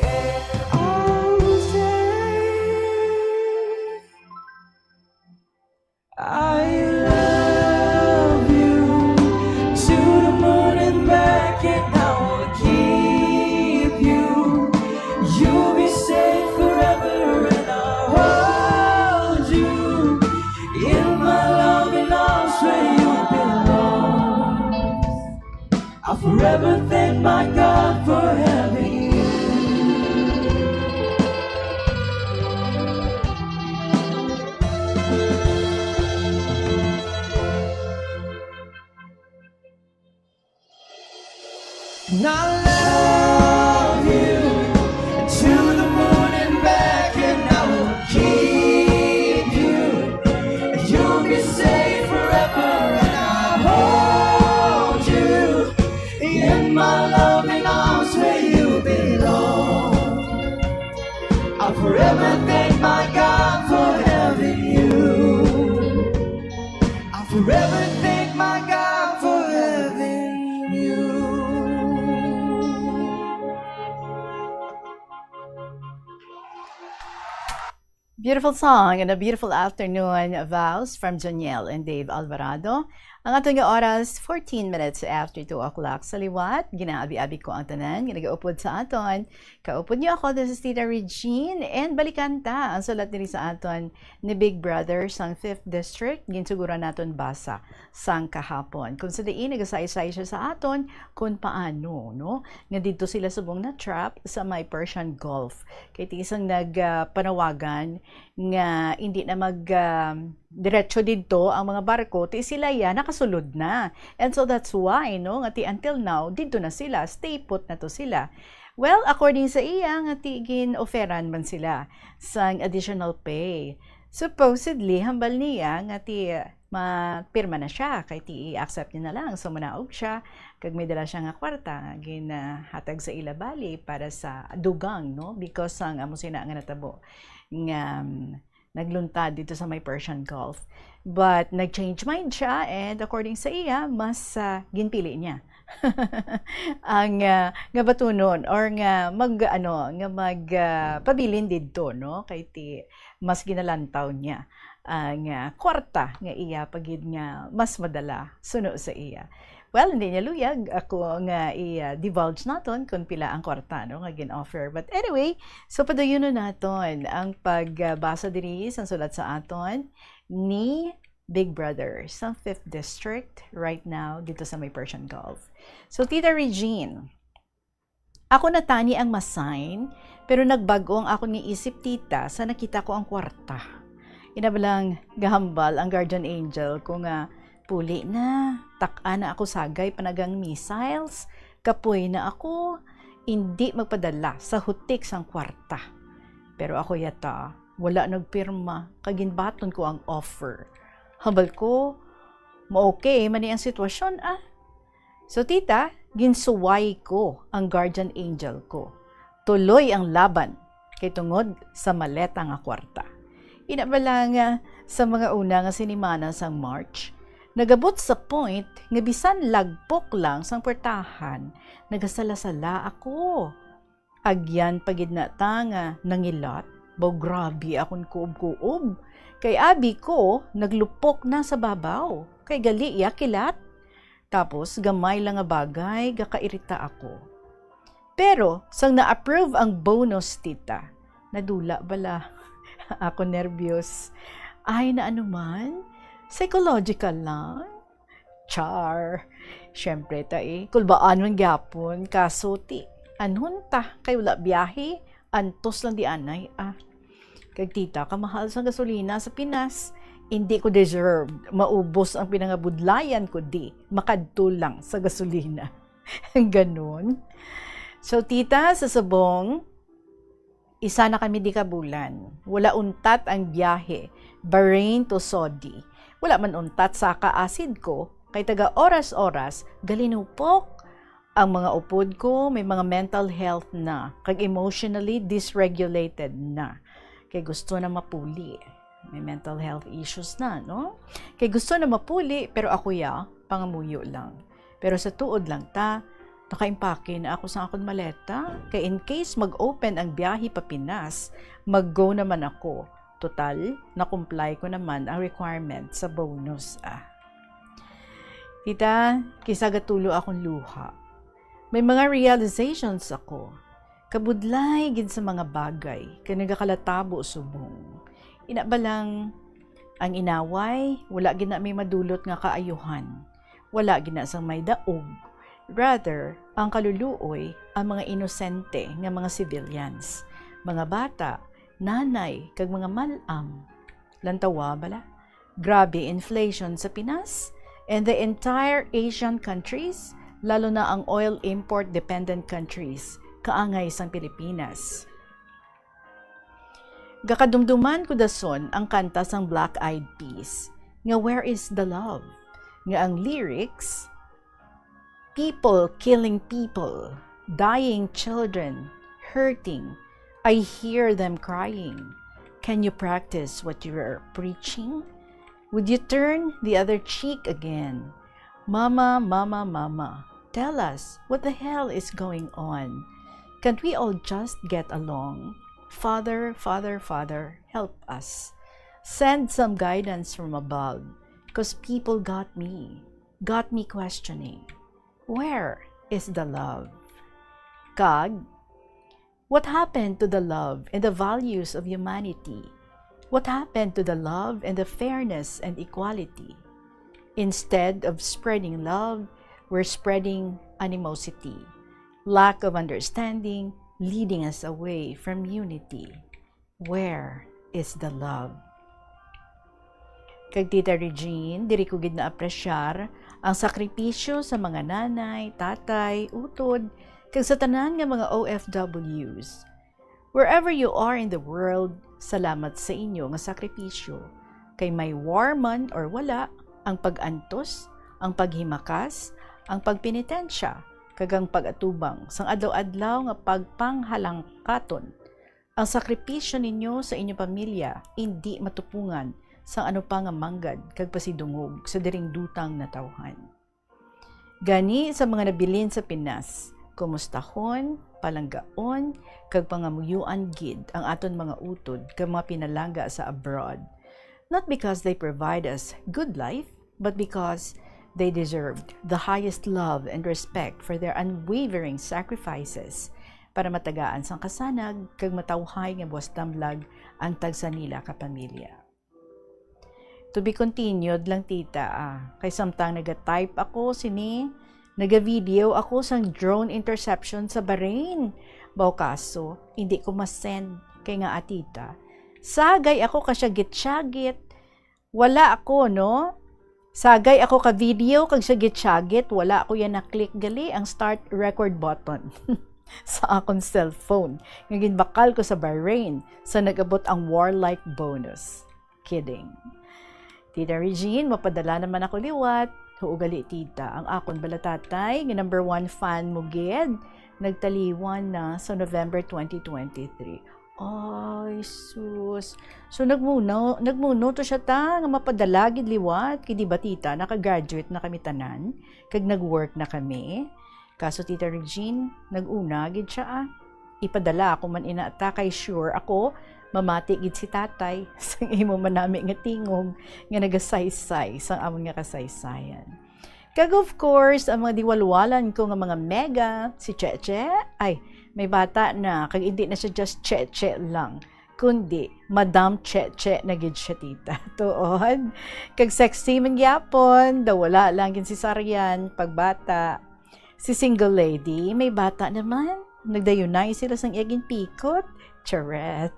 [SPEAKER 10] end. I'll say I love you to the moon and back, and I will keep you. You'll be safe forever, and I'll hold you in my loving arms where you belong. I'll forever thank my God for having you. And I love you to the moon and back, and I will keep you, and you'll be safe forever, and I'll hold you in my loving arms where you belong. I'll forever thank my God for having you. I'll forever thank my God for having you.
[SPEAKER 22] Beautiful song and a beautiful afternoon, vows from Janiel and Dave Alvarado. Ang atong oras, 14 minutes after 2 o'clock sa liwat. Ginaabi-abi ko ang tanan, ginagaupod sa aton. Kaupod niyo ako, this is Tita Regine, and balikan ta ang sulat nili sa aton ni Big Brother sang 5th District. Ginsugura naton basa sang kahapon. Kung sa diin, nagasaysay siya sa aton kung paano, no? Nga dito sila subong na trap sa may Persian Gulf. Kaya isang nagpanawagan nga hindi na diretso dito ang mga barko, ti sila yan nakasulod na. And so that's why, no, nga ti until now, dito na sila, stay put na to sila. Well, according sa iya, nga ti gin-offeran man sila sang additional pay. Supposedly, hambal niya nga ti mapirma na siya, kay ti i-accept niya na lang. So, manaog siya, kag may dala siya nga kwarta, ginahatag sa ilabali para sa dugang, no? Because ang amo sina nga natabo nga nagluntad dito sa may Persian Gulf. But nag-change mind siya, and according sa iya, mas ginpili niya ang nga batunon or nga pabilin didto, no, kay ti mas ginalantaw niya ang kwarta nga iya pagid nga mas madala suno sa iya. Well, hindi niya luyag ako nga i-divulge naton kung pila ang kwarta, no, nga gin-offer. But anyway, so padayunon naton ang pagbasa diri sa sulat sa aton ni Big Brother sa 5th District right now dito sa may Persian Gulf. So, Tita Regine, ako natani ang masign, pero nagbago ang ako ni isip, tita, sa nakita ko ang kwarta. Inabalang gahambal ang guardian angel ko nga puli na, Tak-a na ako sagay panagang missiles, kapoy na ako, hindi magpadala sa hutik sang kwarta. Pero ako yata, wala nagpirma, kaginbaton ko ang offer. Hambal ko, ma-okay mani ang sitwasyon So tita, ginsuway ko ang guardian angel ko. Tuloy ang laban, kay tungod sa maleta nga kwarta. Inabala nga sa mga una nga sinimana sang March, nagabot sa point nga bisan lagpok lang sang portahan, nagasala-sala ako. Agyan pagid na ta nga nangilat, baw grabe akong kuob-kuob. Kay abi ko naglupok na sa babaw, kay gali iya kilat. Tapos gamay lang nga bagay, gakairita ako. Pero sang na-approve ang bonus tita, nadula bala. Ako nervyos. Ay na anuman, psychological lang. Char. Siyempre kulbaan man gyapon, kaso anhon ta, kay wala biyahe, antos lang di anay Kag tita, kamahal sa gasolina sa Pinas, hindi ko deserved maubos ang pinangabudlayan ko makadto lang sa gasolina. Ganon. So tita, sa subong, isa na kami di kabulan. Wala untat ang biyahe, Bahrain to Saudi. Wala man untat sa kaasid ko, kay taga oras-oras, galinupok. Ang mga upod ko may mga mental health na, kag emotionally dysregulated na. Kay gusto na mapuli. May mental health issues na, no? Kay gusto na mapuli, pero ako pangamuyo lang. Pero sa tuod lang nakaimpake na ako sa akong maleta. Kay in case mag-open ang biyahe pa Pinas, mag-go naman ako. Total, na-comply ko naman ang requirement sa bonus. Tita, kisa gatulo akong luha. May mga realizations ako. Kabudlay gid sa mga bagay, kay nagakalatabo subong. Inabalang ang inaway, wala gid na may madulot nga kaayuhan. Wala gid na sang may daog. Rather, ang kaluluoy ang mga inosente nga mga civilians, mga bata, nanay, kag mga malam. Lantawa bala? Grabe inflation sa Pinas and the entire Asian countries, lalo na ang oil import dependent countries, kaangay sang Pilipinas. Gakadumduman ko dason ang kanta sang Black Eyed Peas, nga Where is the Love? Nga ang lyrics, people killing people, dying children, hurting. I hear them crying. Can you practice what you are preaching? Would you turn the other cheek again? Mama, mama, mama, tell us what the hell is going on? Can't we all just get along? Father, Father, Father, help us. Send some guidance from above, 'cause people got me questioning. Where is the love? God, what happened to the love and the values of humanity? What happened to the love and the fairness and equality? Instead of spreading love, we're spreading animosity, lack of understanding, leading us away from unity. Where is the love? Kag Tita Regine, diri ko gid na apresyar ang sakripisyo sa mga nanay, tatay, utod, kag sa tanan nga mga OFWs. Wherever you are in the world, salamat sa inyo nga sakripisyo. Kay may war man or wala, ang pag-antos, ang paghimakas, ang pagpenitensya, kag ang pag-atubang sang adlaw-adlaw nga pagpanghalangkaton. Ang sakripisyo ninyo sa inyong pamilya hindi matupungan sang ano pa nga manggad kag pasidungog sa diring dutang na tawhan. Gani sa mga nabilin sa Pinas, kumustahon, palanggaon, kag pangamuyuan gid ang aton mga utod kag mga pinalangga sa abroad. Not because they provide us good life, but because they deserved the highest love and respect for their unwavering sacrifices para matagaan sang kasanag kag matawhay nga buwas damlag ang tagsa nila ka pamilya. To be continued lang tita, kay samtang nag-type ako naga-video ako sang drone interception sa Bahrain. Baw kaso, hindi ko masend kay nga atita. Sagay ako kasyagit-syagit. Wala ako, no? Sagay ako ka video kag sagit-sagit, wala ako yan na-click gali ang start record button sa akong cellphone. Ngagin bakal ko sa Bahrain sa nagabot ang warlike bonus. Kidding. Tita Regine, mapadala naman ako liwat. Huugali tita, ang akon balatatay, ng number 1 fan mo gid, nagtaliwan na sa November 2023. Ay, sus. So, nagmuno to siya ta, nga mapadala gid liwat. Kaya di ba tita, nakagraduate na kami tanan, kag nag-work na kami. Kaso tita Regine, nag-una gid siya Ipadala ako man inata kay sure ako, mamati gid si tatay, sang imo man nami nga tingog, nga nagasaysay, sang amon nga kasaysayan. Kag of course, ang mga diwalwalan ko nga mga mega, si Cheche, ay, may bata na, kag hindi na siya just Cheche lang, kundi Madam Cheche na gid siya tita. Tuod, kag sexy man gyapon, daw wala lang gid si Sarian, pagbata. Si single lady, may bata naman, nagdayunay sila sang egin pikot, charet.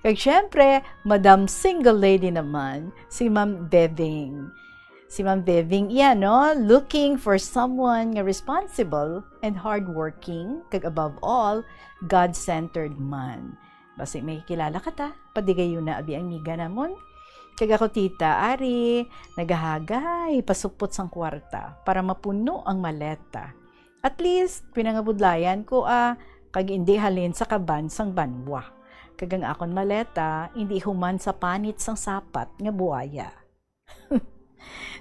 [SPEAKER 22] Kag syempre, Madam Single Lady naman, si Ma'am Beving. Si Ma'am Beving, looking for someone nga responsible and hardworking, kag above all, God-centered man. Basi may kilala ka ta, padigayo na abi ang miga namon. Kag ako tita, ari, nagahagay, pasupot sang kwarta, para mapuno ang maleta. At least, pinangabudlayan ko kag hindi halin sa kaban sang banwa. Kag ang akon maleta, hindi human sa panit sang sapat nga buaya.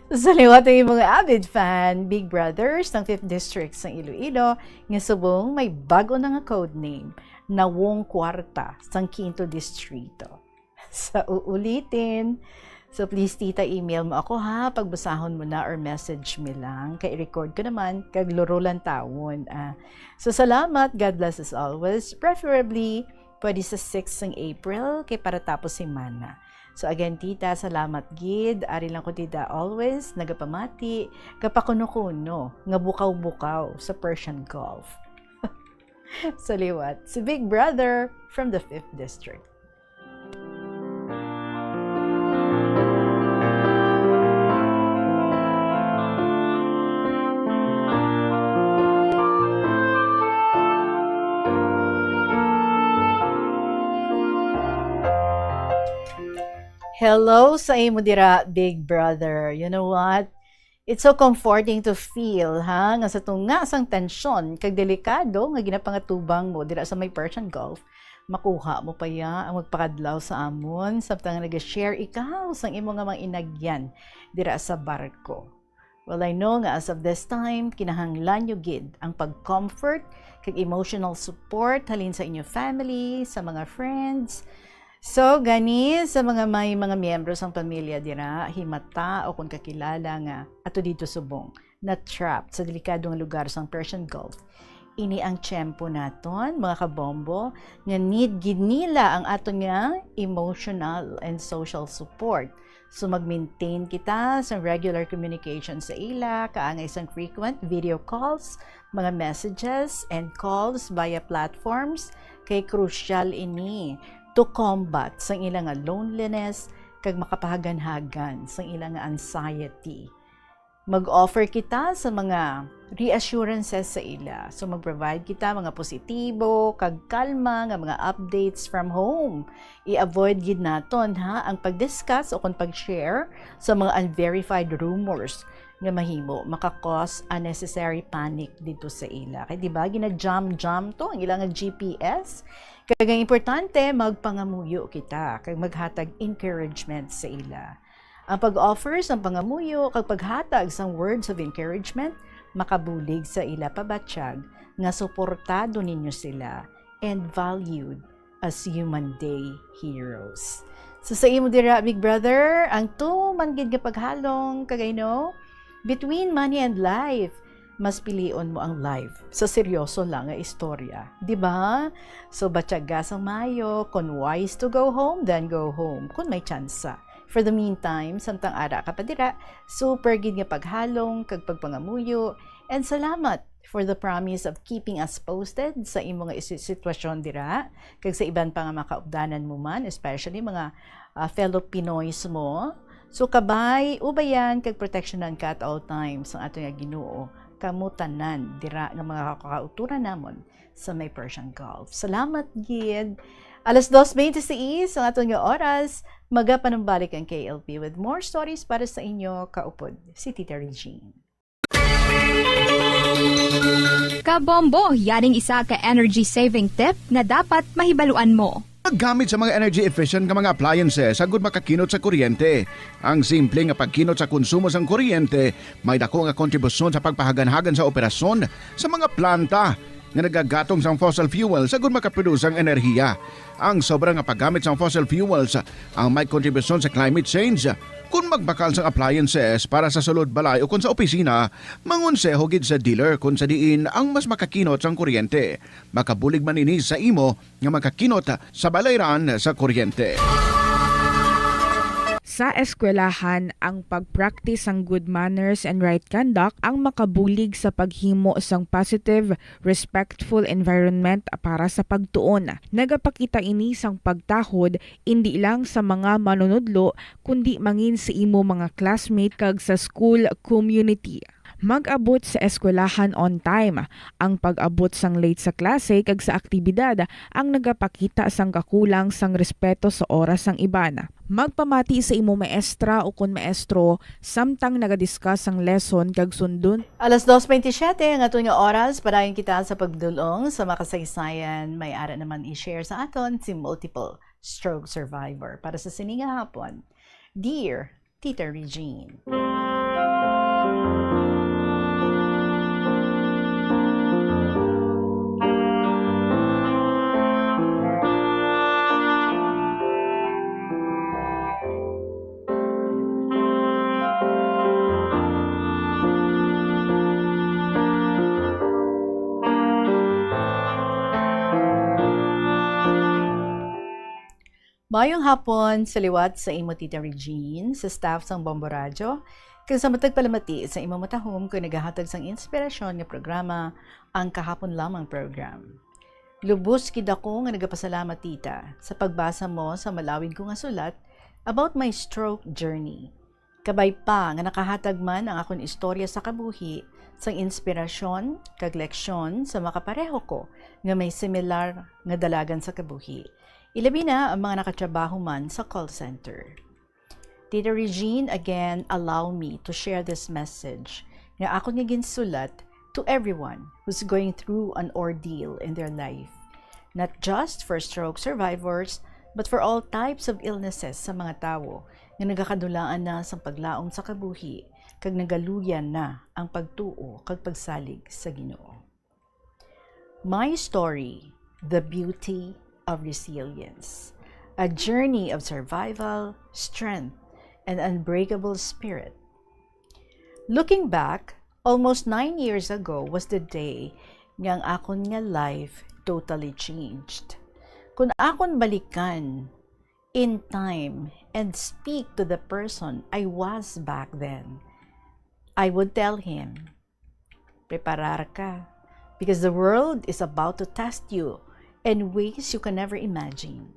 [SPEAKER 22] Sa liwat ang mga avid fan, Big Brothers ng 5th District sa Iloilo, nga subong may bago na nga codename, Nawong Kwarta sang 5th Distrito. Sa uulitin, so please tita, email mo ako ha, pagbasahon mo na or message me lang, kay record ko naman, kag luro lang tawon. So salamat, God bless us always, preferably pwede sa 6 ng April, kay para tapos si Mana. So again, tita, salamat gid. Ari lang ko tita always, nagapamati, kapakuno-kuno, nga bukaw-bukaw sa Persian Gulf. Sa liwat, si Big Brother from the 5th District. Hello sa imo dira, Big Brother. You know what? It's so comforting to feel, nga sa tunga sang tensyon, kag delikado, nga ginapangatubang mo dira sa may Persian Gulf, makuha mo pa ya ang magpakadlaw sa amon, samtang nag-share ikaw sang imo nga mga inagyan dira sa barko. Well, I know nga as of this time, kinahanglan nyo gid ang pag-comfort, kag emotional support, halin sa inyo family, sa mga friends. So, gani, sa may mga miyembro sang pamilya dira, himata o kung kakilala nga, ato dito subong, na trapped sa delikadong lugar sang Persian Gulf. Ini ang tiyempo naton, mga kabombo, nga need gid nila ang ato nga emotional and social support. So, mag-maintain kita sa regular communication sa ila, kaangay sang frequent video calls, mga messages and calls via platforms, kay crucial ini to combat sang ilang loneliness kag makapahagan-hagan sang ilang anxiety. Mag-offer kita sa mga reassurances sa ila. So mag-provide kita mga positibo kag kalma nga mga updates from home. I-avoid gid naton ang pag-discuss o kung pag-share sa mga unverified rumors nga mahimo maka-cause unnecessary panic dito sa ila. Kay di ba gina-jam to ang ilang GPS? Kaya ang importante, magpangamuyo kita, kag maghatag encouragement sa ila. Ang pag-offer sa pangamuyo, kag paghatag sa words of encouragement, makabulig sa ila pabatsyag, nga suportado ninyo sila, and valued as human day heroes. So sa imo dira, Big Brother, ang manggid nga paghalong, kagay between money and life, mas pilion mo ang life sa seryoso lang nga istorya. Diba? So, batyaga sa mayo, kung wise to go home, then go home, kung may tsansa. For the meantime, samtang ara ka pa dira, super gid nga paghalong, kag pagpangamuyo, and salamat for the promise of keeping us posted sa imo nga sitwasyon dira, kag sa iban pa nga makaupdanan mo man, especially mga fellow Pinoys mo, So kabay, ubayan, kag proteksyonan ka at all times ang ato nga Ginoo, kamutanan, dira nga mga kakauturan namon sa may Persian Gulf. Salamat, Gid. Alas 2:26 ang ato nga oras, magapanumbalik ang KLP with more stories para sa inyo, kaupod, si Tita Regine.
[SPEAKER 24] Kabombo, yaring isa ka energy saving tip nga dapat mahibaluan mo.
[SPEAKER 6] Gamit sa mga energy efficient nga mga appliances agud makakinot sa kuryente. Ang simple nga pagkinot sa konsumo sang kuryente may dako nga kontribusyon sa pagpahagan-hagan sa operasyon sa mga planta nga nagagatong sang fossil fuels agud makaproduce ang enerhiya. Ang sobra nga paggamit sang fossil fuels ang may kontribusyon sa climate change. Kung magbakal sang appliances para sa sulod balay o kung sa opisina, mangonseho gid sa dealer kung sa diin ang mas makakinot sang kuryente. Makabulig man ini sa imo nga makakinot sa balayran sa kuryente.
[SPEAKER 8] Sa eskwelahan, ang pag-practice ng good manners and right conduct ang makabulig sa paghimo sang positive, respectful environment para sa pagtuon. Nagapakita ini sang pagtahod hindi lang sa mga manunudlo kundi mangin sa imo mga classmate kag sa school community. Mag-abot sa eskwelahan on time. Ang pag-abot sang late sa klase kag sa aktibidad ang nagapakita sang kakulang sang respeto sa oras sang iban. Magpamati sa imo maestra o kun maestro samtang nagadiscuss ang lesson kag sundon.
[SPEAKER 22] Alas 2:27 ang ato nga oras, padayon kita sa pagdulong sa makasaysayan. May ara naman i-share sa aton si multiple stroke survivor para sa sininga hapon. Dear Tita Regine. Mayong hapon sa liwat sa imo Tita Regine, sa staff sang Bombo Radio, kag sa matag palamati sa imo matahom kung nagahatag sang inspirasyon nga programa, ang Kahapon Lamang program. Lubos gid ako nga nagapasalamat Tita sa pagbasa mo sa malawig ko nga sulat about my stroke journey. Kabay pa nga nakahatag man ang akong istorya sa kabuhi sang inspirasyon kag leksyon sa makapareho ko nga may similar nga dalagan sa kabuhi. Ilabi na ang mga nakatrabaho man sa call center. Tita Regine, again, allow me to share this message nga ako nga ginsulat to everyone who's going through an ordeal in their life. Not just for stroke survivors, but for all types of illnesses sa mga tao nga nagakadulaan na sa paglaom sa kabuhi kag nagaluyan na ang pagtuo kag pagsalig sa Ginoo. My story, the beauty of resilience, a journey of survival, strength, and unbreakable spirit. Looking back, almost 9 years ago was the day nga ang akon nga life totally changed. Kung akon balikan in time and speak to the person I was back then, I would tell him, preparar ka, because the world is about to test you in ways you can never imagine.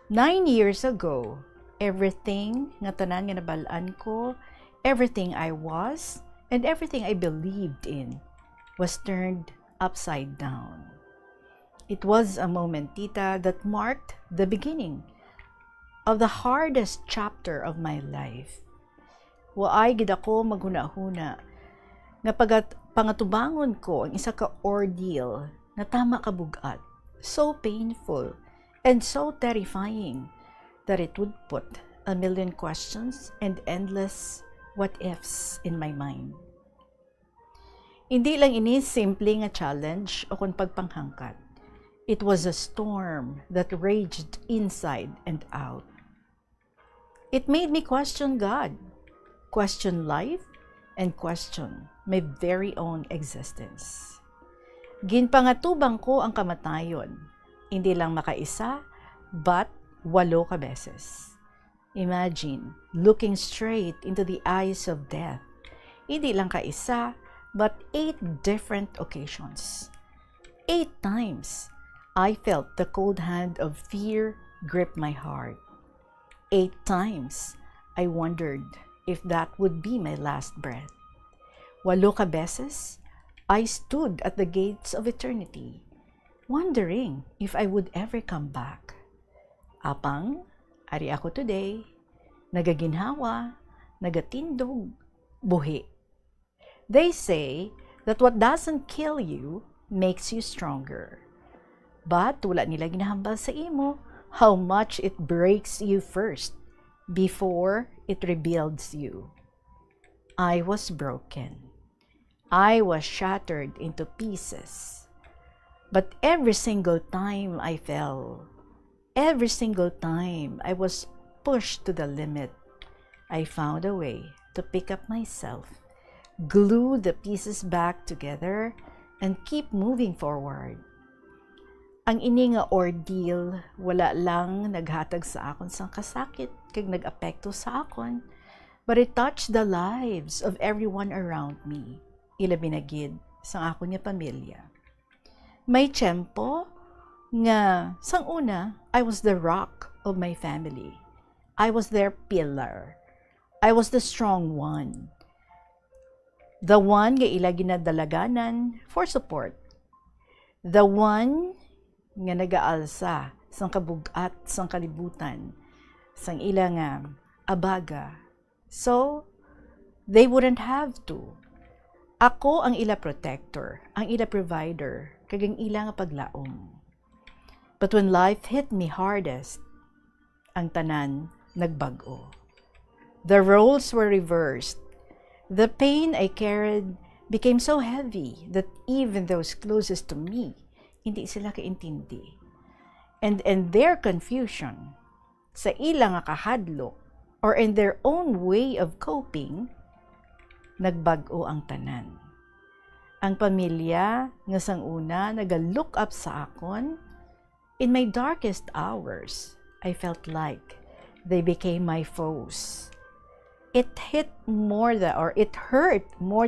[SPEAKER 22] 9 years ago, everything nga tanan nga nabalaan ko, everything I was, and everything I believed in was turned upside down. It was a moment, Tita, that marked the beginning of the hardest chapter of my life. Waay gid ako maghuna-huna nga pangatubangon ko ang isa ka ordeal na tama kabugat, so painful and so terrifying that it would put a million questions and endless what-ifs in my mind. Hindi lang ini simple nga challenge o kung pagpanghangkat. It was a storm that raged inside and out. It made me question God, question life, and question my very own existence. Ginpangatubang ko ang kamatayon, hindi lang makaisa, but 8 ka beses. Imagine looking straight into the eyes of death, hindi lang kaisa, but 8 different occasions. 8 times, I felt the cold hand of fear grip my heart. 8 times, I wondered if that would be my last breath. 8 beses, I stood at the gates of eternity, wondering if I would ever come back. Apang, ari ako today, nagaginhawa, nagatindog, buhi. They say that what doesn't kill you makes you stronger. But wala nila ginahambal sa imo how much it breaks you first before it rebuilds you. I was broken. I was shattered into pieces. But every single time I fell, every single time I was pushed to the limit, I found a way to pick up myself, glue the pieces back together, and keep moving forward. Ang ini nga ordeal, wala lang naghatag sa akon sang kasakit kag nag-apekto sa akon, but it touched the lives of everyone around me, ilabi na gid sang akon nga pamilya. May tiyempo nga sang una, I was the rock of my family. I was their pillar. I was the strong one. The one nga ila ginadalaganan for support. The one nga nagaalsa sang kabugat sang kalibutan sang ila nga abaga. So, they wouldn't have to. Ako ang ila protector, ang ila provider, kag ang ila nga paglaom. But when life hit me hardest, ang tanan nagbag-o. The roles were reversed. The pain I carried became so heavy that even those closest to me, hindi sila kaintindi. And in their confusion, sa ilang nga kahadlok, or in their own way of coping, nagbag-o ang tanan. Ang pamilya nga sang una naga-look up sa akon, in my darkest hours, I felt like they became my foes. It hurt more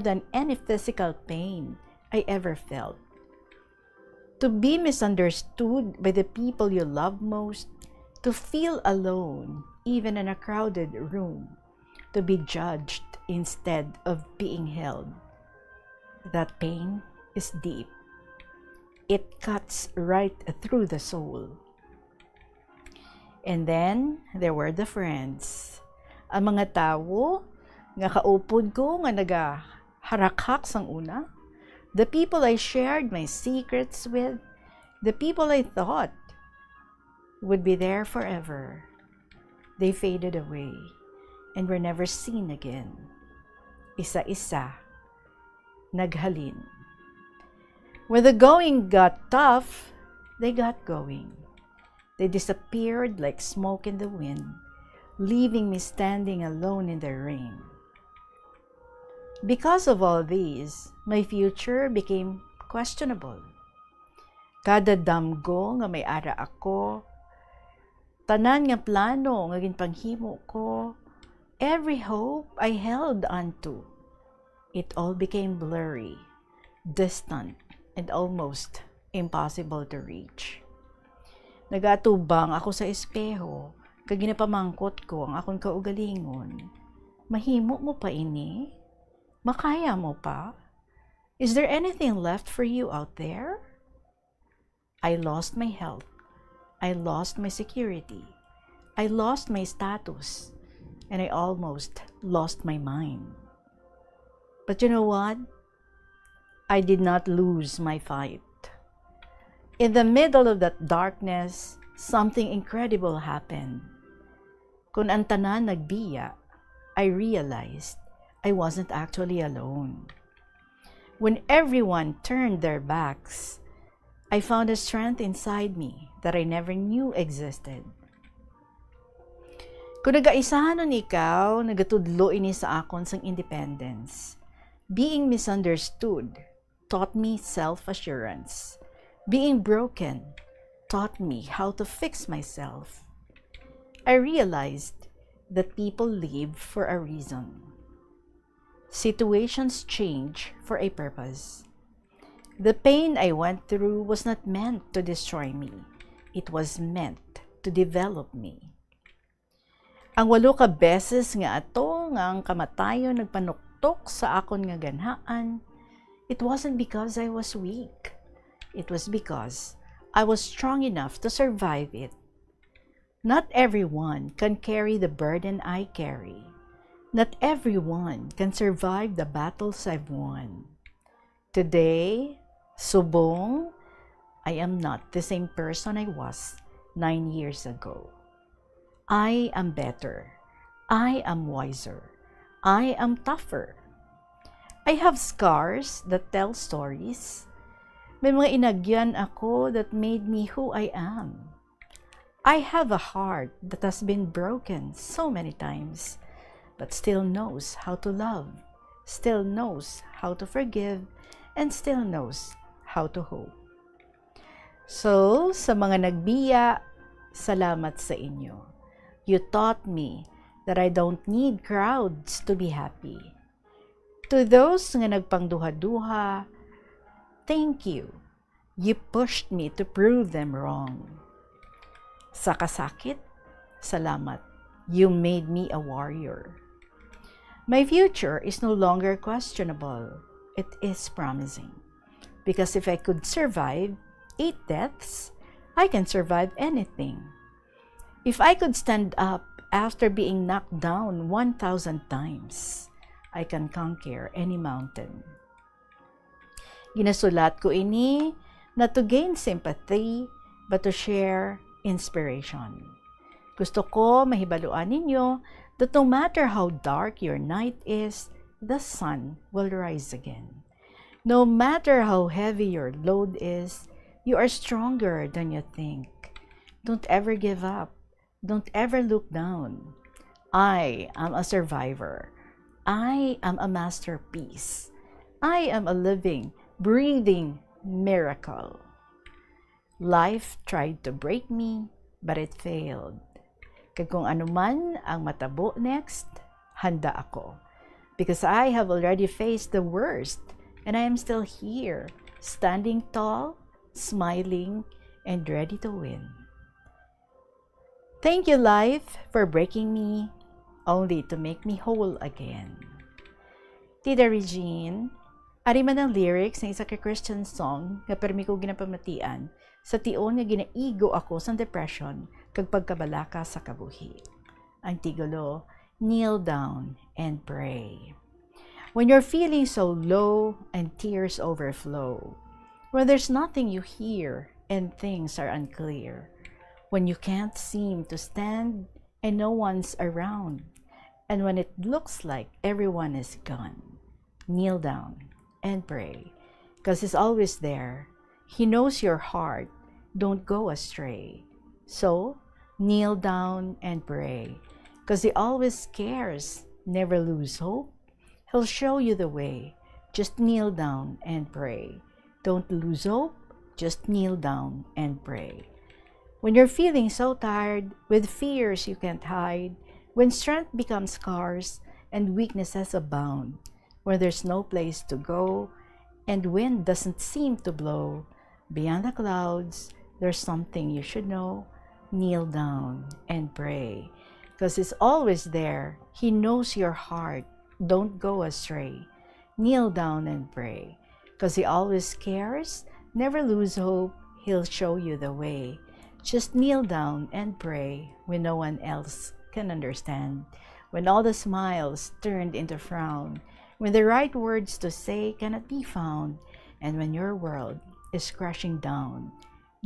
[SPEAKER 22] than any physical pain I ever felt. To be misunderstood by the people you love most, to feel alone, even in a crowded room, to be judged instead of being held. That pain is deep. It cuts right through the soul. And then, there were the friends. Ang mga tao nga kaupod ko nga nagaharakak sang una, the people I shared my secrets with, the people I thought would be there forever. They faded away and were never seen again. Isa-isa, naghalin. When the going got tough, they got going. They disappeared like smoke in the wind, leaving me standing alone in the rain. Because of all these, my future became questionable. Kada damgo nga may ara ako, tanan nga plano nga ginpanghimo ko, every hope I held onto, it all became blurry, distant, and almost impossible to reach. Nagatubang ako sa espeho, kag ginapamangkot ko ang akong kaugalingon. Mahimo mo pa ini? Makaya mo pa? Is there anything left for you out there? I lost my health. I lost my security. I lost my status. And I almost lost my mind. But you know what? I did not lose my fight. In the middle of that darkness, something incredible happened. Kung ang tanan nagbiya, I realized I wasn't actually alone. When everyone turned their backs, I found a strength inside me that I never knew existed. Kung nagaisahanon ikaw, nagatudlo ini sa akon sang independence. Being misunderstood taught me self-assurance. Being broken taught me how to fix myself. I realized that people live for a reason. Situations change for a purpose. The pain I went through was not meant to destroy me. It was meant to develop me. Ang 8 ka beses nga ato nga ang kamatayon nagpanuktok sa akon nga ganhaan, it wasn't because I was weak. It was because I was strong enough to survive it. Not everyone can carry the burden I carry. Not everyone can survive the battles I've won. Today, subong, I am not the same person I was 9 years ago. I am better. I am wiser. I am tougher. I have scars that tell stories. May mga inagyan ako that made me who I am. I have a heart that has been broken so many times, but still knows how to love, still knows how to forgive, and still knows how to hope. So, sa mga nagbiya, salamat sa inyo. You taught me that I don't need crowds to be happy. To those nga nagpangduha-duha, thank you. You pushed me to prove them wrong. Sa kasakit, salamat. You made me a warrior. My future is no longer questionable. It is promising. Because if I could survive 8 deaths, I can survive anything. If I could stand up after being knocked down 1,000 times, I can conquer any mountain. Ginasulat ko ini not to gain sympathy, but to share inspiration. Gusto ko mahibaluan ninyo that no matter how dark your night is, the sun will rise again. No matter how heavy your load is, you are stronger than you think. Don't ever give up. Don't ever look down. I am a survivor. I am a masterpiece. I am a living, breathing miracle. Life tried to break me, but it failed. Kag kung ano man ang matabo next, handa ako. Because I have already faced the worst, and I am still here, standing tall, smiling, and ready to win. Thank you, life, for breaking me, only to make me whole again. Tita Regine, ari man ang lyrics ng isa ka Christian song nga permi ko ginapamatian sa tion nga ginaigo ako sa depression kag pagkabalaka sa kabuhi. Ang tigulo, kneel down and pray. When you're feeling so low and tears overflow, when there's nothing you hear and things are unclear, when you can't seem to stand and no one's around, and when it looks like everyone is gone, kneel down and pray, because He's always there. He knows your heart. Don't go astray. So, kneel down and pray, because He always cares. Never lose hope. He'll show you the way. Just kneel down and pray. Don't lose hope. Just kneel down and pray. When you're feeling so tired, with fears you can't hide, when strength becomes scarce and weaknesses abound, where there's no place to go and wind doesn't seem to blow, beyond the clouds, there's something you should know. Kneel down and pray, because He's always there. He knows your heart. Don't go astray. Kneel down and pray, because He always cares. Never lose hope. He'll show you the way. Just kneel down and pray when no one else can understand, when all the smiles turned into frown, when the right words to say cannot be found, and when your world is crashing down.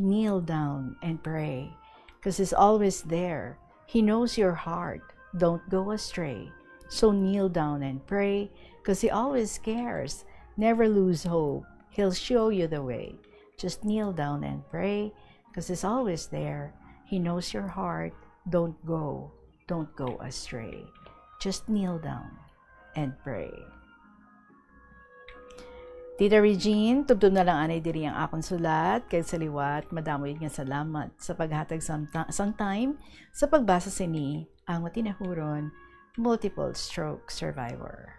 [SPEAKER 22] Kneel down and pray, because He's always there. He knows your heart. Don't go astray. So kneel down and pray, because He always cares. Never lose hope. He'll show you the way. Just kneel down and pray, because He's always there. He knows your heart. Don't go astray. Just kneel down and pray. Tita Regine, tubtub na lang anay diri ang akong sulat, kay sa liwat, madamoy nga salamat sa paghatag sang time sa pagbasa sini ang matinahuron multiple stroke survivor.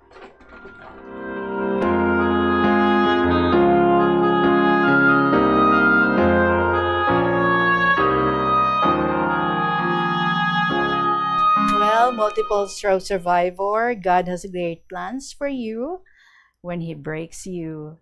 [SPEAKER 22] multiple stroke survivor, God has great plans for you. When He breaks you,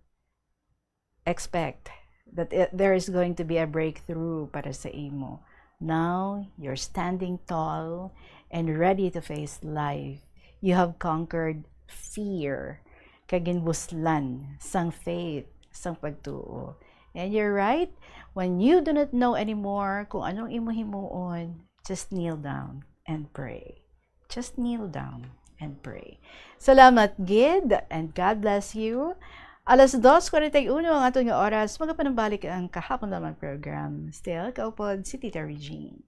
[SPEAKER 22] expect that there is going to be a breakthrough para sa imo. Now, you're standing tall and ready to face life. You have conquered fear, kaginbuslan, sang faith, sang pagtuo. And you're right, when you do not know anymore kung anong imo himuon, just kneel down and pray. Just kneel down and pray. Salamat, Gid, and God bless you. Alas 2:41 ang atong nga oras, magapanambalik ang kahapon lamang program. Still, kaupod si Tita Regine.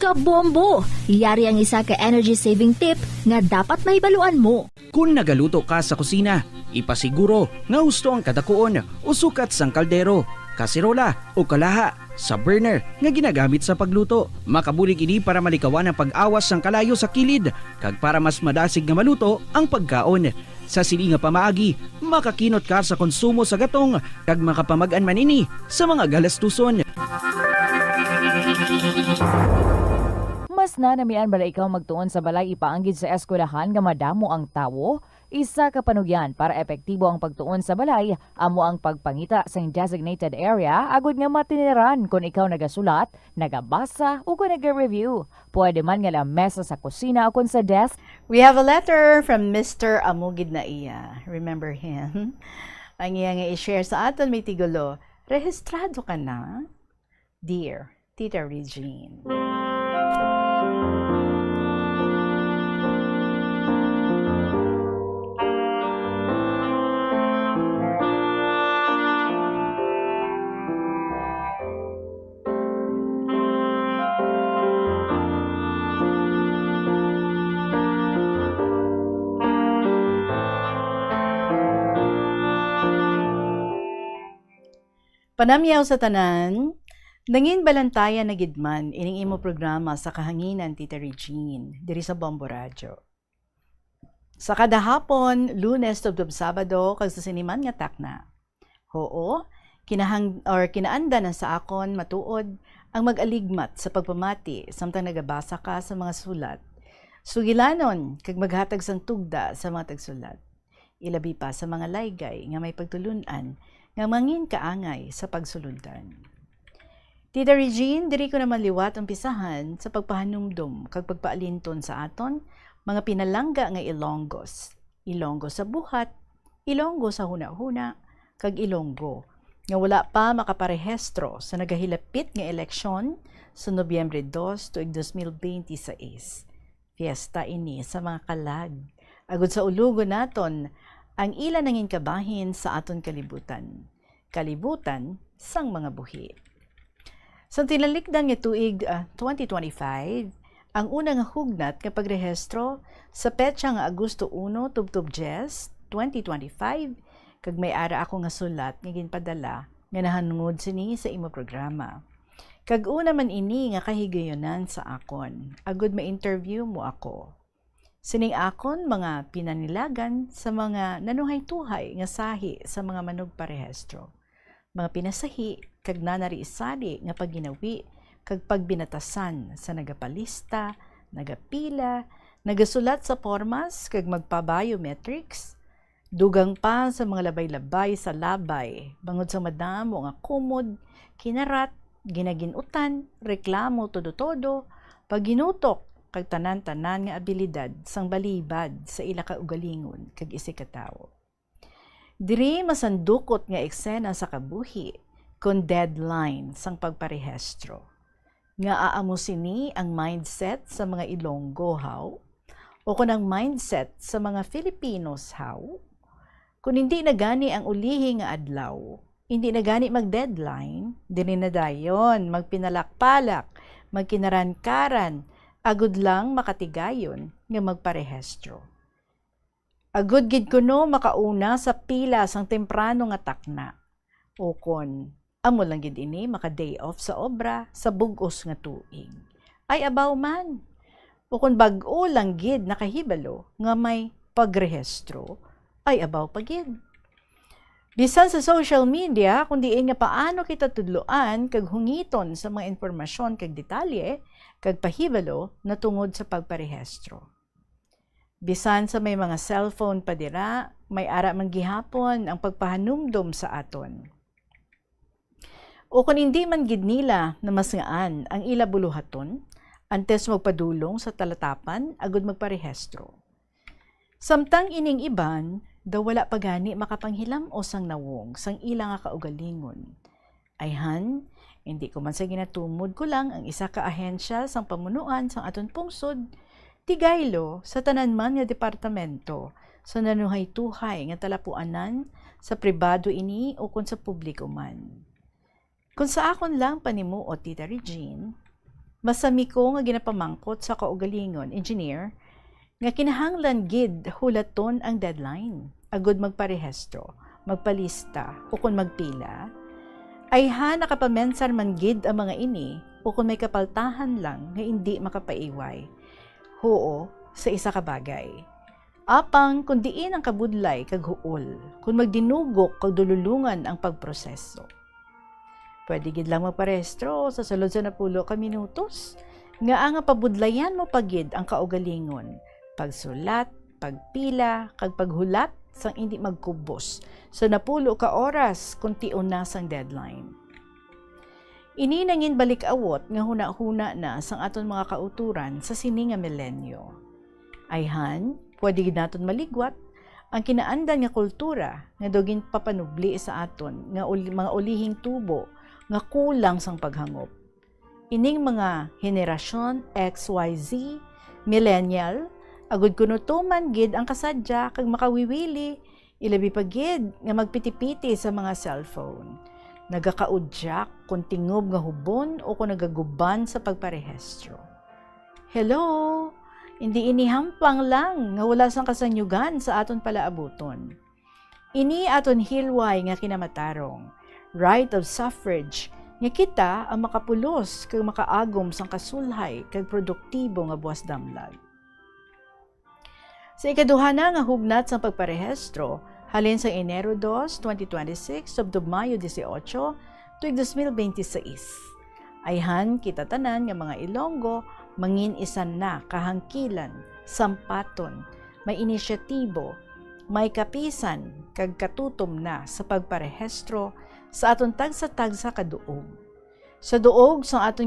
[SPEAKER 20] Kabombo! Yari ang isa ka energy saving tip nga dapat mahibaluan mo.
[SPEAKER 3] Kung nagaluto ka sa kusina, ipasiguro nga husto ang kadakuon o sukat sang kaldero, kasirola o kalaha sa burner nga ginagamit sa pagluto. Makabulig ini para malikawan ang pag-awas sang kalayo sa kilid kag para mas madasig nga maluto ang pagkaon. Sa sili nga pamaagi, makakinot ka sa konsumo sa gatong kag makapamag-an manini sa mga galastuson.
[SPEAKER 5] Mas nanamian bala ikaw magtuon sa balay ipaanggid sa eskwelahan nga madamo ang tawo? Isa ka panugyan para epektibo ang pagtuon sa balay, amo ang pagpangita sa designated area agud nga matiniran kung ikaw nagasulat, nagabasa o kung nag-review. Pwede man nga lamesa sa kusina o kung sa desk.
[SPEAKER 22] We have a letter from Mr. Amugid na iya. Remember him? Ang iya nga i-share sa aton may tigulo. Rehistrado ka na? Dear Tita Regine. Panamyaw sa tanan, nangin balantayan na gidman ining imo programa sa kahanginan Tita Regine diri sa Bombo Radio. Sa kada hapon, Lunes tubtob Sabado kag sa siniman nga takna. Oo, kinaanda na sa akon matuod ang mag-aligmat sa pagpamati samtang nagabasa ka sa mga sulat. Sugilanon kag maghatag sang tugda sa mga tagsulat. Ilabi pa sa mga laygay nga may pagtulunan nga mangin kaangay sa pagsulundan. Tita Regine, diri ko naman liwat ang pisahan sa pagpahanumdum kag pagpaalinton sa aton mga pinalangga nga Ilonggos. Ilonggo sa buhat, Ilonggo sa huna-huna, kag Ilonggo nga wala pa makaparehestro sa nagahilapit nga eleksyon sa Nobyembre 2 tuig 2026. Fiesta ini sa mga kalag. Agud sa ulugon naton ang ilan nangin kabahin sa aton kalibutan. Kalibutan sang mga buhi. Sa tinalikdan nga tuig 2025, ang unang hugnat nga pagrehistro sa petsa nga Agosto 1 tubtob 10, 2025, kag may ara ako nga sulat nga ginpadala nga nahanungod sini sa imo programa. Kag una man ini nga kahigayonan sa akon, agud ma-interview mo ako. Sining akon mga pinanilagan sa mga nanuhay-tuhay nga sahi sa mga manog parehestro. Mga pinasahi kag nanariisali nga pagginawi kag pagbinatasan sa nagapalista, nagapila, nagasulat sa formas kag magpa-biometrics, dugang pa sa mga labay-labay sa labay, bangod sa madamo nga kumod, kinarat, ginaginutan, reklamo todo-todo, pagginutok kag tanan-tanan nga abilidad sang balibad sa ila ka ugalingon kag isi ka tawo. Diri masandukot nga eksena sa kabuhi kon deadline sang pagparehestro. Nga aamo sini ang mindset sa mga Ilonggo haw o kun ang mindset sa mga Filipinos haw. Kung hindi na gani ang ulihi nga adlaw, hindi na gani mag-deadline, diri na dayon magpinalakpalak, magkinaran-karan, agud lang makatigayon nga magparehestro. Agud gid kuno makauna sa pila sang temprano nga takna. O kon amo lang gid ini maka-day off sa obra sa bug-os nga tuig. Ay abaw man. O kon bag-o lang gid nakahibalo nga may pagrehestro, ay abaw pa gid. Bisan sa social media, kundi nga paano kita tudloan kag hungiton sa mga informasyon kag detalye, kag pahibalo na tungod sa pagparehistro. Bisan sa may mga cellphone pa dira, may ara man gihapon ang pagpahanumdom sa aton. O kung hindi man gid nila na masngaan ang ila buluhaton, antes magpadulong sa talatapan agud magparehistro. Samtang ining iban, daw wala pa gani makapanghilam o sang nawong sang ila nga kaugalingon. Ayhan, hindi ko man sa ginatumod ko lang ang isa ka ahensya sang pamunuan sang aton pungsod, tigaylo sa tanan man nga departamento sa nanuhay-tuhay nga talapuanan sa pribado ini o kung sa publiko man. Kung sa akon lang panimuot, Tita Regine, masami ko nga ginapamangkot sa kaugalingon, engineer, nga kinahanglan gid hulaton ang deadline, agud magparehistro, magpalista, o kung magpila, ay nakapamensar man gid ang mga ini, o kung may kapaltahan lang nga hindi makapaiway, huo sa isa ka bagay. Apang kung diin ang kabudlay kag huol, kung magdinugok kag dululungan ang pagproseso. Pwede gid lang magparehistro sa sulod sa 10 ka minutos, nga ang pabudlayan mo pagid ang kaugalingon, pagsulat, pagpila, kag paghulat sang hindi magkubos sa 10 ka oras kung tiun na sang deadline. Ini nangin balik-awot nga huna-huna na sang aton mga kauturan sa sini nga milenyo. Ayhan, pwede gid naton maligwat ang kinaandan nga kultura nga dogin papanubli sa aton nga mga ulihing tubo nga kulang sang paghangop. Ining mga henerasyon XYZ, millennial, agud kuno tuman gid ang kasadya kag makawiwili, ilabi pa gid nga magpiti-piti sa mga cellphone. Nagakaudyak kung tingob nga hubon o kung nagaguban sa pagparehistro. Hello! Hindi inihampang lang nga wala sang kasanyugan sa aton palaabuton. Ini aton hilway nga kinamatarong, right of suffrage, nga kita ang makapulos kag makaagom sang kasulhay kag produktibo nga buwas damlag. Sa ikaduha na nga hugnat sang pagparehistro, halin sa Enero 2, 2026 subdub Mayo 18, tuig 2026. Ayhan kita tanan nga mga Ilonggo mangin isan na kahangkilan, sampaton, may inisyatibo, may kapisan kag katutom na sa pagparehistro sa aton tagsa-tagsa kaduog. Sa duog sang aton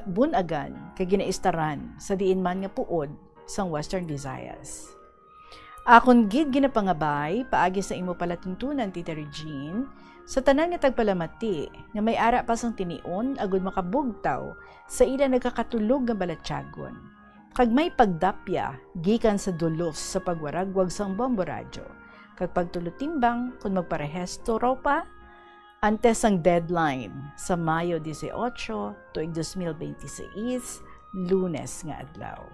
[SPEAKER 22] bunagan kag ginaistaran sa diin man nga puod sang Western Visayas. Akon gid ginapangabay paagi sa imo palatuntunan, Tita Regine, sa tanan nga tagpalamati nga may ara pa sang tinion agud makabugtaw sa ila nagkakatulog nga balatyagon. Kag may pagdapya gikan sa dulos sa pagwaragwag sang Bombo Radyo. Kag pagtulutimbang kung magparehistro raw pa, antes ang deadline sa Mayo 18, tuig 2026, Lunes nga adlaw.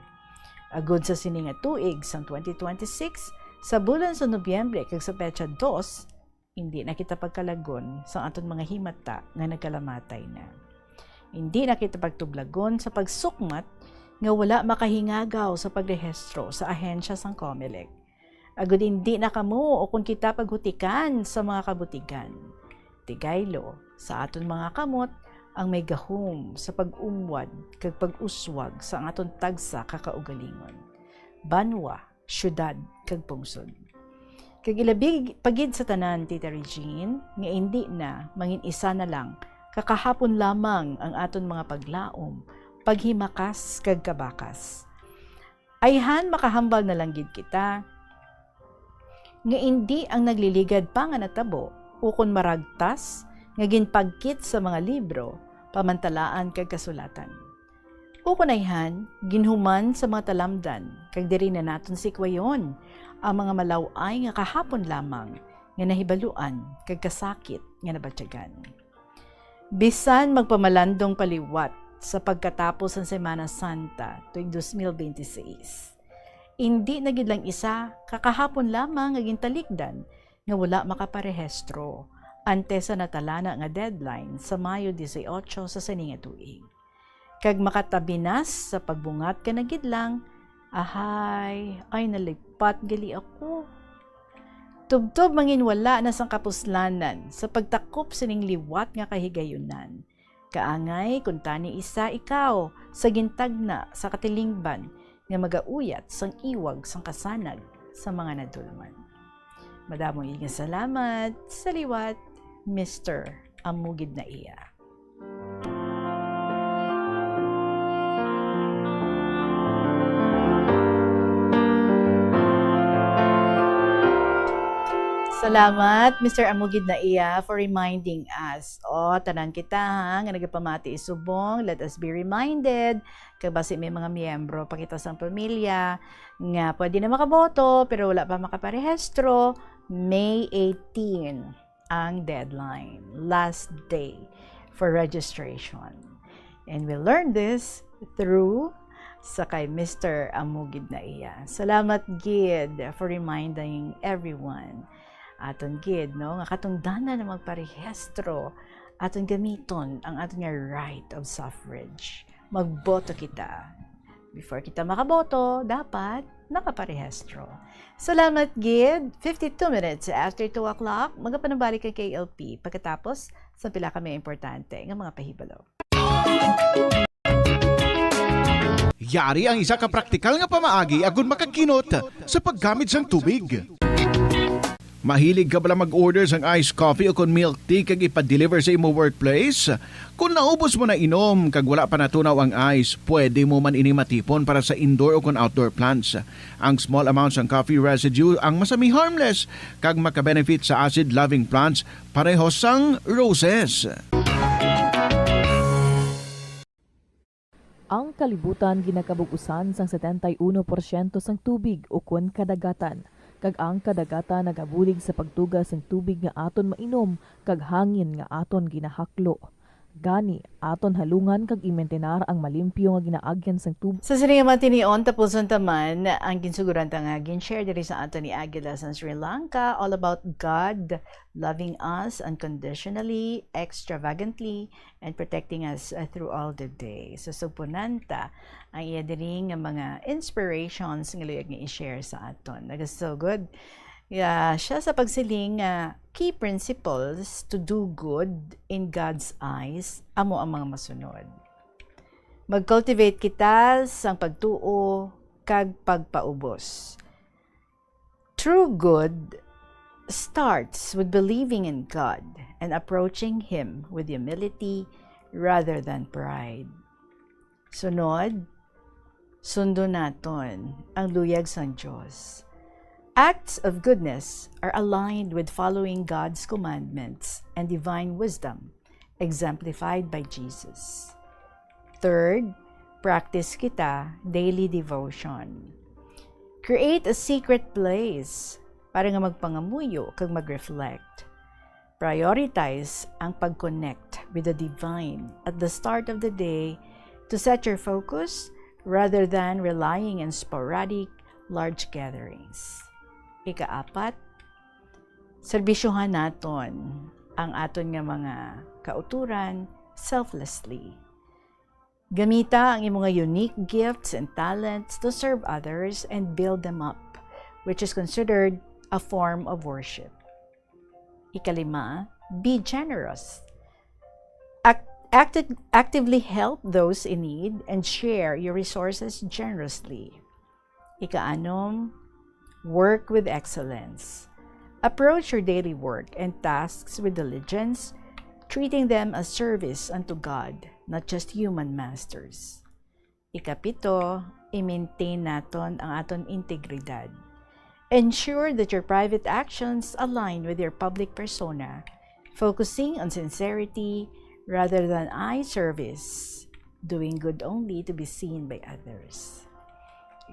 [SPEAKER 22] Agud sa sini nga tuig sang 2026, sa bulan sa Nobyembre kag sa petsa 2, hindi na kita pagkalagon sa aton mga himata nga nagkalamatay na. Hindi na kita pagtublagon sa pagsukmat nga wala makahingagaw sa pagrehistro sa ahensya sang COMELEC. Agud hindi na kamo o kung kita paghutikan sa mga kabutigan. Tigaylo sa aton mga kamot ang may gahom sa pag-umwad kag pag-uswag sa aton tagsa kakaugalingon. Banwa, syudad kag pungsod. Kag ilabig pagid sa tanan, Tita Regine, nga hindi na mangin isa na lang kakahapon lamang ang aton mga paglaom, paghimakas kag kabakas. Ayhan makahambal na lang gid kita nga hindi ang nagliligad pa nga natabo ukon maragtas nga ginpagkit sa mga libro, pamantalaan kag kasulatan. Ukon ayhan, ginhuman sa mga talamdan, kag diri na naton sikwayon, ang mga malaway nga kahapon lamang, nga nahibaluan, kag kasakit nga nabatyagan. Bisan magpamalandong paliwat sa pagkatapos ng Semana Santa, tuig 2026, hindi na gid lang isa, kakahapon lamang nga gintalikdan, nga wala makaparehistro, ante sa natalana nga deadline sa Mayo 18 sa sini nga tuig. Kag makatabinas sa pagbungat ka na gid lang, ahay, ay nalipat gali ako. Tubtob mangin wala na sang kapuslanan sa pagtakop sining liwat nga kahigayunan. Kaangay kung tani isa ikaw sa gintagna sa katilingban nga magauyat sang iwag sang kasanag sa mga nadulman. Madamong nga salamat sa liwat, Mr. Amugid na iya. Salamat, Mr. Amugid na iya, for reminding us. Tanan kita ha, nga nagapamati isubong, let us be reminded, kag basi may mga miyembro, pakita sa pamilya, nga pwede na makaboto, pero wala pa makaparehistro. May 18 ang deadline, last day for registration. And we learned this through sa kay Mr. Amugid na iya. Salamat, Gid, for reminding everyone. Aton gid no nga katungdanan na magparehistro aton gamiton ang aton nga right of suffrage. Magboto kita. Before kita makaboto, dapat nakaparehistro. Salamat gid. 52 minutes after 2 o'clock, magapanabalik kay KLP pagkatapos sa pila kami importante nga mga pahibalo.
[SPEAKER 6] Yari ang isa ka praktikal nga pamaagi agon makakinot sa paggamit sang tubig. Mahilig ka bala mag-order sang iced coffee o kon milk tea kag ipa-deliver sa imo workplace? Kung naubos mo na inom kag wala pa natunaw ang ice, pwede mo man ini matipon para sa indoor o kon outdoor plants. Ang small amounts ng coffee residue ang masami harmless kag makabenefit sa acid-loving plants pareho sang roses.
[SPEAKER 5] Ang kalibutan ginakabug-usan sang 71% sang tubig o kon kadagatan. Kag ang kadagatan nagabulig sa pagtugas ng tubig nga aton mainom kag hangin nga aton ginahaklo. Gani, aton halungan kag imentenar ang malimpyo nga ginaagyan sang tubig.
[SPEAKER 22] Sa sinigama tinion, tapuson taman ang ginsuguran nga gin-share diri sa aton ni Aguila sa Sri Lanka, all about God loving us unconditionally, extravagantly, and protecting us through all the day. So supunanta ang iya diri nga mga inspirations nga luyag nga i-share sa aton. Nagas so good. Siya sa pagsiling key principles to do good in God's eyes, amo ang mga masunod. Mag-cultivate kita sang pagtuo kag pagpaubos. True good starts with believing in God and approaching Him with humility rather than pride. Sunod, sundo naton ang luyag sang Diyos. Acts of goodness are aligned with following God's commandments and divine wisdom, exemplified by Jesus. Third, practice kita daily devotion. Create a secret place para nga magpangamuyo kag mag-reflect. Prioritize ang pag-connect with the divine at the start of the day to set your focus rather than relying on sporadic large gatherings. Ika-apat, serbisyohan naton ang aton nga mga kauturan selflessly. Gamita ang imong unique gifts and talents to serve others and build them up, which is considered a form of worship. Ika-lima, be generous. Actively help those in need and share your resources generously. Ika-anom, work with excellence. Approach your daily work and tasks with diligence, treating them as service unto God, not just human masters. Ikapito, i-maintain naton ang aton integridad. Ensure that your private actions align with your public persona, focusing on sincerity rather than eye service, doing good only to be seen by others.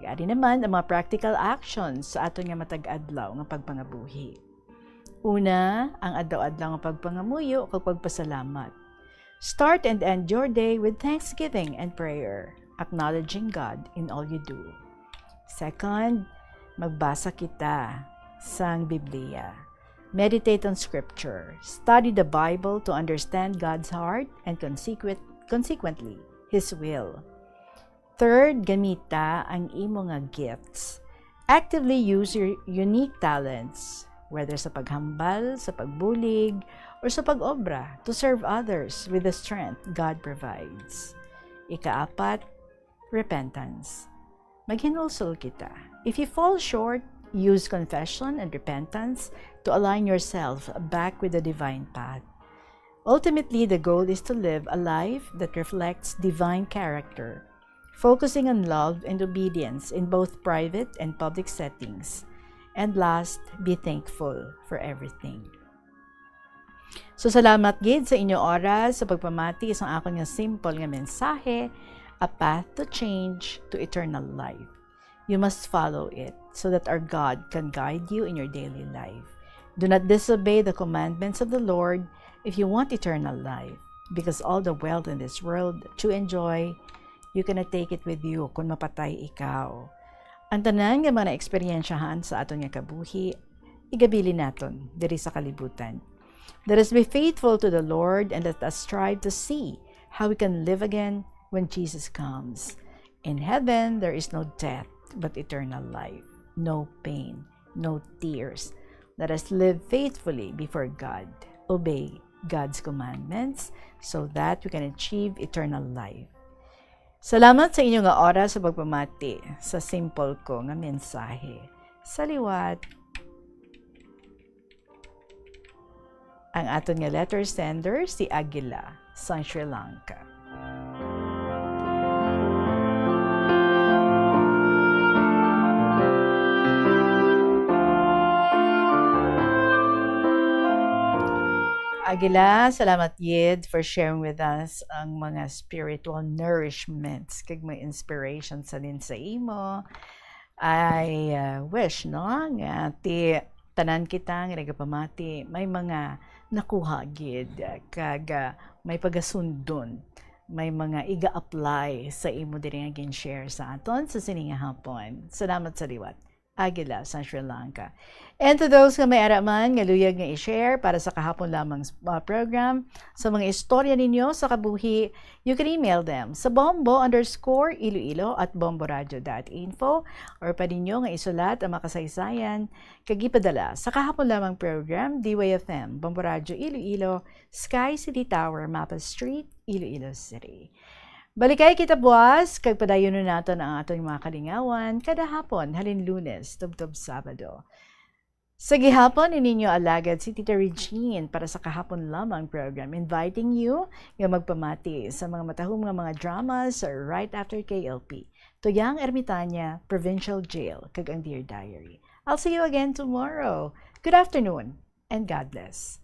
[SPEAKER 22] Gari naman ang mga practical actions sa aton nga matag-adlaw nga pagpangabuhi. Una, ang adlaw-adlaw nga pagpangamuyo kag pagpasalamat. Start and end your day with thanksgiving and prayer, acknowledging God in all you do. Second, magbasa kita sang Biblia. Meditate on Scripture. Study the Bible to understand God's heart and consequently, His will. Third, gamita ang imo nga gifts. Actively use your unique talents, whether sa paghambal, sa pagbulig, or sa pag-obra to serve others with the strength God provides. Ika-4, repentance. Maghinulsol kita. If you fall short, use confession and repentance to align yourself back with the divine path. Ultimately, the goal is to live a life that reflects divine character, focusing on love and obedience in both private and public settings. And last, be thankful for everything. So salamat gid sa inyong oras sa pagpamati sa akong nga simple nga mensahe, a path to change to eternal life. You must follow it so that our God can guide you in your daily life. Do not disobey the commandments of the Lord if you want eternal life, because all the wealth in this world to enjoy, you cannot take it with you kung mapatay ikaw. Ang tanan nga mga eksperyensyahan sa aton nga kabuhi, igabili naton diri sa kalibutan. Let us be faithful to the Lord and let us strive to see how we can live again when Jesus comes. In heaven, there is no death but eternal life, no pain, no tears. Let us live faithfully before God, obey God's commandments so that we can achieve eternal life. Salamat sa inyo nga oras sa pagpamati sa simple ko nga mensahe. Saliwat. Ang aton nga letter sender si Aguila sa Sri Lanka. Aguila, salamat yid for sharing with us ang mga spiritual nourishments kag may inspiration sa din sa imo. I wish no nga ti tanan kita nga nagapamati may mga nakuha gid kag may pagasundon, may mga iga-apply sa imo diri nga gin-share sa aton sa sininga hapon. Salamat sa liwat. Aguila sa Sri Lanka. And to those nga may araman nga luyag nga i-share para sa kahapon lamang program sa mga istorya ninyo sa kabuhi, you can email them sa bombo_iloilo@bomboradio.info or pa ninyo nga isulat ang makasaysayan kagipadala sa kahapon lamang program DYFM, Bombo Radio Iloilo, Sky City Tower, Mapa Street, Iloilo City. Balikay kita buwas, kag padayon naton ang atong mga kalingawan kada hapon halin Lunes tubtob Sabado. Sa gihapon ininyo alagad si Tita Regine para sa kahapon lamang program, inviting you nga magpamati sa mga matahom nga mga dramas right after KLP, Tuyang Ermitanya, Provincial Jail, kag ang Dear Diary. I'll see you again tomorrow. Good afternoon and God bless.